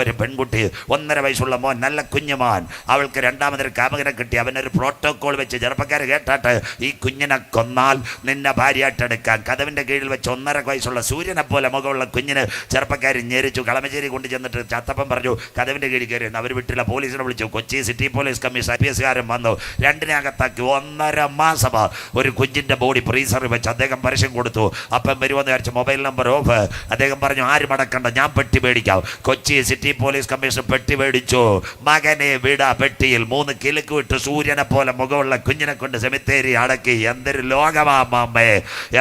ഒരു പെൺകുട്ടി 1.5 വയസ്സുള്ള മോൻ, നല്ല കുഞ്ഞുമോൻ. അവൾക്ക് 2ാമതൊരു കാമകനെ കിട്ടി. അവനൊരു പ്രോട്ടോകോൾ വെച്ച് ചെറുപ്പക്കാർ കേട്ടാട്ട് ഈ കുഞ്ഞിനെ കൊന്നാൽ നിന്നെ ഭാര്യയായിട്ടെടുക്കാം. കതവിൻ്റെ കീഴിൽ വെച്ച് 1.5 വയസ്സുള്ള സൂര്യനെ പോലെ മുഖമുള്ള കുഞ്ഞിന് ചെറുപ്പക്കാർ ഞെരിച്ചു. കളമശ്ശേരി കൊണ്ട് ചെന്നിട്ട് ചത്തപ്പം പറഞ്ഞു കതവിൻ്റെ കീഴിൽ കയറി. അവർ വിട്ടില്ല. പോലീസിനെ വിളിച്ചു. കൊച്ചി സിറ്റി പോലീസ് കമ്മീഷൻ IPSകാരൻ വന്നു. 2നെ അകത്താക്കി. 1.5 മാസം ഒരു കുഞ്ഞിൻ്റെ ബോഡി ഫ്രീസറിൽ വെച്ച് അദ്ദേഹം പരസ്യം കൊടുത്തു. അപ്പം വരുമെന്ന് വിചാരിച്ചു. Mobile number of. അദ്ദേഹം പറഞ്ഞു ആരും അടക്കണ്ട, ഞാൻ പെട്ടി മേടിക്കാം. കൊച്ചി സിറ്റി പോലീസ് കമ്മീഷൻ പെട്ടി മേടിച്ചു. മകനെ വിടാ പെട്ടിയിൽ. 3 കിലുക്ക് വിട്ട് സൂര്യനെ പോലെ മുഖമുള്ള കുഞ്ഞിനെ കൊണ്ട് സെമിത്തേരി അടക്കി. എന്തൊരു ലോകമാമ്മേ!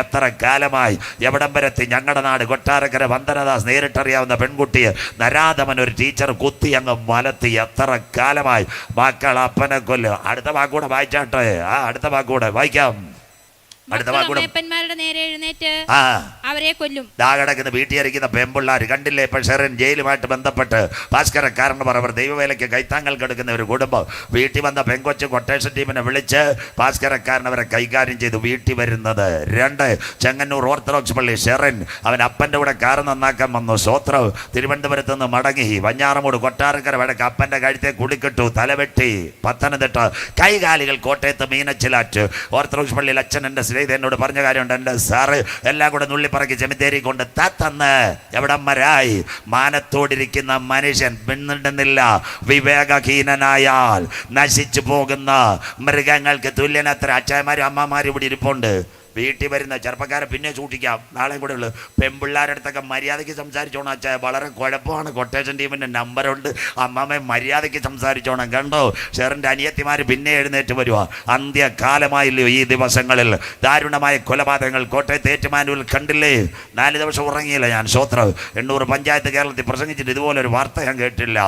എത്ര കാലമായി എവിടം വരെത്തി? ഞങ്ങളുടെ നാട് കൊട്ടാരക്കര വന്ദനദാസ് നേരിട്ടറിയാവുന്ന പെൺകുട്ടിയെ നരാധമൻ ഒരു ടീച്ചർ കുത്തി അങ്ങ് മലത്തി. എത്ര കാലമായി മക്കൾ അപ്പനെ കൊല്ലും. അടുത്ത വാക്കൂടെ വായിച്ചാട്ടെ. അടുത്ത വാക്കൂടെ വായിക്കാം. അമ്മയപ്പന്മാരുടെ നേരെ എഴുന്നേറ്റ് അവരെ കൊല്ലും. കിടക്കുന്ന വീട്ടിലിരിക്കുന്ന പെമ്പിള്ളാർ കണ്ടില്ലേ? ഇപ്പൊ ഷെറിൻ ജയിലുമായിട്ട് ബന്ധപ്പെട്ട് ഭാസ്കരക്കാരന് അവർ ദൈവവേലയ്ക്ക് കൈത്താങ്ങൾ കെടുക്കുന്ന ഒരു കുടുംബം. വീട്ടിൽ വന്ന പെങ്കൊച്ച് കൊട്ടേഷൻ ടീമിനെ വിളിച്ച് ഭാസ്കരക്കാരൻ അവരെ കൈകാര്യം ചെയ്തു. വീട്ടിൽ വരുന്നത് 2 ചെങ്ങന്നൂർ ഓർത്തഡോക്സ് പള്ളി ഷെറിൻ. അവൻ അപ്പൻ്റെ കൂടെ കാറ് നന്നാക്കാൻ വന്നു. സ്വോത്രം. തിരുവനന്തപുരത്ത് നിന്ന് മടങ്ങി വഞ്ഞാറമൂട് കൊട്ടാരക്കര വടക്ക് അപ്പൻ്റെ കഴുത്തെ കുടിക്കിട്ടു. തലവെട്ടി. പത്തനംതിട്ട കൈകാലികൾ കോട്ടയത്ത് മീനച്ചിലാറ്റ്. ഓർത്തഡോക്സ് പള്ളിയിൽ അച്ഛൻ എൻ്റെ എന്നോട് പറഞ്ഞ കാര്യമുണ്ട്. എൻ്റെ സാറ് എല്ലാം കൂടെ നുള്ളിപ്പറക്കി ചെമിത്തേരി കൊണ്ട് തന്ന് എവിടം വരായി? മാനത്തോടിരിക്കുന്ന മനുഷ്യൻ പിന്നിടുന്നില്ല. വിവേകഹീനനായാൽ നശിച്ചു പോകുന്ന മൃഗങ്ങൾക്ക് തുല്യനത്ര അച്ചായമാരും അമ്മമാരും ഇവിടെ ഇരിപ്പുണ്ട്. വീട്ടിൽ വരുന്ന ചെറുപ്പക്കാരെ പിന്നെ സൂക്ഷിക്കാം. നാളെയും കൂടെ ഉള്ളു. പെൺപിള്ളേരുടെ അടുത്തൊക്കെ മര്യാദയ്ക്ക് സംസാരിച്ചോണം. അച്ഛാ വളരെ കുഴപ്പമാണ്. കൊട്ടേഷൻ ടീമിൻ്റെ നമ്പറുണ്ട്. അമ്മമ്മ മര്യാദയ്ക്ക് സംസാരിച്ചോണം. കണ്ടോ? ഷെറിൻ്റെ അനിയത്തിമാർ പിന്നെ എഴുന്നേറ്റ് വരുക. അന്ത്യകാലമായില്ലയോ ഈ ദിവസങ്ങളിൽ? ദാരുണമായ കൊലപാതകങ്ങൾ കോട്ടയത്ത് ഏറ്റുമാനൂരിൽ കണ്ടില്ലേ? 4 ദിവസം ഉറങ്ങിയില്ല ഞാൻ. സ്വോത്രം. 800 പഞ്ചായത്ത് കേരളത്തിൽ പ്രസംഗിച്ചിട്ട് ഇതുപോലൊരു വാർത്ത ഞാൻ കേട്ടില്ല.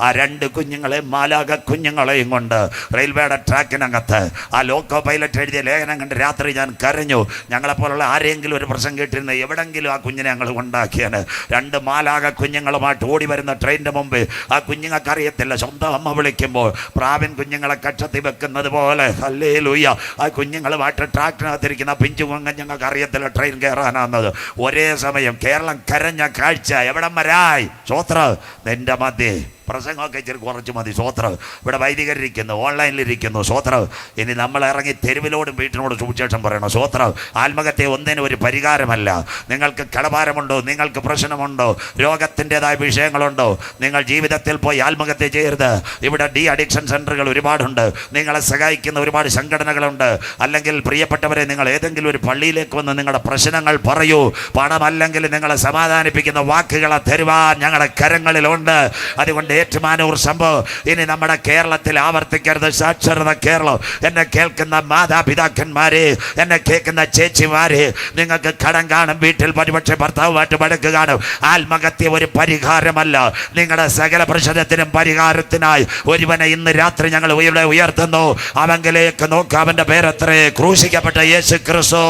ആ 2 കുഞ്ഞുങ്ങളെ മാലാക കുഞ്ഞുങ്ങളെയും കൊണ്ട് റെയിൽവേയുടെ ട്രാക്കിനകത്ത് ആ ലോക്കോ പൈലറ്റ് എഴുതിയ ലേഖനം കണ്ട് രാത്രി ഞാൻ കരഞ്ഞു. പറഞ്ഞു, ഞങ്ങളെപ്പോലുള്ള ആരെങ്കിലും ഒരു പ്രശ്നം കേട്ടിരുന്ന എവിടെങ്കിലും ആ കുഞ്ഞിനെ ഞങ്ങൾ ഉണ്ടാക്കിയാണ്. 2 മാലാക കുഞ്ഞുങ്ങളുമായിട്ട് ഓടി വരുന്ന ട്രെയിനിൻ്റെ മുമ്പ് ആ കുഞ്ഞുങ്ങൾക്ക് അറിയത്തില്ല, സ്വന്തം അമ്മ വിളിക്കുമ്പോൾ പ്രാവിൻ കുഞ്ഞുങ്ങളെ കക്ഷത്തി വെക്കുന്നത് പോലെ ഹല്ലേലൂയ ആ കുഞ്ഞുങ്ങളുമായിട്ട് ട്രാക്ടറിനകത്തിരിക്കുന്ന പിഞ്ചു കുഞ്ഞുങ്ങൾക്ക് അറിയത്തില്ല ട്രെയിൻ കയറാനാന്നത്. ഒരേ സമയം കേരളം കരഞ്ഞ കാഴ്ച എവിടം വരായി. സ്വോത്രം നിന്റെ മധ്യേ പ്രസംഗമൊക്കെ ഇച്ചിരി കുറച്ച് മതി. സ്വോത്രം ഇവിടെ വൈദികരിക്കുന്നു, ഓൺലൈനിലിരിക്കുന്നു. സ്വോത്രം ഇനി നമ്മൾ ഇറങ്ങി തെരുവിലോടും വീട്ടിനോടും സുവിശേഷം പറയണം. സ്വോത്രം ആത്മഹത്യ ഒന്നിനും ഒരു പരിഹാരമല്ല. നിങ്ങൾക്ക് കടഭാരമുണ്ടോ, നിങ്ങൾക്ക് പ്രശ്നമുണ്ടോ, രോഗത്തിൻ്റെതായ വിഷയങ്ങളുണ്ടോ, നിങ്ങൾ ജീവിതത്തിൽ പോയി ആത്മഹത്യ ചെയ്യരുത്. ഇവിടെ ഡി അഡിക്ഷൻ സെൻ്ററുകൾ ഒരുപാടുണ്ട്, നിങ്ങളെ സഹായിക്കുന്ന ഒരുപാട് സംഘടനകളുണ്ട്. അല്ലെങ്കിൽ പ്രിയപ്പെട്ടവരെ, നിങ്ങൾ ഏതെങ്കിലും ഒരു പള്ളിയിലേക്ക് വന്ന് നിങ്ങളുടെ പ്രശ്നങ്ങൾ പറയൂ. പണമല്ലെങ്കിൽ നിങ്ങളെ സമാധാനിപ്പിക്കുന്ന വാക്കുകളെ തരുവാൻ ഞങ്ങളുടെ കരങ്ങളിലുണ്ട്. അതുകൊണ്ട് ഏറ്റുമാനൂർ സംഭവം ഇനി നമ്മുടെ കേരളത്തിൽ ആവർത്തിക്കരുത്. സാക്ഷരത കേരളം. എന്നെ കേൾക്കുന്ന മാതാപിതാക്കന്മാരെ, എന്നെ കേൾക്കുന്ന ചേച്ചിമാരെ, നിങ്ങൾക്ക് കടം കാണും, വീട്ടിൽ പരിപക്ഷെ ഭർത്താവുമായിട്ട് വഴക്ക് കാണും. ആത്മഹത്യ ഒരു പരിഹാരമല്ല. നിങ്ങളുടെ സകല പ്രശ്നത്തിനും പരിഹാരത്തിനായി ഒരുവനെ ഇന്ന് രാത്രി ഞങ്ങൾ ഇവിടെ ഉയർത്തുന്നു. അവങ്കിലേക്ക് നോക്കുക, അവൻ്റെ പേരത്രേ, ക്രൂശിക്കപ്പെട്ട യേശു ക്രിസ്തു.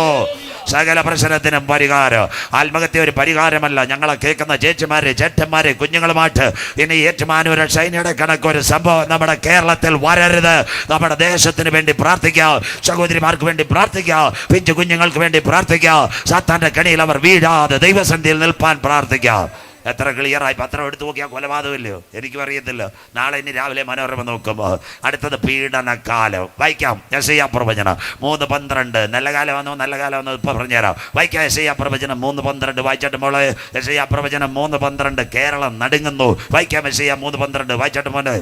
സകല പ്രശ്നത്തിനും പരിഹാരം. ആത്മഹത്യ ഒരു പരിഹാരമല്ല. ഞങ്ങളെ കേൾക്കുന്ന ചേച്ചിമാരെ, ചേട്ടന്മാരെ, കുഞ്ഞുങ്ങളുമായിട്ട് ഇനി ഏറ്റുമാനൂർ ഷൈനയുടെ കണക്കൊരു സംഭവം നമ്മുടെ കേരളത്തിൽ വരരുത്. നമ്മുടെ ദേശത്തിന് വേണ്ടി പ്രാർത്ഥിക്കാം, സഹോദരിമാർക്ക് വേണ്ടി പ്രാർത്ഥിക്കാം, പിഞ്ചു കുഞ്ഞുങ്ങൾക്ക് വേണ്ടി പ്രാർത്ഥിക്കാം. സാത്താന്റെ കണിയിൽ അവർ വീഴാതെ ദൈവസന്നിധിയിൽ നിൽപ്പാൻ പ്രാർത്ഥിക്കാം. എത്ര ക്ലിയറായി പത്രം എടുത്തു നോക്കിയാൽ കൊലപാതകമില്ലയോ? എനിക്കും അറിയത്തില്ല. നാളെ ഇനി രാവിലെ മനോരമ നോക്കുമ്പോൾ അടുത്തത് പീഡനക്കാലം. വായിക്കാം യെശയ്യാ പ്രവചനം 3:12. നല്ല കാലമാണോ നല്ല കാലമാണോ ഇപ്പം പറഞ്ഞുതരാം. വായിക്കാം യെശയ്യാ പ്രവചനം 3:12. വായിച്ചിട്ട് മോളെ യെശയ്യാ പ്രവചനം 3:12. കേരളം നടുങ്ങുന്നു. വായിക്കാം യെശയ്യാ 3:12. വായിച്ചിട്ട് മോനെ.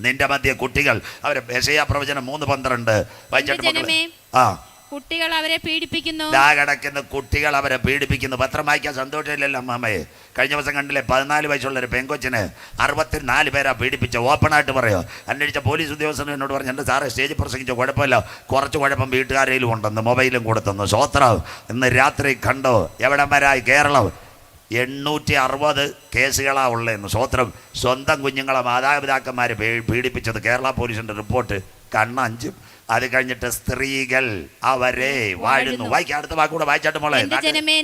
നിന്റെ മധ്യ കുട്ടികൾ അവർ യെശയ്യാ പ്രവചനം 3:12 വായിച്ചിട്ട് മക്കളെ. കുട്ടികൾ അവരെ പീഡിപ്പിക്കുന്നു. കിടക്കുന്ന കുട്ടികൾ അവരെ പീഡിപ്പിക്കുന്നു. പത്രം വായിക്കാൻ സന്തോഷമില്ലല്ലോ അമ്മാമ്മയെ. കഴിഞ്ഞ ദിവസം കണ്ടില്ലേ, 14 വയസ്സുള്ള ഒരു പെങ്കൊച്ചിന് 64 പേരാ പീഡിപ്പിച്ച. ഓപ്പണായിട്ട് പറയോ. അന്വേഷിച്ച പോലീസ് ഉദ്യോഗസ്ഥൻ എന്നോട് പറഞ്ഞു, എൻ്റെ സാറേ സ്റ്റേജിൽ പ്രസംഗിച്ച കുഴപ്പമില്ല, കുറച്ച് കുഴപ്പം വീട്ടുകാരയിലും ഉണ്ടെന്ന്, മൊബൈലും കൊടുത്തെന്ന്. സ്വോത്രം ഇന്ന് രാത്രി കണ്ടോ എവിടം വരായി കേരളം. 860 കേസുകളാ ഉള്ളതെന്ന്. സ്വോത്രം സ്വന്തം കുഞ്ഞുങ്ങളെ മാതാപിതാക്കന്മാരെ പീഡിപ്പിച്ചത് കേരള പോലീസിൻ്റെ റിപ്പോർട്ട്. കണ്ണഞ്ചും. അത് കഴിഞ്ഞിട്ട് സ്ത്രീകൾ അവരെ വാഴുന്നു. വായിക്കാം അടുത്ത വാക്കൂടെ വായിച്ചാട്ട് മോളെ.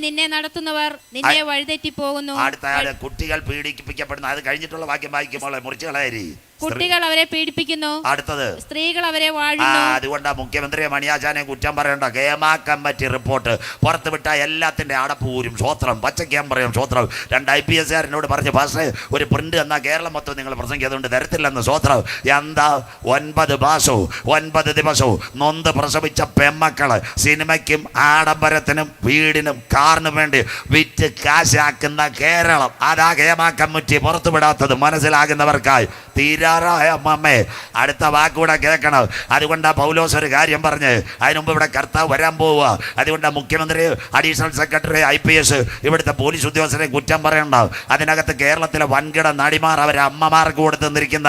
നിന്നെ നടത്തുന്നവർ നിന്നെ വഴിതെറ്റി പോകുന്നു. അടുത്ത കുട്ടികൾ പീഡിപ്പിക്കപ്പെടുന്നു. അത് കഴിഞ്ഞിട്ടുള്ള വാക്യം വായിക്കും മോളെ, മുറിച്ച് കളയരി. കുട്ടികൾ അവരെ പീഡിപ്പിക്കുന്നു. അടുത്തത് സ്ത്രീകൾ അവരെ വാഴുന്നു. അതുകൊണ്ടാ മുഖ്യമന്ത്രിയെ മണിയാശാനെ കുറ്റം പറയണ്ട. കേമാ കമ്മിറ്റി റിപ്പോർട്ട് പുറത്തുവിട്ട എല്ലാത്തിന്റെ അടപ്പൂരും. സ്വോത്രം പച്ചയ്ക്കാൻ പറയും. സ്വോത്രം 2 IPS കാരനോട് പറഞ്ഞു, പക്ഷേ ഒരു പ്രിന്റ് എന്നാ കേരളം മൊത്തം നിങ്ങൾ പ്രസംഗിച്ചതുകൊണ്ട് തരത്തില്ലെന്ന്. സ്വോത്രം എന്താ 9 മാസവും 9 ദിവസവും നൊന്ത് പ്രസവിച്ച പെമ്മക്കള് സിനിമയ്ക്കും ആഡംബരത്തിനും വീടിനും കാറിനും വേണ്ടി വിറ്റ് കാശാക്കുന്ന കേരളം. അതാ കേമാ കമ്മിറ്റി പുറത്തുവിടാത്തത്. മനസ്സിലാകുന്നവർക്കായി തീരാറായ അമ്മമ്മേ അടുത്ത വാക്കുകൂടെ കേൾക്കണം. അതുകൊണ്ടാ പൗലോസ് ഒരു കാര്യം പറഞ്ഞ്, അതിനുമുമ്പ് ഇവിടെ കർത്താവ് വരാൻ പോവുക. അതുകൊണ്ടാ മുഖ്യമന്ത്രി, അഡീഷണൽ സെക്രട്ടറി, IPS, ഇവിടുത്തെ പോലീസ് ഉദ്യോഗസ്ഥരെ കുറ്റം പറയണ്ട. അതിനകത്ത് കേരളത്തിലെ വൻകിട നടിമാർ അവരെ അമ്മമാർക്ക് കൊടുത്തുനിന്നിരിക്കുന്ന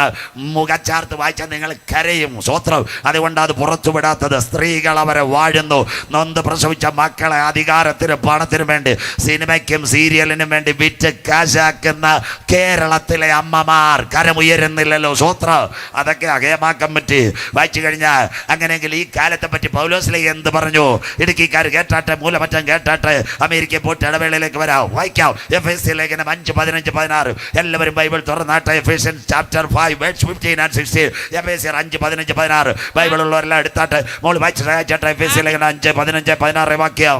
മുഖച്ചാർത്ത് വായിച്ചാൽ നിങ്ങൾ കരയും. സ്വോത്രം അതുകൊണ്ട് അത് പുറത്തുവിടാത്തത്. സ്ത്രീകൾ അവരെ വാഴുന്നു. നൊന്ത് പ്രസവിച്ച മക്കളെ അധികാരത്തിനും പണത്തിനും വേണ്ടി സിനിമയ്ക്കും സീരിയലിനും വേണ്ടി വിറ്റ് കാശാക്കുന്ന കേരളത്തിലെ അമ്മമാർ കരമുയരുന്നില്ലല്ലോ. സ്വോത്ര അതൊക്കെ അകയമാക്കാൻ പറ്റി. വായിച്ചു കഴിഞ്ഞാൽ അങ്ങനെയെങ്കിൽ ഈ കാലത്തെ പറ്റി പൗലോസിലേക്ക് എന്ത് പറഞ്ഞു? ഇടുക്കിക്കാർ കേട്ടാട്ടെ, മൂലമറ്റം കേട്ടാട്ടെ, അമേരിക്കയിൽ പോയിട്ട് ഇടവേളയിലേക്ക് വരാം. വായിക്കാം FSC ലേഖനം 5, 15, 16. എല്ലാവരും Bible തുറന്നാട്ടെ. Ephesians chapter 5 verse 15 and 16. FSC 5, 15, 16. Bible ഉള്ളവരെല്ലാം എടുത്താട്ടെ. Mall വായിച്ചാട്ടെ. FSC ലേഖനം 5, 15, 16 വാക്യം.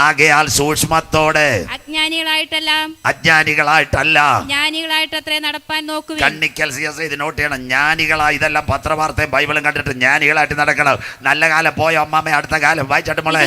ആകയാൽ സൂക്ഷ്മത്തോടെ അജ്ഞാനികളായിട്ടല്ല ജ്ഞാനികളായിട്ടത്രേ നടപ്പാൻ നോക്കുവിൻ. കണ്ണിക്കൽ CS ഇത് നോട്ട് ചെയ്യണം. ജ്ഞാനികളായി. ഇതെല്ലാം പത്രവാർത്തയും ബൈബിളും കണ്ടിട്ട് ജ്ഞാനികളായിട്ട് നടക്കണം. നല്ല കാലം പോയ അമ്മാമ്മ അടുത്ത കാലം വായിച്ചാട്ട് മോളെ.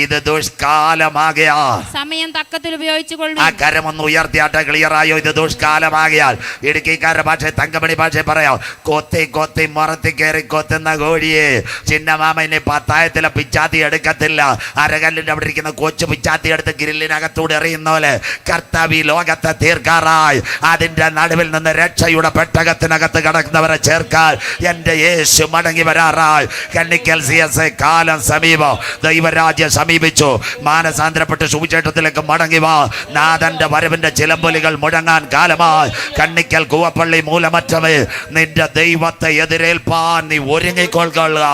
ഇത് ദുഷ്കാലമാകയാൽ സമയം തക്കത്തിൽ ഉപയോഗിച്ചുകൊള്ളും. ആ കരമൊന്ന് ഉയർത്തിയാട്ടെ. ക്ലിയറായോ? ഇത് ദുഷ്കാലമാകയാൽ. ഇടുക്കിക്കാരുടെ ഭാഷ, തങ്കമണി ഭാഷ പറയാം. കൊത്തി മുറത്തി കയറി കൊത്തുന്ന കോഴിയെ ചിന്നമാമനെ പത്തായത്തിലെ പിച്ചാത്തി എടുക്കത്തില്ല. അരകല്ലിന്റെ അവിടെ ഇരിക്കുന്ന കൊച്ചു പിച്ചാത്തി എടുത്ത് ഗ്രില്ലിനകത്തൂടെ എറിയുന്ന പോലെ കർത്താവ് ഈ ലോകത്തെ തീർക്കാറായി. അതിന്റെ നടുവിൽ നിന്ന് രക്ഷയുടെ പെട്ടകത്തിനകത്ത് കിടക്കുന്നവരെ ചേർക്കാൻ എൻ്റെ യേശു മടങ്ങി വരാറായി. കണ്ണിക്കൽ CS കാലം സമീപം. ദൈവരാജ്യം സമീപിച്ചു. മാനസാന്തരപ്പെട്ട് സുവിശേഷത്തിലേക്ക് മടങ്ങി വാ. നാഥന്റെ വരവിന്റെ ചിലമ്പൊലികൾ മുഴങ്ങാൻ കാലമായി. കണ്ണിക്കൽ, കൂവപ്പള്ളി, മൂലമറ്റമേ നിന്റെ ദൈവത്തെ എതിരേൽപ്പാൻ നീ ഒരുങ്ങിക്കൊള്ളുക.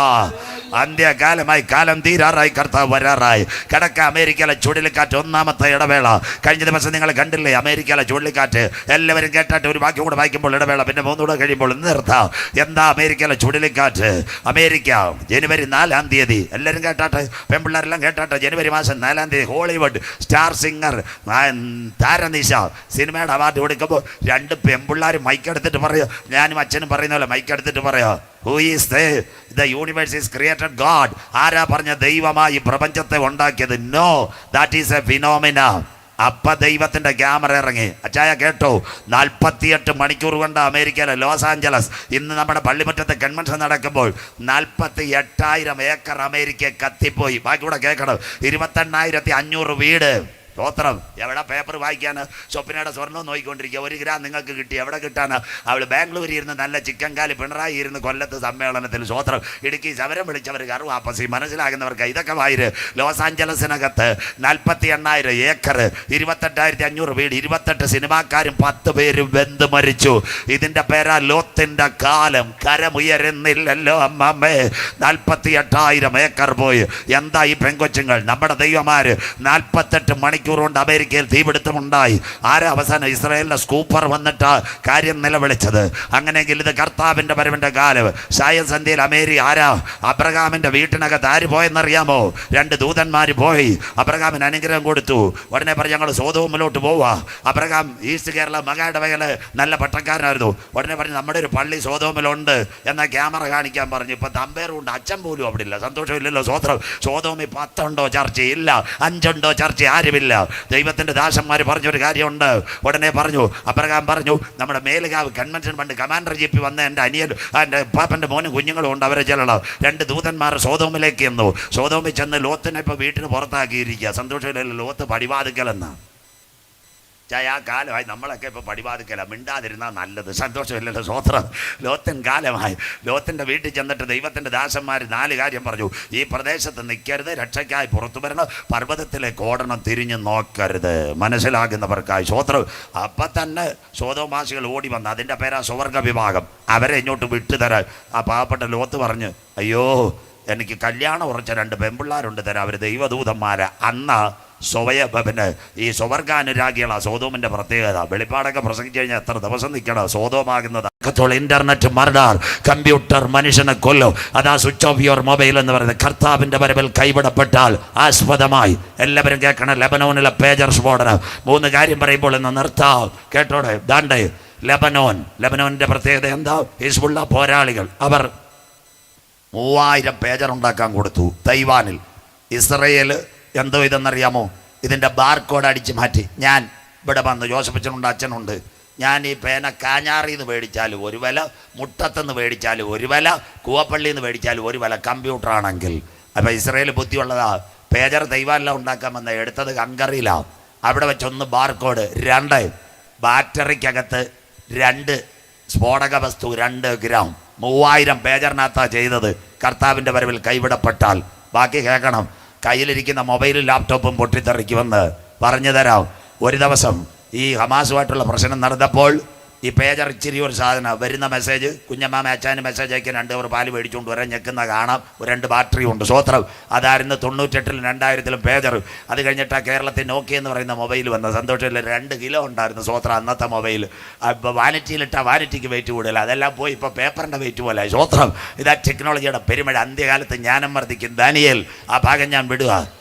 അന്ത്യകാലമായി, കാലം തീരാറായി, കർത്താവ് വരാറായി. കിടക്ക അമേരിക്കയിലെ ചുഴലിക്കാറ്റ് ഒന്നാമത്തെ ഇടവേള. കഴിഞ്ഞ ദിവസം നിങ്ങൾ കണ്ടില്ലേ അമേരിക്കയിലെ ചുഴലിക്കാറ്റ്? എല്ലാവരും കേട്ടാട്ട് ഒരു വാക്യം കൂടെ വായിക്കുമ്പോൾ ഇടവേള, പിന്നെ മൂന്നുകൂടെ കഴിയുമ്പോൾ നിർത്താം. എന്താ അമേരിക്കയിലെ ചുഴലിക്കാറ്റ്? അമേരിക്ക ജനുവരി 4-ാം തീയതി, എല്ലാവരും കേട്ടാട്ടെ, പെൺപിള്ളേരെല്ലാം കേട്ടാട്ടെ, ജനുവരി മാസം 4-ാം തീയതി ഹോളിവുഡ് സ്റ്റാർ സിംഗർ താരനിശ സിനിമയുടെ അവാർഡ് കൊടുക്കുമ്പോൾ 2 പെൺപിള്ളേർ മൈക്കെടുത്തിട്ട് പറയുക, ഞാനും അച്ഛനും പറയുന്ന പോലെ മൈക്കെടുത്തിട്ട് പറയുക, Who is the universe is created God. ആരാ പറഞ്ഞ ദൈവമായി പ്രപഞ്ചത്തെ ഉണ്ടാക്കിയത്? No, that is a phenomena. അപ്പ ദൈവത്തിന്റെ ക്യാമറ ഇറങ്ങി. അച്ചായ കേട്ടോ, 48 മണിക്കൂർ കൊണ്ട് അമേരിക്കയിലെ ലോസ് ആഞ്ചലസ്, ഇന്ന് നമ്മുടെ പള്ളിമുറ്റത്തെ കൺവെൻഷൻ നടക്കുമ്പോൾ 48,000 ഏക്കർ അമേരിക്ക കത്തിപ്പോയി. ബാക്കി കൂടെ കേൾക്കണം. 28,500 വീട്. സ്തോത്രം. എവിടെ പേപ്പർ വായിക്കാൻ? സ്വപ്നയുടെ സ്വർണ്ണം നോക്കിക്കൊണ്ടിരിക്കുക. 1 ഗ്രാം നിങ്ങൾക്ക് കിട്ടി, എവിടെ കിട്ടാനാ? അവൾ ബാംഗ്ലൂരിൽ ഇരുന്ന് നല്ല ചിക്കൻ കാലി, പിണറായി ഇരുന്ന് കൊല്ലത്ത് സമ്മേളനത്തിൽ. സ്തോത്രം. ഇടുക്കി സമരം വിളിച്ചവർ കറുവാപ്പസി. മനസ്സിലാകുന്നവർക്ക് ഇതൊക്കെ വായിര്. ലോസ് ആഞ്ചലസിനകത്ത് 48,000 ഏക്കർ, 28,500 വീട്, 28 സിനിമാക്കാരും 10 പേരും വെന്ത് മരിച്ചു. ഇതിന്റെ പേരാ ലോത്തിന്റെ കാലം. കരമുയരുന്നില്ലല്ലോ അമ്മമ്മേ. 48,000 ഏക്കർ പോയി. എന്താ ഈ പെങ്കൊച്ചുങ്ങൾ? നമ്മുടെ ദൈവമാര് 48 മണിക്കൂർ കൊണ്ട് അമേരിക്കയിൽ തീപിടുത്തമുണ്ടായി. ആരാ അവസാനം? ഇസ്രായേലിന്റെ സ്കൂപ്പർ വന്നിട്ട് കാര്യം നിലവിളിച്ചത്. അങ്ങനെയെങ്കിൽ ഇത് കർത്താവിന്റെ വരവിന്റെ കാലം. സായസന്ധ്യയിൽ ആരാ? അബ്രഹാമിന്റെ വീട്ടിനകത്ത് ആര് പോയെന്നറിയാമോ? 2 ദൂതന്മാർ പോയി. അബ്രഹാമിന് അനുഗ്രഹം കൊടുത്തു. ഉടനെ പറഞ്ഞു ഞങ്ങൾ സോദോമിലോട്ട് പോവാ. അബ്രഹാം ഈസ്റ്റ് കേരള മകാടവകയില് നല്ല പട്ടക്കാരനായിരുന്നു. ഉടനെ പറഞ്ഞു നമ്മുടെ ഒരു പള്ളി സോദോമിലുണ്ട് എന്നാ ക്യാമറ കാണിക്കാൻ പറഞ്ഞു. ഇപ്പൊ തമ്പേറുണ്ട്, അച്ഛൻ പോലും അവിടെ ഇല്ല. സന്തോഷമില്ലല്ലോ? സ്വോത്രം. സോദോമി 10 ഉണ്ടോ ചർച്ചയില്ല, 5 ഉണ്ടോ ചർച്ച ആരുമില്ല. ദൈവത്തിന്റെ ദാസന്മാർ പറഞ്ഞൊരു കാര്യമുണ്ട്. ഉടനെ പറഞ്ഞു, അബ്രഹാം പറഞ്ഞു, നമ്മുടെ മേലുകാവ് കൺവെൻഷൻ പണ്ട് കമാൻഡർ ജീപ്പി വന്ന എൻ്റെ എൻ്റെ പാപ്പൻ്റെ മോനും കുഞ്ഞുങ്ങളും ഉണ്ട്, അവരെ ചെല്ലണം. 2 ദൂതന്മാർ സോദോമിലേക്ക് എന്നു. സോദോമിൽ ചെന്ന് ലോത്തിനെ ഇപ്പോൾ വീട്ടിന് പുറത്താക്കിയിരിക്കുക. സന്തോഷമില്ലല്ലോ? ലോത്ത് പടിവാതിക്കലെന്നാ. ചായ ആ കാലമായി. നമ്മളൊക്കെ ഇപ്പോൾ പടിവാതിക്കല, മിണ്ടാതിരുന്നാൽ നല്ലത്. സന്തോഷമില്ലല്ലോ? സ്വോത്രം. ലോത്തിൻ കാലമായി. ലോത്തിൻ്റെ വീട്ടിൽ ചെന്നിട്ട് ദൈവത്തിൻ്റെ ദാസന്മാർ 4 കാര്യം പറഞ്ഞു. ഈ പ്രദേശത്ത് നിൽക്കരുത്, രക്ഷയ്ക്കായി പുറത്തു വരണം, പർവ്വതത്തിലേക്ക് ഓടണം, തിരിഞ്ഞു നോക്കരുത്. മനസ്സിലാകുന്നവർക്കായി. സ്വോത്രം. അപ്പം തന്നെ സോദോമാസികൾ ഓടി വന്ന്, അതിൻ്റെ പേരാ സ്വർഗ വിഭാഗം. അവരെ ഇങ്ങോട്ട് വിട്ടുതരാൻ ആ പാവപ്പെട്ട ലോത്ത് പറഞ്ഞ്, അയ്യോ എനിക്ക് കല്യാണം ഉറച്ച 2 പെൺപിള്ളാരുണ്ട് തരാം, അവർ ദൈവദൂതന്മാരെ. അന്ന് സ്വയഭവന് ഈ സ്വർഗാനുരാഗികളാ സോദോമിന്റെ പ്രത്യേകത. വെളിപ്പാടൊക്കെ പ്രസംഗിച്ചു കഴിഞ്ഞാൽ എത്ര ദിവസം നിൽക്കണം? സോദോമാകുന്നത് ഇന്റർനെറ്റ് മർഡർ, കമ്പ്യൂട്ടർ മനുഷ്യനെ കൊല്ലും. അതാ സ്വിച്ച് ഓഫ് യുവർ മൊബൈൽ എന്ന് പറയുന്നത്. കർത്താവിന്റെ വരവിൽ കൈവിടപ്പെട്ടാൽ ആസ്പദമായി എല്ലാവരും കേൾക്കണം. ലെബനോനിലെ പേജർ സ്ഫോടനം. 3 കാര്യം പറയുമ്പോൾ എന്ന് നിർത്താം. കേട്ടോടെ. ദാണ്ടേ ലെബനോനിന്റെ പ്രത്യേകത എന്താ? ഹിസ്ബുള്ള പോരാളികൾ അവർ 3000 പേജർ ഉണ്ടാക്കാൻ കൊടുത്തു തൈവാനിൽ. ഇസ്രയേൽ എന്തോ ഇതെന്നറിയാമോ? ഇതിൻ്റെ ബാർകോഡ് അടിച്ച് മാറ്റി. ഞാൻ ഇവിടെ വന്ന്, ജോസഫച്ചനുണ്ട്, അച്ഛനുണ്ട്, ഞാൻ ഈ പേന കാഞ്ഞാറിൽ നിന്ന് മേടിച്ചാലും 1 വില, മുട്ടത്തുനിന്ന് മേടിച്ചാലും 1 വില, കൂവപ്പള്ളിയിൽ നിന്ന് മേടിച്ചാലും 1 വില. കമ്പ്യൂട്ടറാണെങ്കിൽ. അപ്പോൾ ഇസ്രയേൽ ബുദ്ധിയുള്ളതാ. പേജർ തൈവാനിലാണ് ഉണ്ടാക്കാൻ വന്ന, എടുത്തത് ഹംഗറിയിലാണ്. അവിടെ വെച്ചൊന്ന് ബാർകോഡ്, 2 ബാറ്ററിക്കകത്ത് 2 സ്ഫോടക വസ്തു, 2 ഗ്രാം. 3000 പേജറിനകത്താണ് ചെയ്തത്. കർത്താവിൻ്റെ വരവിൽ കൈവിടപ്പെട്ടാൽ. ബാക്കി കേൾക്കണം. കയ്യിലിരിക്കുന്ന മൊബൈലും ലാപ്ടോപ്പും പൊട്ടിത്തെറിക്കുമെന്ന് പറഞ്ഞു തരാം. ഒരു ദിവസം ഈ ഹമാസുമായിട്ടുള്ള പ്രശ്നം നടന്നപ്പോൾ ഈ പേജർ ഇച്ചിരി ഒരു സാധനം വരുന്ന മെസ്സേജ്, കുഞ്ഞമ്മാമ അച്ഛന് മെസ്സേജ് അയക്കാൻ 2 അവർ പാല് മേടിച്ചുകൊണ്ട് വരാൻ ഞെക്കുന്ന കാണാം. 2 ബാറ്ററി ഉണ്ട്. സ്വോത്രം. അതായിരുന്നു 98-ലും 2000-ലും പേജർ. അത് കഴിഞ്ഞിട്ടാണ് കേരളത്തിൽ നോക്കിയ എന്ന് പറയുന്ന മൊബൈൽ വന്നത്. സന്തോഷമില്ല. 2 കിലോ ഉണ്ടായിരുന്നു സ്വോത്രം അന്നത്തെ മൊബൈൽ. ഇപ്പോൾ വാനിറ്റിയിലിട്ടാൽ വാനിറ്റിക്ക് വെയിറ്റ് കൂടുതൽ. അതെല്ലാം പോയി ഇപ്പോൾ പേപ്പറിൻ്റെ വെയിറ്റ് പോലെ. സ്വോത്രം. ഇതാ ടെക്നോളജിയുടെ പെരുമഴ. അന്ത്യകാലത്ത് ജ്ഞാനം വർദ്ധിക്കും. ദാനിയേൽ ആ ഭാഗം ഞാൻ വിടുക.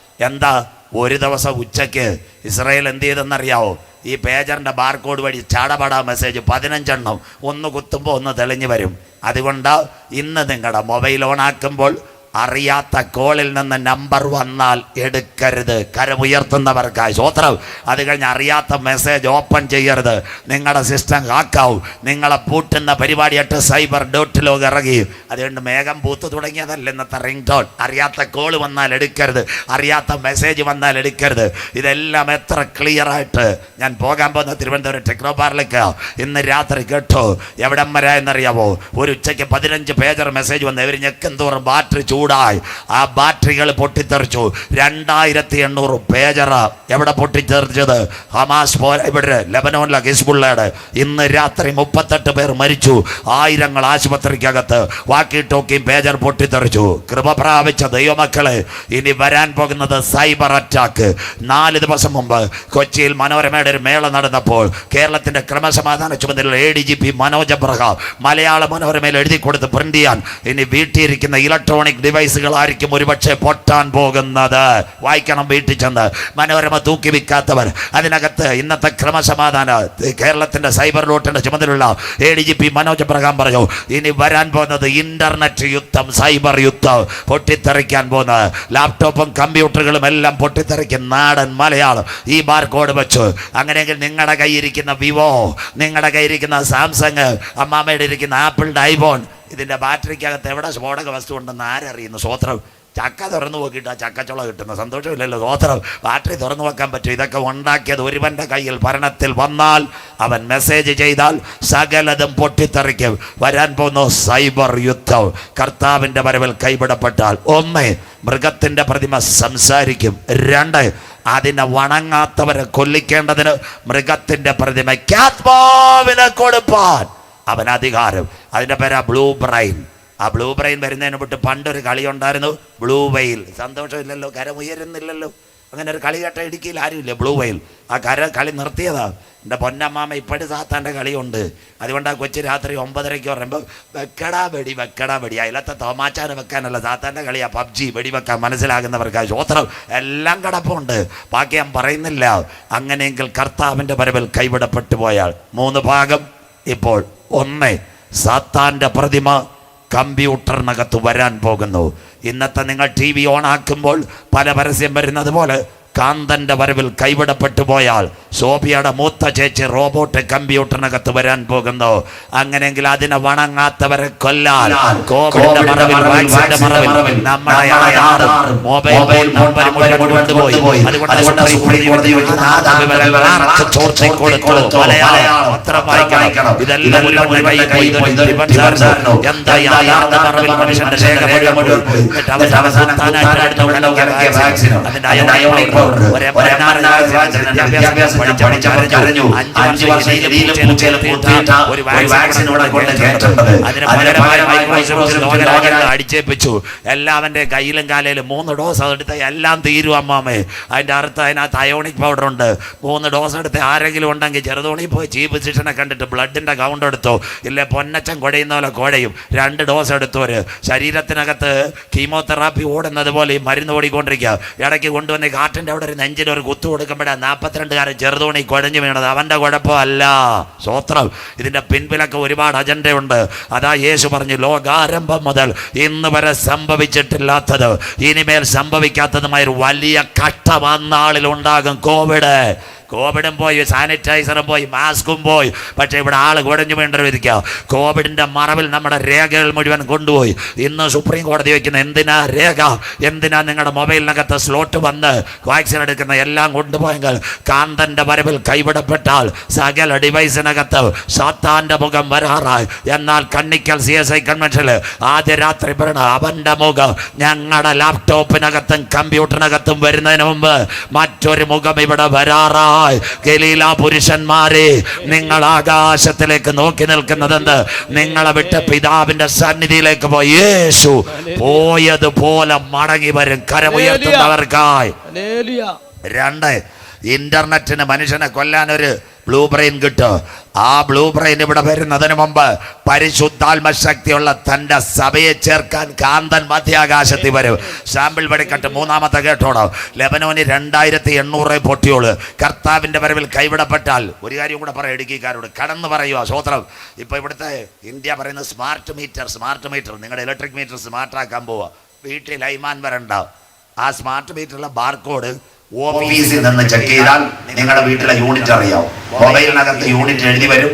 എന്താ? ഒരു ദിവസം ഉച്ചയ്ക്ക് ഇസ്രായേൽ എന്ത് ചെയ്തെന്നറിയാവോ? ഈ പേജറിൻ്റെ ബാർകോഡ് വഴി ചാടപാടാ മെസ്സേജ് 15 എണ്ണം. ഒന്ന് കുത്തുമ്പോൾ ഒന്ന് തെളിഞ്ഞു വരും. അതുകൊണ്ട് ഇന്ന് നിങ്ങളുടെ മൊബൈൽ ഓണാക്കുമ്പോൾ അറിയാത്ത കോളിൽ നിന്ന് നമ്പർ വന്നാൽ എടുക്കരുത്. കരമുയർത്തുന്നവർക്കായി. സ്വോത്രം. അത് കഴിഞ്ഞ് അറിയാത്ത മെസ്സേജ് ഓപ്പൺ ചെയ്യരുത്. നിങ്ങളുടെ സിസ്റ്റം ഹാക്കാവും. നിങ്ങളെ പൂട്ടുന്ന പരിപാടിയായിട്ട് cyber.log ഇറങ്ങി. അതുകൊണ്ട് മേഘം പൂത്ത് തുടങ്ങിയതല്ല ഇന്നത്തെ റിംഗ് ടോൺ. അറിയാത്ത കോള് വന്നാൽ എടുക്കരുത്, അറിയാത്ത മെസ്സേജ് വന്നാൽ എടുക്കരുത്. ഇതെല്ലാം എത്ര ക്ലിയർ ആയിട്ട് ഞാൻ പോകാൻ പോകുന്ന തിരുവനന്തപുരം ടെക്നോ പാർക്കിലേക്ക് ഇന്ന് രാത്രി കേട്ടോ. എവിടം വരെ എന്നറിയാമോ? ഒരു ഉച്ചയ്ക്ക് 15 പേജർ മെസ്സേജ് വന്ന് ഇവർ ഞെക്കും തോറും ബാറ്ററി ചൂട് ചൂടായി. ആ ബാറ്ററികൾ പൊട്ടിത്തെറിച്ചു. 2800 പേജർ എവിടെ പൊട്ടിത്തെറിച്ചത്? ഹമാസ് ഇവിടെ ലെബനോനിലെ ഹിസ്ബുള്ളയുടെ. ഇന്ന് രാത്രി 38 പേർ മരിച്ചു. ആയിരങ്ങൾ ആശുപത്രിക്കകത്ത്. വാക്കി ടോക്കിയും പേജർ പൊട്ടിത്തെറിച്ചു. കൃപ പ്രാപിച്ച ദൈവമക്കളെ, ഇനി വരാൻ പോകുന്നത് സൈബർ അറ്റാക്ക്. 4 ദിവസം മുമ്പ് കൊച്ചിയിൽ മനോരമയുടെ ഒരു മേള നടന്നപ്പോൾ കേരളത്തിന്റെ ക്രമസമാധാന ചുമതല ADGP മനോജ് അബ്രഹാം മലയാള മനോരമയിൽ എഴുതി കൊടുത്ത് പ്രിന്റ് ചെയ്യാൻ, ഇനി വീട്ടിലിരിക്കുന്ന ഇലക്ട്രോണിക് ഡിവൈസുകളായിരിക്കും ഒരുപക്ഷെ പൊട്ടാൻ പോകുന്നത്. വായിക്കണം വീട്ടിൽ ചെന്ന്. മനോരമ തൂക്കി വിൽക്കാത്തവർ അതിനകത്ത് ഇന്നത്തെ ക്രമസമാധാന കേരളത്തിന്റെ സൈബർ ലോട്ടിന്റെ ചുമതലയുള്ള ADGP മനോജ് അബ്രഹാം പറഞ്ഞു, ഇനി വരാൻ പോകുന്നത് ഇന്റർനെറ്റ് യുദ്ധം, സൈബർ യുദ്ധം പൊട്ടിത്തെറിക്കാൻ പോകുന്നത്. ലാപ്ടോപ്പും കമ്പ്യൂട്ടറുകളും എല്ലാം പൊട്ടിത്തെറിക്കും. നാടൻ മലയാളം ഈ ബാർകോഡ് വെച്ചു. അങ്ങനെയെങ്കിൽ നിങ്ങളുടെ കയ്യിരിക്കുന്ന വിവോ, നിങ്ങളുടെ കയ്യിരിക്കുന്ന സാംസങ്, അമ്മാമ്മയുടെ ഇരിക്കുന്ന ആപ്പിളിൻ്റെ ഐഫോൺ, ഇതിൻ്റെ ബാറ്ററിക്കകത്ത് എവിടെ സ്ഫോടക വസ്തു ഉണ്ടെന്ന് ആരറിയുന്നു? സ്വോത്രം. ചക്ക തുറന്നു നോക്കിയിട്ട് ആ ചക്കച്ചുള കിട്ടുന്ന സന്തോഷമില്ലല്ലോ. സ്വോത്രം. ബാറ്ററി തുറന്നു വെക്കാൻ പറ്റും. ഇതൊക്കെ ഉണ്ടാക്കിയത് ഒരുവൻ്റെ കയ്യിൽ ഭരണത്തിൽ വന്നാൽ, അവൻ മെസ്സേജ് ചെയ്താൽ സകലതും പൊട്ടിത്തെറിക്കും. വരാൻ പോകുന്ന സൈബർ യുദ്ധം. കർത്താവിൻ്റെ വരവിൽ കൈവിടപ്പെട്ടാൽ 1, മൃഗത്തിൻ്റെ പ്രതിമ സംസാരിക്കും. 2, അതിനെ വണങ്ങാത്തവരെ കൊല്ലിക്കേണ്ടതിന് മൃഗത്തിൻ്റെ പ്രതിമയ്ക്ക് ആത്മാവിനെ കൊടുപ്പാൻ അവൻ അധികാരം. അതിൻ്റെ പേരാ ബ്ലൂ ബ്രെയിൻ. ആ ബ്ലൂ ബ്രെയിൻ വരുന്നതിന് വിട്ട് പണ്ടൊരു കളി ഉണ്ടായിരുന്നു, ബ്ലൂ വെയിൽ. സന്തോഷമില്ലല്ലോ, കരം ഉയരുന്നില്ലല്ലോ. അങ്ങനെ ഒരു കളി കേട്ട ഇടുക്കിയിൽ ആരുമില്ല, ബ്ലൂ വെയിൽ. ആ കളി നിർത്തിയതാ. എൻ്റെ പൊന്നമ്മാമ ഇപ്പോഴും സാത്താൻ്റെ കളിയുണ്ട്. അതുകൊണ്ട് ആ കൊച്ചു രാത്രി 9:30 പറയുമ്പോൾ വെക്കടാ വെടി. അതിലത്തെ തോമാച്ചാന് വെക്കാനല്ല, സാത്താൻ്റെ കളിയാ. PUBG വെടി വെക്കാൻ മനസ്സിലാകുന്നവർക്ക് ആ ശ്രോത്രം എല്ലാം കിടപ്പുണ്ട്. ബാക്കി ഞാൻ പറയുന്നില്ല. അങ്ങനെയെങ്കിൽ കർത്താവിൻ്റെ വരവിൽ കൈവിടപ്പെട്ടു പോയാൽ 3 ഭാഗം. ഇപ്പോൾ 1, സാത്താൻ്റെ പ്രതിമ കമ്പ്യൂട്ടറിനകത്ത് വരാൻ പോകുന്നു. ഇന്നത്തെ നിങ്ങൾ TV ഓൺ ആക്കുമ്പോൾ പല പരസ്യം വരുന്നത് പോലെ കാന്തൻ്റെ വരവിൽ കൈവിടപ്പെട്ടു പോയാൽ സോഫിയയുടെ മൂത്ത ചേച്ചി റോബോട്ട് കമ്പ്യൂട്ടറിനകത്ത് വരാൻ പോകുന്നു. അങ്ങനെയെങ്കിൽ അതിനെ വണങ്ങാത്തവരെ കൊല്ലാൻ കോവിഡിന്റെ മറവിൽ നമ്മുടെ മൊബൈൽ നമ്പർ മുഴുവൻ കൊണ്ടുപോയി. അതുകൊണ്ട് ഇതെല്ലാം എന്താ യാഥാർത്ഥ മറവിൽ മനുഷ്യന്റെ അതിന്റെ അടിച്ചേപ്പിച്ചു. എല്ലാവന്റെ കയ്യിലും കാലയിലും 3 ഡോസ് എടുത്ത എല്ലാം തീരും അമ്മാമേ. അതിന്റെ അർത്ഥം അതിനകത്ത് അയോണിക് പൗഡർ ഉണ്ട്. 3 ഡോസ് എടുത്ത് ആരെങ്കിലും ഉണ്ടെങ്കിൽ ചെറുതോണി പോയി ചീഫ് ഫിസിഷ്യനെ കണ്ടിട്ട് ബ്ലഡിന്റെ കൗണ്ട് എടുത്തോ. ഇല്ലേ പൊന്നച്ചൻ കുഴയുന്ന പോലെ കുഴയും. 2 ഡോസ് എടുത്തവര് ശരീരത്തിനകത്ത് കീമോതെറാപ്പി ഓടുന്നത് പോലെ ഈ മരുന്ന് ഓടിക്കൊണ്ടിരിക്കുക. ഇടയ്ക്ക് കൊണ്ടുവന്ന് കാറ്റിന്റെ അവിടെ ഒരു നെഞ്ചിന് ഒരു കുത്തു കൊടുക്കുമ്പോഴാണ് 42കാരൻ ചെറുതോണി കുഴഞ്ഞു വീണത്. അവൻ്റെ കുഴപ്പമല്ല. സ്വോത്രം. ഇതിൻ്റെ പിൻപിലൊക്കെ ഒരുപാട് അജണ്ടയുണ്ട്. അതാ യേശു പറഞ്ഞു, ലോകാരംഭം മുതൽ ഇന്ന് വരെ സംഭവിച്ചിട്ടില്ലാത്തത്, ഇനിമേൽ സംഭവിക്കാത്തതുമായൊരു വലിയ കഷ്ടം അന്നാളിൽ ഉണ്ടാകും. കോവിഡും പോയി, സാനിറ്റൈസറും പോയി, മാസ്കും പോയി. പക്ഷേ ഇവിടെ ആൾ കുഴഞ്ഞു വീണ്ടിരിക്കുക. കോവിഡിൻ്റെ മറവിൽ നമ്മുടെ രേഖകൾ മുഴുവൻ കൊണ്ടുപോയി. ഇന്ന് സുപ്രീം കോടതി വയ്ക്കുന്ന എന്തിനാ രേഖ? എന്തിനാ നിങ്ങളുടെ മൊബൈലിനകത്ത് സ്ലോട്ട് വന്ന് വാക്സിൻ എടുക്കുന്ന എല്ലാം കൊണ്ടുപോയെങ്കിൽ കാന്തൻ്റെ വരവിൽ കൈവിടപ്പെട്ടാൽ സകല ഡിവൈസിനകത്ത് സാത്താൻ്റെ മുഖം വരാറായി. എന്നാൽ കണ്ണിക്കൽ CSI കൺവെൻഷനിൽ ആദ്യ രാത്രി ഭരണ അവൻ്റെ മുഖം ഞങ്ങളുടെ ലാപ്ടോപ്പിനകത്തും കമ്പ്യൂട്ടറിനകത്തും വരുന്നതിന് മുമ്പ് മറ്റൊരു മുഖം ഇവിടെ വരാറായി. ഗലീല പുരുഷന്മാരെ, നിങ്ങൾ ആകാശത്തിലേക്ക് നോക്കി നിൽക്കുന്നതെന്ത്? നിങ്ങളെ വിട്ട് പിതാവിന്റെ സന്നിധിയിലേക്ക് പോയി യേശു പോയതുപോലെ മടങ്ങി വരും കരമുയർത്തുന്നവർക്കായി. 2, ഇന്റർനെറ്റിന് മനുഷ്യനെ കൊല്ലാൻ ഒരു ബ്ലൂ ബ്രെയിൻ കിട്ടും. ആ ബ്ലൂ ബ്രെയിൻ ഇവിടെ വരുന്നതിന് മുമ്പ് പരിശുദ്ധാത്മ ശക്തിയുള്ള തൻ്റെ സഭയെ ചേർക്കാൻ കാന്തൻ മധ്യാകാശത്തിൽ വരും. സാമ്പിൾ വെടിക്കട്ട് 3ാമത്തെ കേട്ടോണം. ലെബനോന് 2800 പൊട്ടിയോള്. കർത്താവിൻ്റെ വരവിൽ കൈവിടപ്പെട്ടാൽ ഒരു കാര്യം കൂടെ പറയാം ഇടുക്കിക്കാരോട്, കടന്നു പറയുക സ്വോത്രം. ഇപ്പോൾ ഇവിടുത്തെ ഇന്ത്യ പറയുന്ന സ്മാർട്ട് മീറ്റർ നിങ്ങളുടെ ഇലക്ട്രിക് മീറ്റർ സ്മാർട്ടാക്കാൻ പോവുക. വീട്ടിൽ ലൈമാൻ വരണ്ട. ആ സ്മാർട്ട് മീറ്ററിലെ ബാർകോഡ് ഓഫീസിൽ നിന്ന് ചെക്ക് ചെയ്താൽ നിങ്ങളുടെ വീട്ടിലെ യൂണിറ്റ് അറിയാം. മൊബൈലിനകത്ത് യൂണിറ്റ് എഴുതി വരും.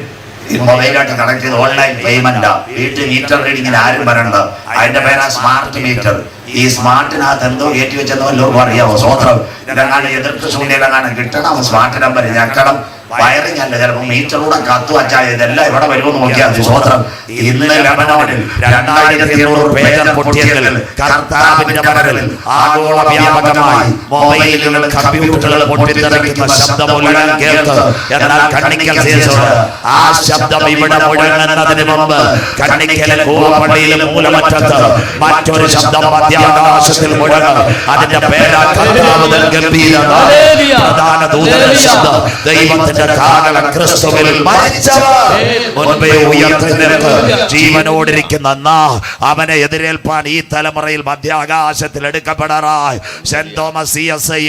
മൊബൈലായിട്ട് കണക്ട് ചെയ്ത് ഓൺലൈൻ പേയ്മെന്റ്. വീട്ടിൽ മീറ്റർ റീഡിങ്ങിന് ആരും വരണ്ട. അതിന്റെ പേരാ സ്മാർട്ട് മീറ്റർ. ഈ സ്മാർട്ടിനകത്ത് എന്തോ കയറ്റി വെച്ചെന്നോ എല്ലാവർക്കും അറിയാമോ? സ്വോത്രം. ഇതെങ്ങാനും എതിർത്ത് ശൂന്യതെങ്ങാനും കിട്ടണം. Smart number ഞെക്കണം. വയറിംഗ് അല്ല, ചിലപ്പോൾ മീറ്ററൂടെ കത്തു അച്ചായ ഇതെല്ലാം ഇവിടെ വരുമെന്ന് നോക്കിയാൽ സ്വോത്രം. ഇന്ന് ലബനോനിൽ 2700 പേജർ പൊട്ടിയതിൽ കർത്താവിന്റെ വരവിൽ ആഗോള വ്യാപകമായി മൊബൈലുകൾ കമ്പ്യൂട്ടറുകൾ പൊട്ടിത്തെറിക്കുന്ന ശബ്ദമുലകം കേൾക്ക്. എന്നാൽ കണ്ണിക്കൽ സീസോട് ആ ശബ്ദം ഇവിടെ മുഴങ്ങുന്നതിന് മുമ്പ് കണ്ണിക്കലെ കൂവപ്പള്ളിയിലെ മൂലമറ്റത്ത് മറ്റൊരു ശബ്ദം മധ്യാകാശത്തിൽ മുഴങ്ങും. അതിന്റെ പേരാ കർത്താവ് ഗംഭീരത. പ്രധാന ദൂതന്റെ ശബ്ദം. ദൈവത്തിന്റെ കാലം ക്രിസ്തുവിൽ മരിച്ചവർ മുൻപേ ഉയർത്തെഴുന്നേറ്റ് ജീവനോടിരിക്കുന്ന അവനെ എതിരേൽപ്പാൻ ഈ തലമുറയിൽ മധ്യാകാശത്തിൽ എടുക്കപ്പെടാറായി സെന്റ് തോമസ് CSI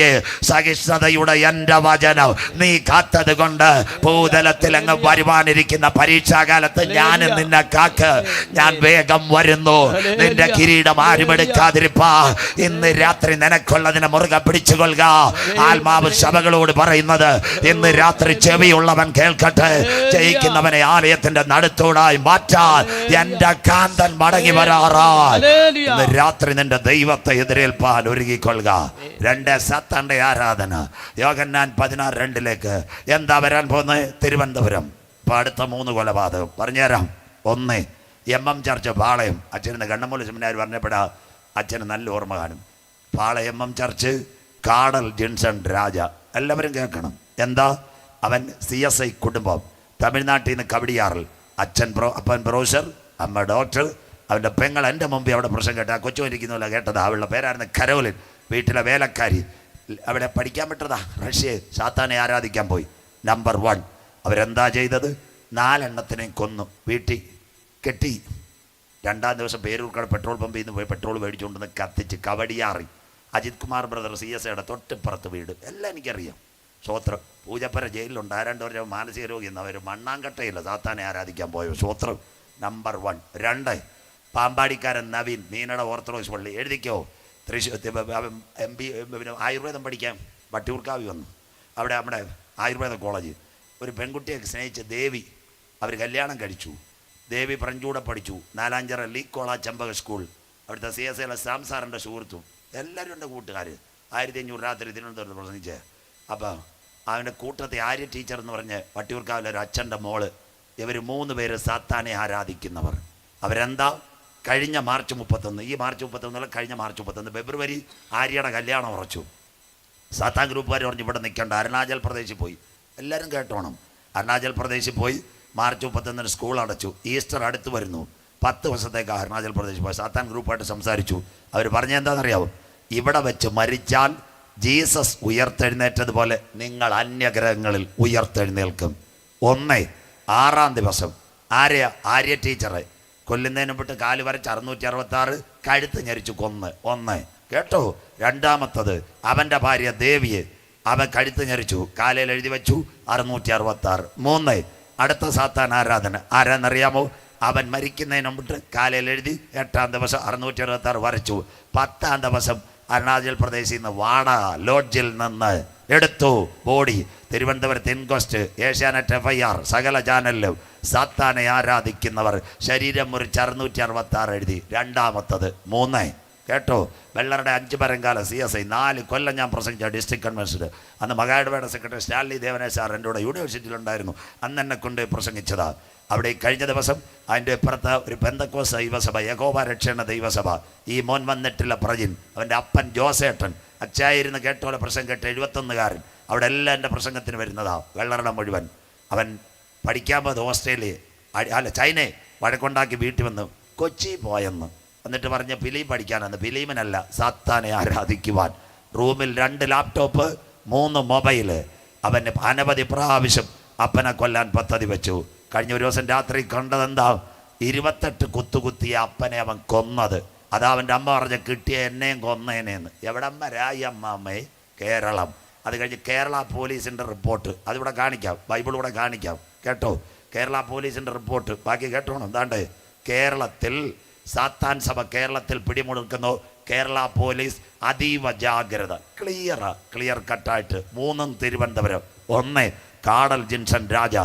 സഹിഷ്ണുതയുടെ എന്റെ വചനം നീ കാത്തത് കൊണ്ട് ഭൂതലത്തിൽ അങ്ങ് വരുവാനിരിക്കുന്ന പരീക്ഷാകാലത്ത് ഞാൻ നിന്നെ കാക്ക്. ഞാൻ വേഗം വരുന്നു. നിന്റെ കിരീടം ആരും എടുക്കാതിരിപ്പാ. ഇന്ന് രാത്രി നിനക്കുള്ളതിനെ മുറുകെ പിടിച്ചുകൊള്ളുക. ആത്മാവ് സഭകളോട് പറയുന്നത് ഇന്ന് രാത്രി ചെവിയുള്ളവൻ കേൾക്കട്ടെ. ജയിക്കുന്നവനെ ആലയത്തിന്റെ നടുത്തോടായി മാറ്റാൻ എന്റെ കാന്തൻ മടങ്ങി വരാറായി. ഇന്ന് രാത്രി നിന്റെ ദൈവത്തെ എതിരേൽപ്പാൻ ഒരുങ്ങിക്കൊള്ളുക. 2 സാത്താന്റെ ആരാധന. യോഹന്നാൻ 16:2 എന്താ വരാൻ പോകുന്നത്? തിരുവനന്തപുരം ഇപ്പൊ അടുത്ത 3 കൊലപാതകം പറഞ്ഞുതരാം. 1 MM ചർച്ച് പാളയം. അച്ഛന് കണ്ണമൂല സെമിനാർ പറഞ്ഞപ്പെടാ അച്ഛന് നല്ല ഓർമ്മ കാണും. പാളയം MM ചർച്ച് കാടൽ ജിൻസൺ രാജ. എല്ലാവരും കേൾക്കണം. എന്താ അവൻ CSI കുടുംബം. തമിഴ്നാട്ടിൽ നിന്ന് കവടിയാറിൽ. അപ്പൻ പ്രൊഫസർ, അമ്മ ഡോക്ടർ. അവൻ്റെ പെങ്ങൾ എൻ്റെ മുമ്പേ അവിടെ പ്രശ്നം കേട്ട. കൊച്ചു ഇരിക്കുന്നില്ല കേട്ടത്. അവളുടെ പേരായിരുന്നു കരോലിൻ. വീട്ടിലെ വേലക്കാരി. അവിടെ പഠിക്കാൻ പറ്റതാ. റഷ്യ സാത്താനെ ആരാധിക്കാൻ പോയി. നമ്പർ 1 അവരെന്താ ചെയ്തത്? 4 എണ്ണത്തിനെയും കൊന്നു. വീട്ടിൽ കെട്ടി. 2-ാം ദിവസം പേരൂർക്കട പെട്രോൾ പമ്പിൽ നിന്ന് പോയി പെട്രോൾ മേടിച്ചുകൊണ്ടുവന്ന് കത്തിച്ച് കവടിയാറി. അജിത് കുമാർ ബ്രദർ CSIയുടെ തൊട്ടിപ്പുറത്ത് വീട്. എല്ലാം എനിക്കറിയാം. സ്വോത്രം. പൂജപ്പര ജയിലിലുണ്ട്. 2 വർഷം മാനസിക രോഗി എന്നവർ മണ്ണാങ്കട്ടയില്ല സാത്താനെ ആരാധിക്കാൻ പോയോ. സ്വോത്രം. നമ്പർ 1. 2 പാമ്പാടിക്കാരൻ നവീൻ, മീനട ഓർത്തഡോക്സ് പള്ളി. എഴുതിക്കോ. തൃശ്ശൂർ MP ആയുർവേദം പഠിക്കാൻ വട്ടിയൂർക്കാവി വന്നു. അവിടെ നമ്മുടെ ആയുർവേദ കോളേജ്. ഒരു പെൺകുട്ടിയെ സ്നേഹിച്ച് ദേവി. അവർ കല്യാണം കഴിച്ചു. ദേവി ഫ്രഞ്ചൂടെ പഠിച്ചു. 4-5 ലീക്കോള ചമ്പക സ്കൂൾ. അവിടുത്തെ CSIയിലെ സാംസാറിൻ്റെ സുഹൃത്തും എല്ലാവരും എൻ്റെ കൂട്ടുകാർ. 1500 രാത്രി തിരുവനന്തപുരത്ത് പ്രസംഗിച്ച്. അപ്പോൾ അവൻ്റെ കൂട്ടത്തെ ആര്യ ടീച്ചർ എന്ന് പറഞ്ഞ് വട്ടിയൂർക്കാവിലെ ഒരു അച്ഛൻ്റെ മോള്. ഇവർ 3 പേര് സാത്താനെ ആരാധിക്കുന്നവർ. അവരെന്താ? കഴിഞ്ഞ മാർച്ച് 31, ഈ മാർച്ച് 31 കഴിഞ്ഞ മാർച്ച് 31 ഫെബ്രുവരി ആര്യയുടെ കല്യാണം ഉറച്ചു. സാത്താൻ ഗ്രൂപ്പുകാർ പറഞ്ഞ് ഇവിടെ നിൽക്കേണ്ട. അരുണാചൽ പ്രദേശിൽ പോയി. എല്ലാവരും കേട്ടോണം. അരുണാചൽ പ്രദേശിൽ പോയി. മാർച്ച് 31 സ്കൂൾ അടച്ചു. ഈസ്റ്റർ അടുത്ത് വരുന്നു. 10 ദിവസത്തേക്ക് അരുണാചൽ പ്രദേശിൽ പോയി. സാത്താൻ ഗ്രൂപ്പായിട്ട് സംസാരിച്ചു. അവർ പറഞ്ഞ എന്താണെന്നറിയാവും? ഇവിടെ വെച്ച് മരിച്ചാൽ ജീസസ് ഉയർത്തെഴുന്നേറ്റതുപോലെ നിങ്ങൾ അന്യഗ്രഹങ്ങളിൽ ഉയർത്തെഴുന്നേൽക്കും. 6-ാം ദിവസം ആര്യ ടീച്ചറെ കൊല്ലുന്നതിന് മുമ്പിട്ട് കാല് വരച്ച് 666 കഴുത്ത് ഞെരിച്ചു കൊന്ന്. 1 കേട്ടോ. 2-ാമത്തത് അവൻ്റെ ഭാര്യ ദേവിയെ അവൻ കഴുത്ത് ഞെരിച്ചു, കാലയിൽ എഴുതി വെച്ചു 666. 3 അടുത്ത സാത്താൻ ആരാധന. ആരാന്നറിയാമോ? അവൻ മരിക്കുന്നതിന് മുമ്പിട്ട് കാലയിൽ എഴുതി 8-ാം ദിവസം 666 വരച്ചു. 10-ാം ദിവസം അരുണാചൽ പ്രദേശിൽ നിന്ന് വാട ലോഡ്ജിൽ നിന്ന് എടുത്തു ബോഡി. തിരുവനന്തപുരത്ത് ഇൻക്വസ്റ്റ്, ഏഷ്യാനെറ്റ് FIR, സകല ചാനലിലും സാത്താനെ ആരാധിക്കുന്നവർ ശരീരം മുറിച്ച് 666 എഴുതി. 2-ാമത്തത് 3 കേട്ടോ. വെള്ളറുടെ 5 പരങ്കാല CSI 4 കൊല്ലം ഞാൻ പ്രസംഗിച്ച ഡിസ്ട്രിക്ട് കൺവെൻഷന്. അന്ന് മകാഡ്ബയുടെ സെക്രട്ടറി സ്റ്റാൻലി ദേവനേശ് സാർ എൻ്റെ കൂടെ യൂണിവേഴ്സിറ്റിയിലുണ്ടായിരുന്നു. അന്ന് എന്നെ കൊണ്ട് പ്രസംഗിച്ചതാ. അവിടെ കഴിഞ്ഞ ദിവസം അതിൻ്റെ ഇപ്പുറത്ത് ഒരു പെന്തക്കോസ് ദൈവസഭ, യഹോവ രക്ഷണ ദൈവസഭ. ഈ മോൻ വന്നിട്ടുള്ള പ്രജിൻ, അവൻ്റെ അപ്പൻ ജോസേട്ടൻ അച്ചായിരുന്ന് കേട്ടോലെ പ്രസംഗം കേട്ട് 71കാരൻ. അവിടെ എല്ലാം എൻ്റെ പ്രസംഗത്തിന് വരുന്നതാ. വെള്ളറുടെ മുഴുവൻ. അവൻ പഠിക്കാൻ പോയത് ഓസ്ട്രേലിയ ചൈനയെ വഴക്കുണ്ടാക്കി വീട്ടിൽ വന്ന് കൊച്ചി പോയെന്ന്. എന്നിട്ട് പറഞ്ഞ് ഫിലിം പഠിക്കാനെന്ന്. ഫിലിമിനല്ല, സാത്താനെ ആരാധിക്കുവാൻ. റൂമിൽ 2 ലാപ്ടോപ്പ് 3 മൊബൈല്. അവന് അനവധി പ്രാവശ്യം അപ്പനെ കൊല്ലാൻ പദ്ധതി വെച്ചു. കഴിഞ്ഞ ഒരു ദിവസം രാത്രി കണ്ടതെന്താ? 28 കുത്തുകുത്തിയ അപ്പനെ അവൻ കൊന്നത്. അതാ അവൻ്റെ അമ്മ പറഞ്ഞ കിട്ടിയ എന്നെയും കൊന്നേനേന്ന്. എവിടെ അമ്മ? രായമ്മേ, കേരളം. അത് കഴിഞ്ഞ് കേരള പോലീസിൻ്റെ റിപ്പോർട്ട്. അതിവിടെ കാണിക്കാം, ബൈബിളിലൂടെ കാണിക്കാം കേട്ടോ. കേരള പോലീസിൻ്റെ റിപ്പോർട്ട് ബാക്കി കേട്ടോണം. എന്താണ്ട് കേരളത്തിൽ സാത്താൻ സഭ കേരളത്തിൽ പിടിമുറുക്കുന്നു. കേരള പോലീസ് അതീവ ജാഗ്രത. ക്ലിയർ കട്ടായിട്ട്. 3 തിരുവനന്തപുരം. 1 കാടൽ ജിൻസൺ രാജ.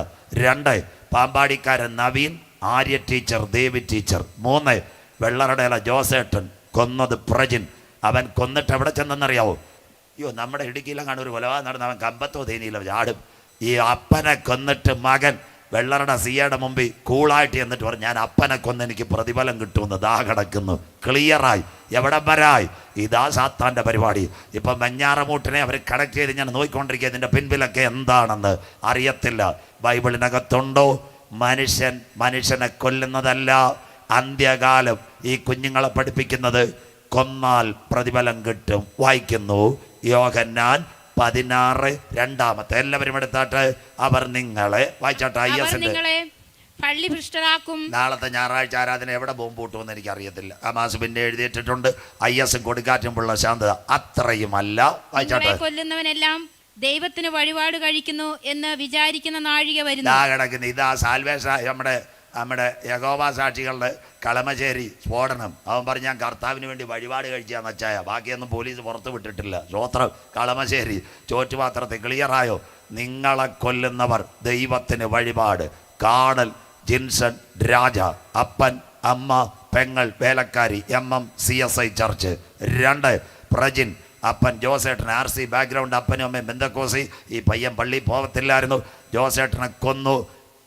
2 പാമ്പാടിക്കാരൻ നവീൻ, ആര്യ ടീച്ചർ, ദേവി ടീച്ചർ. 3 വെള്ളറടയില ജോസേട്ടൻ കൊന്നത് പ്രജിൻ. അവൻ കൊന്നിട്ട് എവിടെ ചെന്നെന്നറിയാവോ? അയ്യോ, നമ്മുടെ ഇടുക്കിയിലും കാണും ഒരു കൊലപാതകം നടന്ന. അവൻ കമ്പത്തോ തേനിയിലോ ചാടും. ഈ അപ്പനെ കൊന്നിട്ട് മകൻ വെള്ളറുടെ സിയയുടെ മുമ്പിൽ കൂളായിട്ട് എന്നിട്ട് പറഞ്ഞു, ഞാൻ അപ്പനെ കൊന്ന് എനിക്ക് പ്രതിഫലം കിട്ടുമെന്ന്. ദാ കിടക്കുന്നു, ക്ലിയറായി. എവിടം വരായി? ഇതാ സാത്താൻ്റെ പരിപാടി. ഇപ്പം വെഞ്ഞാറമൂട്ടിനെ അവർ കണക്ട് ചെയ്ത് ഞാൻ നോക്കിക്കൊണ്ടിരിക്കുക. ഇതിൻ്റെ പിൻപിലൊക്കെ എന്താണെന്ന് അറിയത്തില്ല. ബൈബിളിനകത്തുണ്ടോ? മനുഷ്യനെ കൊല്ലുന്നതല്ല അന്ത്യകാലം ഈ കുഞ്ഞുങ്ങളെ പഠിപ്പിക്കുന്നത്. കൊന്നാൽ പ്രതിഫലം കിട്ടും. വായിക്കുന്നു യോഹന്നാൻ 16:2. എല്ലാവരും എടുത്താട്ട്. അവർ നിങ്ങളെ വായിച്ചാട്ടെ. നിങ്ങളെ പള്ളി ഭ്രഷ്ടരാക്കും. നാളത്തെ ഞായറാഴ്ച ആരാധന എവിടെ ബോംബ് പൊട്ടുമെന്ന് എനിക്കറിയത്തില്ല. അമാസ് പിന്നെ എഴുതിയിട്ടുണ്ട്, IS കൊടുക്കാറ്റുമുള്ള ശാന്തത അത്രയുമല്ല. വായിച്ചാട്ടെ. കൊല്ലുന്നവനെല്ലാം ദൈവത്തിന് വഴിപാട് കഴിക്കുന്നു എന്ന് വിചാരിക്കുന്ന നാഴിക വരുന്നു. കിടക്കുന്നു. ഇതാ സാൽവേഷ നമ്മുടെ യഹോവ സാക്ഷികളുടെ കളമശ്ശേരി സ്ഫോടനം. അവൻ പറഞ്ഞ് ഞാൻ കർത്താവിന് വേണ്ടി വഴിപാട് കഴിച്ചാന്ന് വെച്ചായ. ബാക്കിയൊന്നും പോലീസ് പുറത്ത് വിട്ടിട്ടില്ല. സ്വോത്രം. കളമശ്ശേരി ചോറ്റുപാത്രത്തിൽ ക്ലിയറായോ? നിങ്ങളെ കൊല്ലുന്നവർ ദൈവത്തിന് വഴിപാട്. കാണൽ ജിൻസൺ രാജ, അപ്പൻ അമ്മ പെങ്ങൾ വേലക്കാരി, MM CSI ചർച്ച്. 2 പ്രജിൻ അപ്പൻ ജോസേട്ടൻ RC ബാക്ക്ഗ്രൗണ്ട്, അപ്പനും അമ്മയും ബന്ധക്കോസി. ഈ പയ്യൻ പള്ളി പോകത്തില്ലായിരുന്നു. ജോസേട്ടനെ കൊന്നു.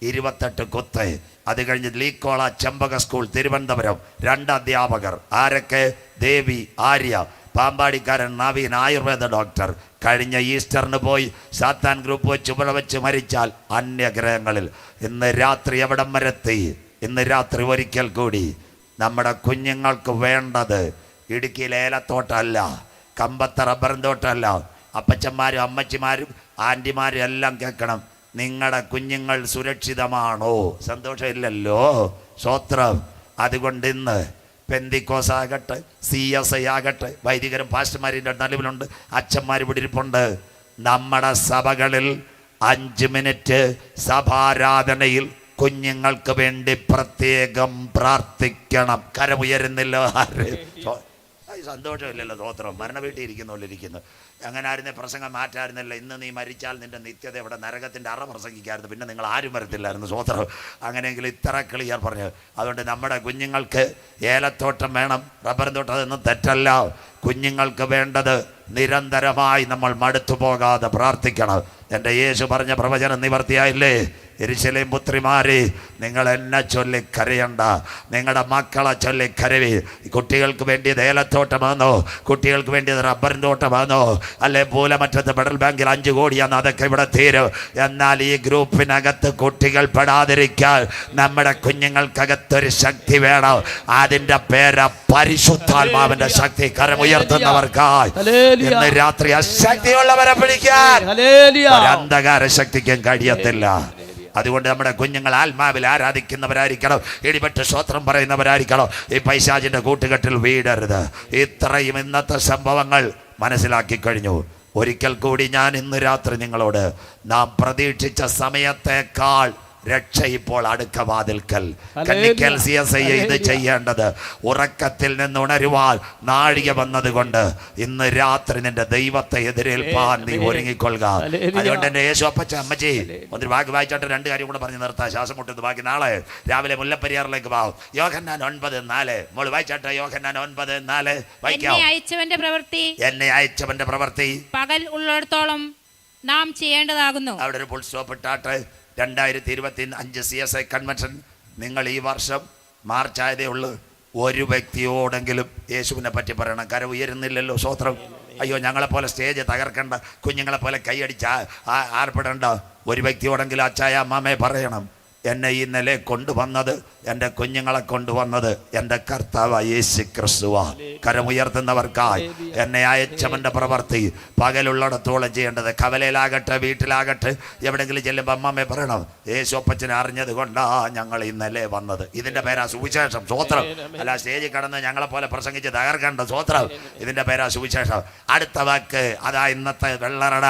28 കുത്ത്. അത് കഴിഞ്ഞ് ലീക്കോള ചെമ്പക സ്കൂൾ തിരുവനന്തപുരം 2 അധ്യാപകർ. ആരൊക്കെ? ദേവി, ആര്യ. പാമ്പാടിക്കാരൻ നവീൻ, ആയുർവേദ ഡോക്ടർ. കഴിഞ്ഞ ഈസ്റ്ററിന് പോയി സാത്താൻ ഗ്രൂപ്പ് വെച്ച് ഇവിടെ വെച്ച് മരിച്ചാൽ അന്യഗ്രഹങ്ങളിൽ. ഇന്ന് രാത്രി എവിടം വരെത്തി? ഇന്ന് രാത്രി ഒരിക്കൽ കൂടി നമ്മുടെ കുഞ്ഞുങ്ങൾക്ക് വേണ്ടത് ഇടുക്കിയിലെ ഏലത്തോട്ടമല്ല, കമ്പത്തെ റബ്ബറും തോട്ടമല്ല. അപ്പച്ചന്മാരും അമ്മച്ചിമാരും ആൻറ്റിമാരും എല്ലാം കേൾക്കണം. നിങ്ങളുടെ കുഞ്ഞുങ്ങൾ സുരക്ഷിതമാണോ? സന്തോഷമില്ലല്ലോ. സ്വോത്രം. അതുകൊണ്ട് ഇന്ന് പെന്തിക്കോസ് ആകട്ടെ, CSI ആകട്ടെ, വൈദികരും പാസ്റ്റർമാരിൻ്റെ നടുവിലുണ്ട്, അച്ഛന്മാർ ഇവിടെ ഇരിപ്പുണ്ട്. നമ്മുടെ സഭകളിൽ 5 മിനിറ്റ് സഭാരാധനയിൽ കുഞ്ഞുങ്ങൾക്ക് വേണ്ടി പ്രത്യേകം പ്രാർത്ഥിക്കണം. കരമുയരുന്നില്ലോ ആര്? സന്തോഷമില്ലല്ലോ. സ്വോത്രം. മരണ വീട്ടിൽ ഇരിക്കുന്നു. അങ്ങനെ ആയിരുന്നേ പ്രസംഗം മാറ്റായിരുന്നില്ല. ഇന്ന് നീ മരിച്ചാൽ നിന്റെ നിത്യത ഇവിടെ നരകത്തിൻ്റെ അറ പ്രസംഗിക്കായിരുന്നു, പിന്നെ നിങ്ങൾ ആരും വരത്തില്ലായിരുന്നു. സ്വോത്രം. അങ്ങനെയെങ്കിൽ ഇത്ര ക്ലിയർ പറഞ്ഞു. അതുകൊണ്ട് നമ്മുടെ കുഞ്ഞുങ്ങൾക്ക് ഏലത്തോട്ടം വേണം, റബ്ബർ തോട്ടം. അതൊന്നും തെറ്റല്ല. കുഞ്ഞുങ്ങൾക്ക് വേണ്ടത് നിരന്തരമായി നമ്മൾ മടുത്തു പോകാതെ പ്രാർത്ഥിക്കണം. എൻ്റെ യേശു പറഞ്ഞ പ്രവചനം നിവർത്തിയായില്ലേ? യെരൂശലേം പുത്രിമാരെ, നിങ്ങൾ എന്നെ ചൊല്ലി കരയണ്ട, നിങ്ങളുടെ മക്കളെ ചൊല്ലി കരവി. കുട്ടികൾക്ക് വേണ്ടിയത് ഏലത്തോട്ടമാണോ? കുട്ടികൾക്ക് വേണ്ടിയത് റബ്ബറിൻ തോട്ടമാണോ? അല്ലെ മൂലമറ്റത്ത് ഫെഡറൽ ബാങ്കിൽ 5 കോടിയാന്ന്? അതൊക്കെ ഇവിടെ തീരും. എന്നാൽ ഈ ഗ്രൂപ്പിനകത്ത് കുട്ടികൾ പെടാതിരിക്കാൻ നമ്മുടെ കുഞ്ഞുങ്ങൾക്കകത്തൊരു ശക്തി വേണം. അതിൻ്റെ പേര് പരിശുദ്ധാത്മാവിന്റെ ശക്തി. കരമുയർത്തുന്നവർക്കായി ഇന്ന് രാത്രി അശക്തിയുള്ളവരെ പിടിക്കാൻ അന്ധകാര ശക്തിക്കും കഴിയത്തില്ല. അതുകൊണ്ട് നമ്മുടെ കുഞ്ഞുങ്ങൾ ആത്മാവിൽ ആരാധിക്കുന്നവരായിരിക്കണം, ഇടിപെട്ട് സ്തോത്രം പറയുന്നവരായിരിക്കണം. ഈ പൈശാചിന്റെ കൂട്ടുകെട്ടിൽ വീടരുത്. ഇത്രയും ഇന്നത്തെ സംഭവങ്ങൾ മനസ്സിലാക്കി കഴിഞ്ഞു. ഒരിക്കൽ കൂടി ഞാൻ ഇന്ന് രാത്രി നിങ്ങളോട്, നാം പ്രതീക്ഷിച്ച സമയത്തേക്കാൾ രക്ഷ ഇപ്പോൾ അടുക്ക വാതിൽക്കൽ. കന്നിക്കൽ CSI ഇത് ചെയ്യേണ്ടത് ഉറക്കത്തിൽ നിന്ന് ഉണരുവാൻ നാഴിക വന്നതുകൊണ്ട് ഇന്ന് രാത്രി നിന്റെ ദൈവത്തെ എതിരേൽപ്പാൻ നീ ഒരുങ്ങിക്കൊള്ളുക. അതുകൊണ്ട് എൻ്റെ യേശു അപ്പച്ച അമ്മച്ചി ഒരു വാക്ക് വായിച്ചോട്ടെ. 2 കാര്യം കൂടെ പറഞ്ഞ് നിർത്താം, ശ്വാസം മുട്ടുന്നത്. ബാക്കി നാളെ രാവിലെ മുല്ലപ്പെരിയാറിലേക്ക് പോകാം. യോഹന്നാൻ 9:4 മോള് വായിച്ചോട്ടെ. യോഹന്നാൻ 9:4 വായിക്കാം. എന്നെ അയച്ചവന്റെ പ്രവൃത്തി പകൽ ഉള്ളിടത്തോളം നാം ചെയ്യേണ്ടതാകുന്നു. അവിടെ ഒരു ഫുൾ സ്റ്റോപ്പ് ഇട്ടാട്ടെ. 2025 CSI കൺവെൻഷൻ നിങ്ങൾ ഈ വർഷം മാർച്ച് ആയതേ ഉള്ളൂ. ഒരു വ്യക്തിയോടെങ്കിലും യേശുവിനെ പറ്റി പറയണം. കര ഉയരുന്നില്ലല്ലോ. സ്വോത്രം. അയ്യോ, ഞങ്ങളെപ്പോലെ സ്റ്റേജ് തകർക്കണ്ട, കുഞ്ഞുങ്ങളെപ്പോലെ കൈയടിച്ച ആർപ്പെടണ്ട. ഒരു വ്യക്തിയോടെങ്കിലും അച്ചായ അമ്മാമയെ പറയണം, എന്നെ ഈ നില കൊണ്ടുവന്നത്, എൻ്റെ കുഞ്ഞുങ്ങളെ കൊണ്ടുവന്നത് എൻ്റെ കർത്താവ് യേശു ക്രിസ്തുവാ. കരമുയർത്തുന്നവർക്കായി എന്നെ അയച്ചവൻ്റെ പ്രവൃത്തി പകലുള്ളിടത്തോളം ചെയ്യേണ്ടത്. കവലയിലാകട്ടെ, വീട്ടിലാകട്ടെ, എവിടെയെങ്കിലും ചെല്ലുമ്പോൾ അമ്മമ്മയെ പറയണം, യേശു അപ്പച്ചനെ അറിഞ്ഞത് കൊണ്ടാ ഞങ്ങൾ ഈ നില വന്നത്. ഇതിൻ്റെ പേരാ സുവിശേഷം. സ്വോത്രം. അല്ല സ്റ്റേജിൽ കടന്ന് ഞങ്ങളെപ്പോലെ പ്രസംഗിച്ച് തകർക്കേണ്ട. സ്വോത്രം. ഇതിൻ്റെ പേരാ സുവിശേഷം. അടുത്ത വാക്ക് അതാ ഇന്നത്തെ വെള്ളറട,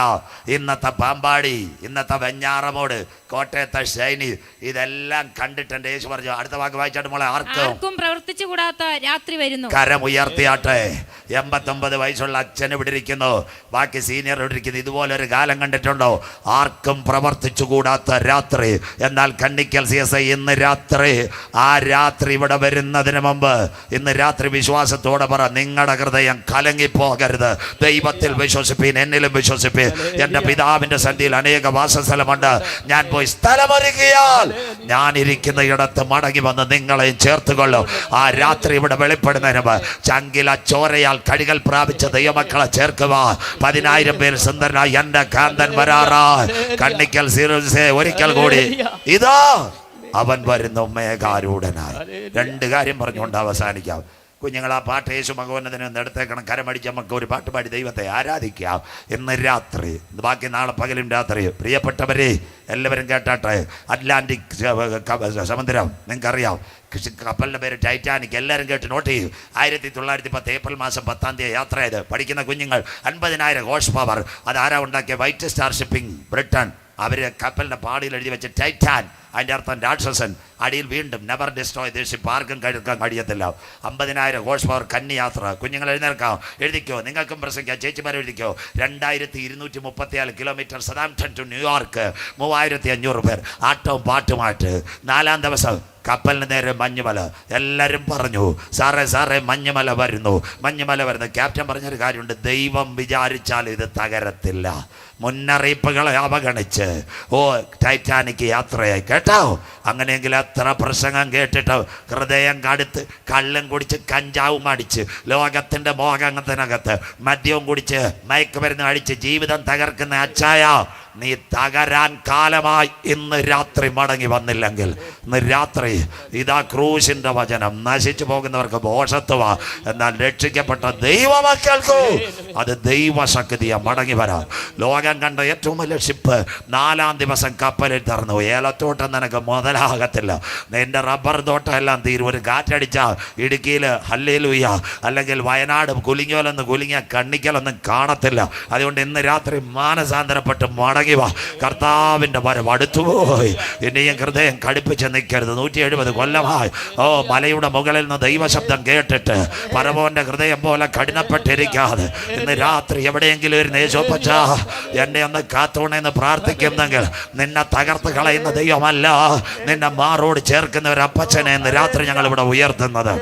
ഇന്നത്തെ പാമ്പാടി, ഇന്നത്തെ വെഞ്ഞാറമൂട്, കോട്ടയത്തെ ഷൈനി, ഇതെല്ലാം കണ്ടിട്ട് എൻ്റെ യേശു പറഞ്ഞു, അടുത്ത വാക്ക് വായിച്ചാട്ട് മോളെ, ആർക്കും പ്രവർത്തിച്ചുകൂടാത്ത രാത്രി വരുന്നു. കരമുയർത്തിയാട്ടെ. 89 വയസ്സുള്ള അച്ഛൻ ഇവിടെ ഇരിക്കുന്നു, ബാക്കി സീനിയർ ഇവിടെ ഇരിക്കുന്നു. ഇതുപോലൊരു കാലം കണ്ടിട്ടുണ്ടോ? ആർക്കും പ്രവർത്തിച്ചുകൂടാത്ത രാത്രി. എന്നാൽ കണ്ണിക്കൽ CSI ഇന്ന് രാത്രി, ആ രാത്രി ഇവിടെ വരുന്നതിന് മുമ്പ് ഇന്ന് രാത്രി വിശ്വാസത്തോടെ പറ, നിങ്ങളുടെ ഹൃദയം കലങ്ങിപ്പോകരുത്. ദൈവത്തിൽ വിശ്വസിപ്പീൻ, എന്നിലും വിശ്വസിപ്പീൻ. എൻ്റെ പിതാവിൻ്റെ സന്ധിയിൽ അനേക വാസസ്ഥലമുണ്ട്. ഞാൻ പോയി സ്ഥലമൊരുക്കിയാൽ ഞാൻ ഇരിക്കുന്ന ഇടത്ത് മടങ്ങി വന്ന് നിങ്ങളെയും ചേർത്തുകൊള്ളും. ആ രാത്രി ഇവിടെ വെളിപ്പെടുന്നതിന് മുമ്പ് ചങ്കില ചോരയാൽ കഴുകൽ പ്രാപിച്ച ദൈവമക്കളെ ചേർക്കുക. 10,000 പേർ സുന്ദരനായി എൻ്റെ കാന്തൻ വരാറാ. കണ്ണിക്കൽ CSI ഒരിക്കൽ കൂടി ഇതാ അവൻ വരുന്നു മേഘാരൂഢനായി. 2 കാര്യം പറഞ്ഞുകൊണ്ട് അവസാനിക്കാം. കുഞ്ഞുങ്ങൾ, ആ പാട്ട് യേശു മകോന്നതിന് എടുത്തേക്കണം. കരമടിച്ച് നമുക്ക് ഒരു പാട്ട് പാടി ദൈവത്തെ ആരാധിക്കാം ഇന്ന് രാത്രി, ബാക്കി നാളെ പകലും രാത്രി. പ്രിയപ്പെട്ടവരെ എല്ലാവരും കേട്ടാട്ടെ. അറ്റ്ലാന്റിക് സമുദ്രം നിങ്ങൾക്കറിയാം, കപ്പലിൻ്റെ പേര് ടൈറ്റാനിക്. എല്ലാവരും കേട്ട് നോട്ട് ചെയ്യും. 1910 ഏപ്രിൽ മാസം 10-ാം തീയതി യാത്രയത്. പഠിക്കുന്ന കുഞ്ഞുങ്ങൾ 50,000 ഹോഴ്സ് പവർ. അതാരാ ഉണ്ടാക്കിയ? White Star Shipping, Britain. അവർ കപ്പലിൻ്റെ പാടിയിൽ എഴുതി വെച്ച് ടൈറ്റാൻ, അതിൻ്റെ അർത്ഥം രാക്ഷസൻ. അടിയിൽ വീണ്ടും നെവർ ഡിസ്ട്രോയ് ദ ഷിപ്പ്, ആർക്കും കഴിക്കാൻ കഴിയത്തില്ല. 50,000 ഹോഴ്സ് പവർ കന്യാത്ര. കുഞ്ഞുങ്ങൾ എഴുന്നേൽക്കാം, എഴുതിക്കോ. നിങ്ങൾക്കും പ്രസംഗിക്കാം, ചേച്ചിമാർ എഴുതിക്കോ. 2234 കിലോമീറ്റർ സതാംപ്ടൺ ടു ന്യൂയോർക്ക്, 3500 പേർ ആട്ടവും പാട്ടുമായിട്ട്. 4-ാം ദിവസം കപ്പലിന് നേരെ മഞ്ഞുമല. എല്ലാവരും പറഞ്ഞു, സാറേ മഞ്ഞുമല വരുന്നു. ക്യാപ്റ്റൻ പറഞ്ഞൊരു കാര്യമുണ്ട്, ദൈവം വിചാരിച്ചാൽ ഇത് തകരത്തില്ല. മുന്നറിയിപ്പുകളെ അവഗണിച്ച് ടൈറ്റാനിക് യാത്രയായി. കേട്ടോ? അങ്ങനെയെങ്കിൽ എത്ര പ്രസംഗം കേട്ടിട്ട് ഹൃദയം കടുത്ത് കള്ളും കുടിച്ച് കഞ്ചാവും അടിച്ച് ലോകത്തിൻ്റെ മോഹത്തിനകത്ത് മദ്യവും കുടിച്ച് മയക്കുമരുന്ന് അടിച്ച് ജീവിതം തകർക്കുന്ന അച്ചായ, നീ തകരാൻ കാലമായി. ഇന്ന് രാത്രി മടങ്ങി വന്നില്ലെങ്കിൽ ഇന്ന് രാത്രി ഇതാ ക്രൂശിൻ്റെ വചനം. നശിച്ചു പോകുന്നവർക്ക് ഭോഷത്വമാ, എന്നാൽ രക്ഷിക്കപ്പെട്ട ദൈവമക്കൾക്കു അത് ദൈവശക്തിയാ. മടങ്ങി വരാം. ലോകം കണ്ട ഏറ്റവും വലിയ ഷിപ്പ് 4-ാം ദിവസം കപ്പലിൽ തറന്നു. ഏലത്തോട്ടം നിനക്ക് മുതലാകത്തില്ല. നിന്റെ റബ്ബർ തോട്ടം എല്ലാം തീരും. ഒരു കാറ്റടിച്ചാൽ ഇടുക്കിയിൽ ഹല്ലേലൂയ, അല്ലെങ്കിൽ വയനാട് കുലുങ്ങിയോലൊന്ന് കുലുങ്ങിയ കണ്ണിക്കലൊന്നും കാണത്തില്ല. അതുകൊണ്ട് ഇന്ന് രാത്രി മാനസാന്തരപ്പെട്ട് മടങ്ങി വാ. കർത്താവിൻ്റെ വരവ് അടുത്തുപോയി. ഇനിയും ഹൃദയം കടുപ്പിച്ച് നിൽക്കരുത്. 170 കൊല്ലമായി മലയുടെ മുകളിൽ നിന്ന് ദൈവശബ്ദം കേട്ടിട്ട് പരമോന്റെ ഹൃദയം പോലെ കഠിനപ്പെട്ടിരിക്കാതെ ഇന്ന് രാത്രി എവിടെയെങ്കിലും ഒരു യേശുപ്പച്ച എന്നെ ഒന്ന് കാത്തോണെന്ന് പ്രാർത്ഥിക്കുന്നെങ്കിൽ നിന്നെ തകർത്ത് കളയുന്ന ദൈവമല്ല, നിന്നെ മാറോട് ചേർക്കുന്ന ഒരു അപ്പച്ചനെ ഇന്ന് രാത്രി ഞങ്ങൾ ഇവിടെ ഉയർത്തുന്നത്.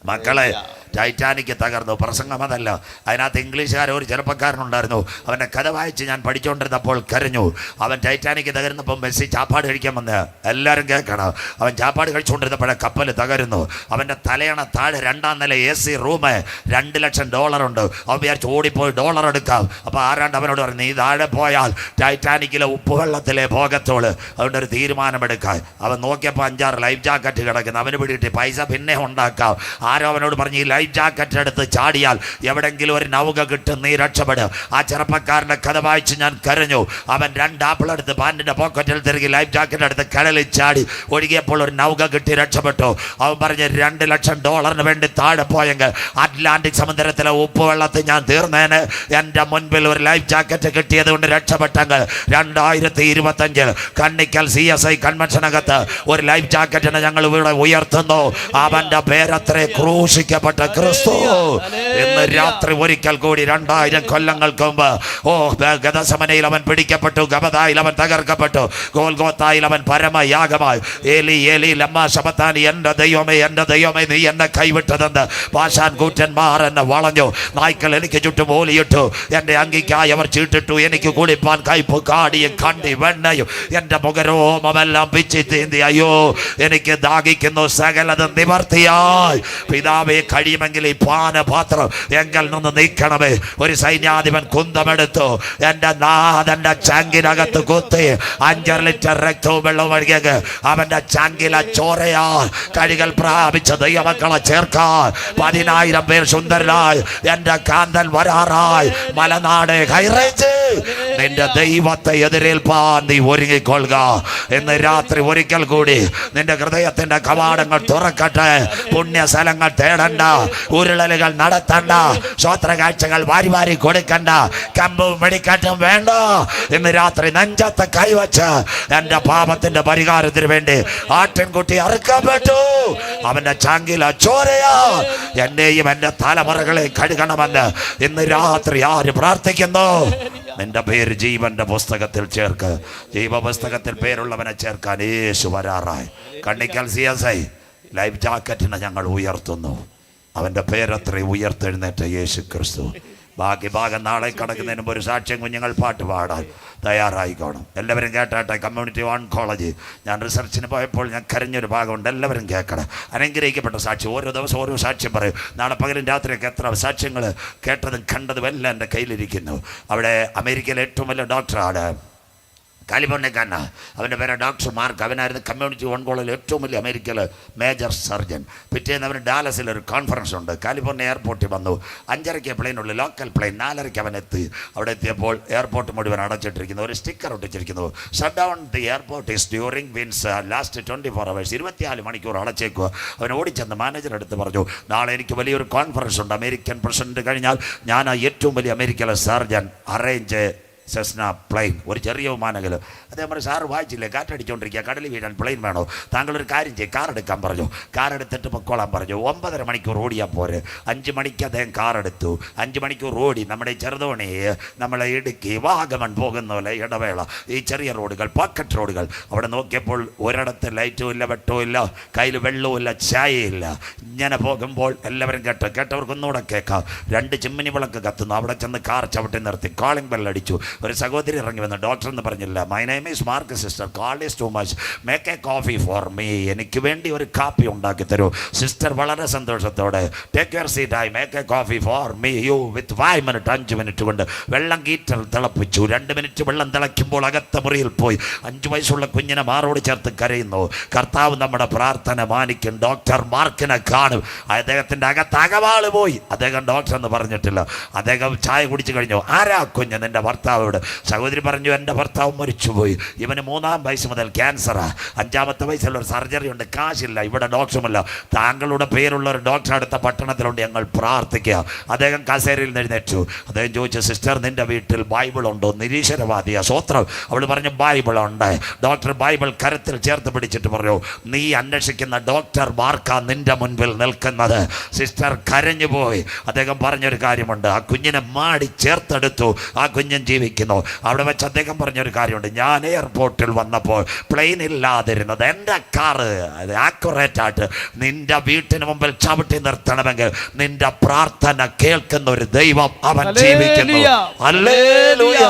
മക്കളെ, ടൈറ്റാനിക് തകർന്നു. പ്രസംഗം അതല്ല. അതിനകത്ത് ഇംഗ്ലീഷുകാരൻ ഒരു ചെറുപ്പക്കാരനുണ്ടായിരുന്നു. അവൻ്റെ കഥ വായിച്ച് ഞാൻ പഠിച്ചുകൊണ്ടിരുന്നപ്പോൾ കരഞ്ഞു. അവൻ ടൈറ്റാനിക് തകരുന്നപ്പം ബസ്സിൽ ചാപ്പാട് കഴിക്കാൻ വന്ന്. എല്ലാവരും കേൾക്കണം. അവൻ ചാപ്പാട് കഴിച്ചുകൊണ്ടിരുന്നപ്പോഴേ കപ്പൽ തകരുന്നു. അവൻ്റെ തലയണ താഴെ 2-ാം നില AC റൂം, $2 ലക്ഷം ഉണ്ട്. അവൻ വിചാരിച്ച് ഓടിപ്പോയി ഡോളർ എടുക്കാം. അപ്പോൾ ആരാണ്ട് അവനോട് പറഞ്ഞു, നീ താഴെ പോയാൽ ടൈറ്റാനിക്കിലെ ഉപ്പുവെള്ളത്തിലെ പോകത്തോള്. അതുകൊണ്ട് ഒരു തീരുമാനമെടുക്കാൻ. അവൻ നോക്കിയപ്പോൾ 5-6 ലൈഫ് ജാക്കറ്റ് കിടക്കുന്നു. അവന് പിടിയിട്ട് പൈസ പിന്നെ ഉണ്ടാക്കാം. ആരോ അവനോട് പറഞ്ഞു, ഈ ലൈഫ് ജാക്കറ്റ് എടുത്ത് ചാടിയാൽ എവിടെങ്കിലും ഒരു നൗക കിട്ടും, നീ രക്ഷപ്പെടും. ആ ചെറുപ്പക്കാരൻ്റെ കഥ വായിച്ച് ഞാൻ കരഞ്ഞു. അവൻ 2 ആപ്പിൾ എടുത്ത് പാൻറ്റിൻ്റെ പോക്കറ്റിൽ തിരികെ ലൈഫ് ജാക്കറ്റ് എടുത്ത് കടലിൽ ചാടി ഒഴുകിയപ്പോൾ ഒരു നൗക കിട്ടി, രക്ഷപ്പെട്ടു. അവൻ പറഞ്ഞ് $2 ലക്ഷം വേണ്ടി താഴെ പോയെങ്കിൽ അറ്റ്ലാന്റിക് സമുദ്രത്തിലെ ഉപ്പുവെള്ളത്തിൽ ഞാൻ തീർന്നേന്. എൻ്റെ മുൻപിൽ ഒരു ലൈഫ് ജാക്കറ്റ് കിട്ടിയത് കൊണ്ട് രക്ഷപ്പെട്ടെങ്കിൽ 2025 കണ്ണിക്കൽ CSI കൺവെൻഷനകത്ത് ഒരു ലൈഫ് ജാക്കറ്റിനെ ഞങ്ങൾ ഇവിടെ ഉയർത്തുന്നു. അവൻ്റെ പേരത്രേ ക്രൂശിക്കപ്പെട്ട ക്രിസ്തു. ഇന്ന് രാത്രി ഒരിക്കൽ കൂടി 2000 കൊല്ലങ്ങൾക്ക് മുമ്പ് ഗദസമനയിൽ അവൻ പിടിക്കപ്പെട്ടു, ഗബദായിൽ അവൻ തകർക്കപ്പെട്ടു, ഗോൽഗോത്തായിൽ അവൻ പരമയാഗമായി. ഏലി ഏലി ലമ്മാ ശബത്താനി, എൻ്റെ ദൈവമേ നീ എന്നെ കൈവിട്ടതെന്ന് പാഷാൻ കൂറ്റന്മാർ എന്നെ വളഞ്ഞു. നായ്ക്കൾ എനിക്ക് ചുറ്റും ഓലിയിട്ടു. എൻ്റെ അങ്കിക്കായി അവർ ചീട്ടിട്ടു. എനിക്ക് കുളിപ്പാൻ കയ്പ് കാടിയും കണ്ടി വെണ്ണയും എൻ്റെ മുഖരോമെല്ലാം പിച്ചി തീന്തി. അയ്യോ, എനിക്ക് ദാഹിക്കുന്നു. സകലതും നിവർത്തിയായി. പിതാവെ, കഴിയുമെങ്കിൽ ഈ പാനപാത്രം എങ്കിൽ നിന്ന് നീക്കണമേ. ഒരു സൈന്യാധിപൻ കുന്തമെടുത്തു എൻ്റെ നാഥൻ്റെ ചങ്കിനകത്ത് കുത്തി 5 ലിറ്റർ രക്തവും വെള്ളവും ഒഴുകിയത് അവൻ്റെ ചങ്കിലെ ചോരയാ കഴുകൽ പ്രാപിച്ച ദൈവമക്കളെ ചേർക്കാൻ 10,000 പേർ സുന്ദരനായി എൻ്റെ കാന്തൻ വരാറായി. മലനാട് ഹൈറേഞ്ച് നിന്റെ ദൈവത്തെ എതിരേൽപ്പാൻ നീ ഒരുങ്ങിക്കൊള്ളുക. ഇന്ന് രാത്രി ഒരിക്കൽ കൂടി നിന്റെ ഹൃദയത്തിന്റെ കവാടങ്ങൾ തുറക്കട്ടെ. പുണ്യ സ്ഥലങ്ങൾ തേടണ്ട, ഉരുളലുകൾ നടത്തണ്ട, സ്വോത്ര കാഴ്ചകൾ വാരി വാരി കൊടുക്കണ്ട, കമ്പും വെടിക്കാറ്റും വേണ്ട. ഇന്ന് രാത്രി നെഞ്ചത്തെ കൈവച്ച് എന്റെ പാപത്തിന്റെ പരിഹാരത്തിന് വേണ്ടി ആട്ടിൻകുട്ടി അറുക്കപ്പെട്ടു. അവന്റെ ചങ്കില ചോരയാ എന്നെയും എന്റെ തലമുറകളെ കഴുകണമെന്ന് ഇന്ന് രാത്രി ആര് പ്രാർത്ഥിക്കുന്നു? നിന്റെ പേര് ജീവന്റെ പുസ്തകത്തിൽ ചേർക്ക്. ജീവപുസ്തകത്തിൽ പേരുള്ളവനെ ചേർക്കാൻ യേശു വരാറായി. കണ്ണിക്കൽ CSI ലൈഫ് ജാക്കറ്റിനെ ഞങ്ങൾ ഉയർത്തുന്നു. അവന്റെ പേരത്ര ഉയർത്തെഴുന്നേറ്റ യേശു ക്രിസ്തു. ബാക്കി ഭാഗം നാളെ കടക്കുന്നതിന് മുമ്പ് ഒരു സാക്ഷ്യം കുഞ്ഞുങ്ങൾ പാട്ട് പാടാൻ തയ്യാറായിക്കോണം. എല്ലാവരും കേട്ടാട്ടെ. കമ്മ്യൂണിറ്റി ഓൺകോളജി ഞാൻ റിസർച്ചിന് പോയപ്പോൾ ഞാൻ കരഞ്ഞൊരു ഭാഗമുണ്ട്. എല്ലാവരും കേൾക്കണം. അനുഗ്രഹിക്കപ്പെട്ട സാക്ഷ്യം. ഓരോ ദിവസം ഓരോ സാക്ഷ്യം പറയും. നാളെ പകലും രാത്രിയൊക്കെ എത്ര സാക്ഷ്യങ്ങൾ കേട്ടതും കണ്ടതും എല്ലാം എൻ്റെ കയ്യിലിരിക്കുന്നു. അവിടെ അമേരിക്കയിലെ ഏറ്റവും വലിയ ഡോക്ടറാണ്, കാലിഫോർണിയക്കാരനാ. അവൻ്റെ പേര് ഡോക്ടർ മാർക്ക്. അവനായിരുന്നു കമ്മ്യൂണിറ്റി ഓൺകോളജിൽ ഏറ്റവും വലിയ അമേരിക്കയിലെ മേജർ സർജൻ. പിറ്റേന്ന് അവന് ഡാലസിൽ ഒരു കോൺഫറൻസ് ഉണ്ട്. കാലിഫോർണിയ എയർപോർട്ടിൽ വന്നു. 5:30 പ്ലെയിനുള്ള ലോക്കൽ പ്ലെയിൻ. 4:30 അവൻ എത്തി. അവിടെ എത്തിയപ്പോൾ എയർപോർട്ട് മുഴുവൻ അടച്ചിട്ടിരിക്കുന്നു. ഒരു സ്റ്റിക്കർ ഒട്ടിച്ചിരിക്കുന്നു, shut down the airport is during means last 24 hours, 24 മണിക്കൂർ അടച്ചേക്കുക. അവൻ ഓടിച്ചെന്ന് മാനേജറെ അടുത്ത് പറഞ്ഞു, നാളെ എനിക്ക് വലിയൊരു കോൺഫറൻസ് ഉണ്ട്. അമേരിക്കൻ പ്രസിഡന്റ് കഴിഞ്ഞാൽ ഞാൻ ഏറ്റവും വലിയ അമേരിക്കയിലെ സർജൻ അറേഞ്ച് സെസ്ന പ്ലെയിൻ, ഒരു ചെറിയ വിമാനങ്ങൾ. അതേപോലെ സാറ് വായിച്ചില്ലേ, കാറ്റടിച്ചുകൊണ്ടിരിക്കുക, കടലിൽ വീഴാൻ പ്ലെയിൻ വേണോ? താങ്കളൊരു കാര്യം ചെയ്യും, കാർ എടുക്കാൻ പറഞ്ഞു. കാർ എടുത്തിട്ട് പൊക്കോളാൻ പറഞ്ഞു. 9.5 മണിക്കൂർ ഓടിയാൽ പോരെ. 5 മണിക്ക് അദ്ദേഹം കാർ എടുത്തു. 5 മണിക്കൂർ ഓടി. നമ്മുടെ ചെറുതോണി, നമ്മളെ ഇടുക്കി, വാഗമൺ പോകുന്ന പോലെ ഇടവേള, ഈ ചെറിയ റോഡുകൾ, പോക്കറ്റ് റോഡുകൾ. അവിടെ നോക്കിയപ്പോൾ ഒരിടത്ത് ലൈറ്റും ഇല്ല, വെട്ടവും ഇല്ല, കയ്യിൽ വെള്ളവും ഇല്ല, ചായയില്ല. ഇങ്ങനെ പോകുമ്പോൾ എല്ലാവരും കേട്ടവർക്കൊന്നുകൂടെ കേൾക്കാം. 2 ചിമ്മിനി വിളക്ക് കത്തുന്നു. അവിടെ ചെന്ന് കാർ ചവിട്ടി നിർത്തി. കോളിംഗ് ബെല്ലടിച്ചു. ഒരു സഹോദരി ഇറങ്ങി വന്നു. ഡോക്ടർ എന്ന് പറഞ്ഞില്ല, my name is mark sister, call is too much, make A coffee for me, എനിക്ക് വേണ്ടി ഒരു കാപ്പി ഉണ്ടാക്കി തരൂ. സിസ്റ്റർ വളരെ സന്തോഷത്തോടെ, take your seat, I make A coffee for me you with 5 minute, 5 minute കൊണ്ട് വെള്ളം ഗീറ്റർ തിളപ്പിച്ചു. 2 മിനിറ്റ് വെള്ളം തിളയ്ക്കുമ്പോൾ അകത്ത മുറിയിൽ പോയി 5 വയസ്സുള്ള കുഞ്ഞിനെ മാറോട് ചേർത്ത് കരയുന്നു. കർത്താവ് നമ്മുടെ പ്രാർത്ഥന മാനിക്കും. ഡോക്ടർ മാർക്കിനെ കാണും. അദ്ദേഹത്തിൻ്റെ അകത്ത് അകവാള് പോയി. അദ്ദേഹം ഡോക്ടർ എന്ന് പറഞ്ഞിട്ടില്ല. അദ്ദേഹം ചായ കുടിച്ചു കഴിഞ്ഞു. ആരാ കുഞ്ഞ്? നിന്റെ ഭർത്താവ്. സഹോദരി പറഞ്ഞു, എൻ്റെ ഭർത്താവ് മരിച്ചുപോയി. ഇവന് 3-ാം വയസ്സ് മുതൽ ക്യാൻസറാ. 5-ാമത്തെ വയസ്സുള്ള ഒരു സർജറി ഉണ്ട്. കാശില്ല, ഇവിടെ ഡോക്ടറുമല്ല. താങ്കളുടെ പേരുള്ള ഒരു ഡോക്ടർ അടുത്ത പട്ടണത്തിലുണ്ട്, ഞങ്ങൾ പ്രാർത്ഥിക്കുക. അദ്ദേഹം കസേരയിൽ എഴുന്നേറ്റു. അദ്ദേഹം ചോദിച്ചു, സിസ്റ്റർ നിന്റെ വീട്ടിൽ ബൈബിൾ ഉണ്ടോ? നിരീശ്വരവാദിയാ. സ്വോത്രം. അവൾ പറഞ്ഞു, ബൈബിൾ ഉണ്ട്. ഡോക്ടർ ബൈബിൾ കരത്തിൽ ചേർത്ത് പിടിച്ചിട്ട് പറഞ്ഞു, നീ അന്വേഷിക്കുന്ന ഡോക്ടർ മാർക്കാ നിന്റെ മുൻപിൽ നിൽക്കുന്നത്. സിസ്റ്റർ കരഞ്ഞുപോയി. അദ്ദേഹം പറഞ്ഞൊരു കാര്യമുണ്ട്, ആ കുഞ്ഞിനെ മാടി ചേർത്തെടുത്തു. ആ കുഞ്ഞൻ ജീവിക്കുന്നു. അവിടെ വെച്ച് അദ്ദേഹം പറഞ്ഞൊരു കാര്യമുണ്ട്, ഞാൻ എയർപോർട്ടിൽ വന്നപ്പോൾ പ്ലെയിൻ ഇല്ലാതിരുന്നത് എൻ്റെ കാറ് ആക്യുറേറ്റ് ആയിട്ട് നിന്റെ വീട്ടിന് മുമ്പിൽ ചവിട്ടി നിർത്തണമെങ്കിൽ നിന്റെ പ്രാർത്ഥന കേൾക്കുന്ന ഒരു ദൈവം അവൻ ജീവിക്കുന്നു. ഹല്ലേലൂയ,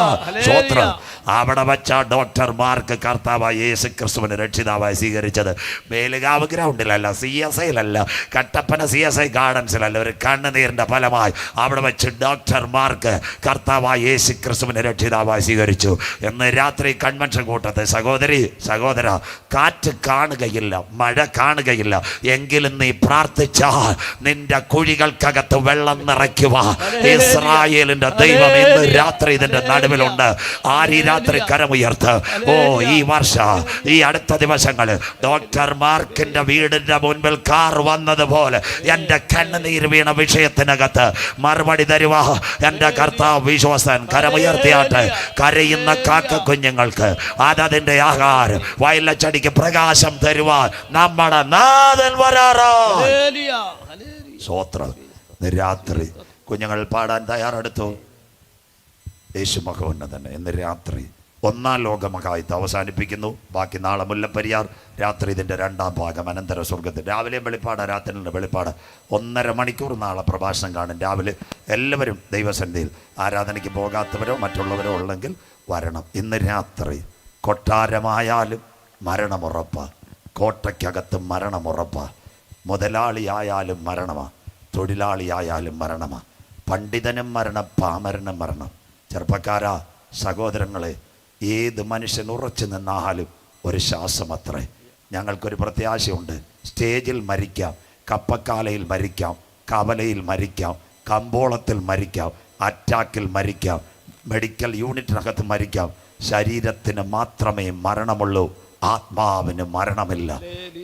സ്തോത്രം. അവിടെ വെച്ച ഡോക്ടർമാർക്ക് കർത്താവായ യേശു ക്രിസ്തുവിനെ രക്ഷിതാവായി സ്വീകരിച്ചത് മേലുകാവ് ഗ്രൗണ്ടിലല്ല, CSIയിലല്ല, കട്ടപ്പന CSI ഗാർഡൻസിലല്ല, ഒരു കണ്ണുനീരിൻ്റെ ഫലമായി അവിടെ വെച്ച് ഡോക്ടർമാർക്ക് കർത്താവായ യേശു ക്രിസ്തുവിനെ രക്ഷിതാവായി സ്വീകരിച്ചു. എന്ന് രാത്രി കൺവെൻഷൻ കൂട്ടത്തെ സഹോദര, കാറ്റ് കാണുകയില്ല, മഴ കാണുകയില്ല, എങ്കിലും നീ പ്രാർത്ഥിച്ചാൽ നിന്റെ കുഴികൾക്കകത്ത് വെള്ളം നിറയ്ക്കുക. ഇസ്രായേലിന്റെ ദൈവം ഇന്ന് രാത്രി ഇതിന്റെ നടുവിലുണ്ട്. ആര് രാത്രി കരമുയർത്ത്. ഈ വർഷം, ഈ അടുത്ത ദിവസങ്ങൾ ഡോക്ടർ മാർക്കിന്റെ വീടിന്റെ മുൻപിൽ കാർ വന്നതുപോലെ എൻ്റെ കണ്ണുനീർ വീണ വിഷയത്തിനകത്ത് മറുപടി തരുവാ എൻ്റെ കർത്താവ് വിശ്വാസൻ. കരമുയർത്തിയാട്ടെ. കരയുന്ന കാക്ക കുഞ്ഞുങ്ങൾക്ക് അതതിൻ്റെ ആഹാരം, വയലച്ചടിക്ക് പ്രകാശം തരുവാൻ നമ്മുടെ നാഥൻ വരാറോ. സ്തോത്രം. രാത്രി കുഞ്ഞുങ്ങൾ പാടാൻ തയ്യാറെടുത്തു. യേശു മഹോന്നതൻ. ഇന്ന് രാത്രി 1-ാം ലോകമഹായുദ്ധം അവസാനിപ്പിക്കുന്നു. ബാക്കി നാളെ മുല്ലപ്പെരിയാർ. രാത്രി ഇതിൻ്റെ 2-ാം ഭാഗം അനന്തര സ്വർഗത്തിൽ. രാവിലെയും വെളിപ്പാട്, രാത്രിയിലെ വെളിപ്പാട്. 1.5 മണിക്കൂർ നാളെ പ്രഭാഷണം കാണും. രാവിലെ എല്ലാവരും ദൈവസന്നിധിയിൽ. ആരാധനയ്ക്ക് പോകാത്തവരോ മറ്റുള്ളവരോ ഉള്ളെങ്കിൽ വരണം. ഇന്ന് രാത്രി കൊട്ടാരമായാലും മരണമുറപ്പ, കോട്ടയ്ക്കകത്ത് മരണമുറപ്പ, മുതലാളിയായാലും മരണമാ, തൊഴിലാളിയായാലും മരണമാ, പണ്ഡിതനും മരണം, പാമരനും മരണം. ചെറുപ്പക്കാരാ, സഹോദരങ്ങളെ, ഏത് മനുഷ്യൻ ഉറച്ചു നിന്നാലും ഒരു ശ്വാസം അത്രേ. ഞങ്ങൾക്കൊരു പ്രത്യാശയുണ്ട്. സ്റ്റേജിൽ മരിക്കാം, കപ്പക്കാലയിൽ മരിക്കാം, കവലയിൽ മരിക്കാം, കമ്പോളത്തിൽ മരിക്കാം, അറ്റാക്കിൽ മരിക്കാം, മെഡിക്കൽ യൂണിറ്റിനകത്ത് മരിക്കാം, ശരീരത്തിന് മാത്രമേ മരണമുള്ളൂ, ആത്മാവിന് മരണമില്ല.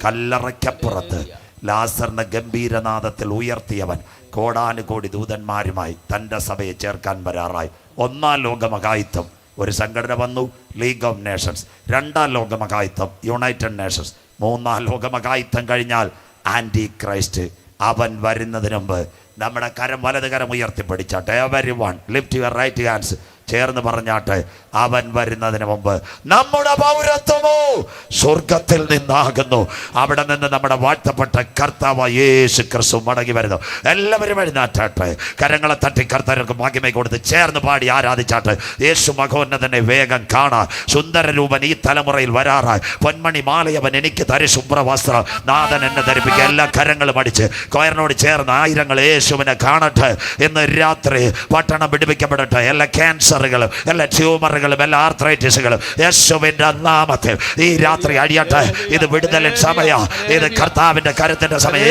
കല്ലറയ്ക്കപ്പുറത്ത് ലാസറിനെ ഗംഭീരനാദത്തിൽ ഉയർത്തിയവൻ കോടാനുകോടി ദൂതന്മാരുമായി തൻ്റെ സഭയെ ചേർക്കാൻ വരാറായി. 1-ാം ലോകമഹായുദ്ധം ഒരു സംഘടന വന്നു, ലീഗ് ഓഫ് നേഷൻസ്. 2-ാം ലോകമഹായുദ്ധം യുണൈറ്റഡ് നേഷൻസ്. 3-ാം ലോകമഹായുദ്ധം കഴിഞ്ഞാൽ ആൻറ്റി ക്രൈസ്റ്റ്. അവൻ വരുന്നതിന് മുമ്പ് നമ്മുടെ വലത് കരം ഉയർത്തിപ്പിടിച്ചാട്ടെ. Everyone lift your right hands. ചേർന്ന് പറഞ്ഞാട്ടെ, അവൻ വരുന്നതിന് മുമ്പ് നമ്മുടെ പൗരത്വമോ സ്വർഗത്തിൽ നിന്നാകുന്നു. അവിടെ നിന്ന് നമ്മുടെ വാഴ്ത്തപ്പെട്ട കർത്താവ് യേശു ക്രിസ്തു മടങ്ങി വരുന്നു. എല്ലാവരും എഴുന്നേറ്റാട്ടെ, കരങ്ങളെ തട്ടി കർത്താവിற்கு മഹിമ കൊടുത്ത് ചേർന്ന് പാടി ആരാധിച്ചാട്ടെ. യേശു മഹോന്നതനെ വേഗം കാണാൻ സുന്ദരരൂപൻ ഈ തലമുറയിൽ വരാറായി. പൊന്മണി മാലയവൻ എനിക്ക് തരി ശുഭ്രവസ്ത്രം, നാഥൻ എന്നെ ധരിപ്പിക്കുക. എല്ലാ കരങ്ങളും അടിച്ച് കൊയറിനോട് ചേർന്ന് ആയിരങ്ങൾ യേശുവിനെ കാണട്ടെ. ഇന്ന് രാത്രി പട്ടണം പിടിപ്പിക്കപ്പെടട്ടെ. എല്ലാ ക്യാൻസറുകളും, എല്ലാ ട്യൂമറുകളും, എല്ലാ ആർത്രൈറ്റിസുകളും യേശുവിന്റെ നാമത്തിൽ ഈ രാത്രി അടിയട്ടെ. ഇത് വിടുതലിൻ സമയം, ഇത് കർത്താവിന്റെ കരുത്തിന്റെ സമയം.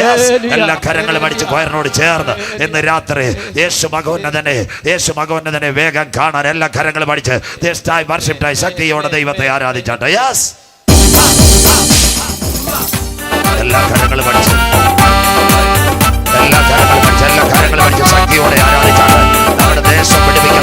എല്ലാ കരങ്ങളും അടിച്ച് കൊയറിനോട് ചേർന്ന് ഇന്ന് രാത്രി യേശു മകോന്നതനെ വേഗം കാണാൻ എല്ലാ കരങ്ങളും അടിച്ച് വർഷിപ്പായി ശക്തിയോടെ ദൈവത്തെ ആരാധിച്ചാട്ടെ. യെസ്, എല്ലാ കരങ്ങളും അടിച്ച് ശക്തിയോടെ ആരാധിച്ചാട്ടെ. നമ്മുടെ ദേശം പിടിപ്പിക്കും.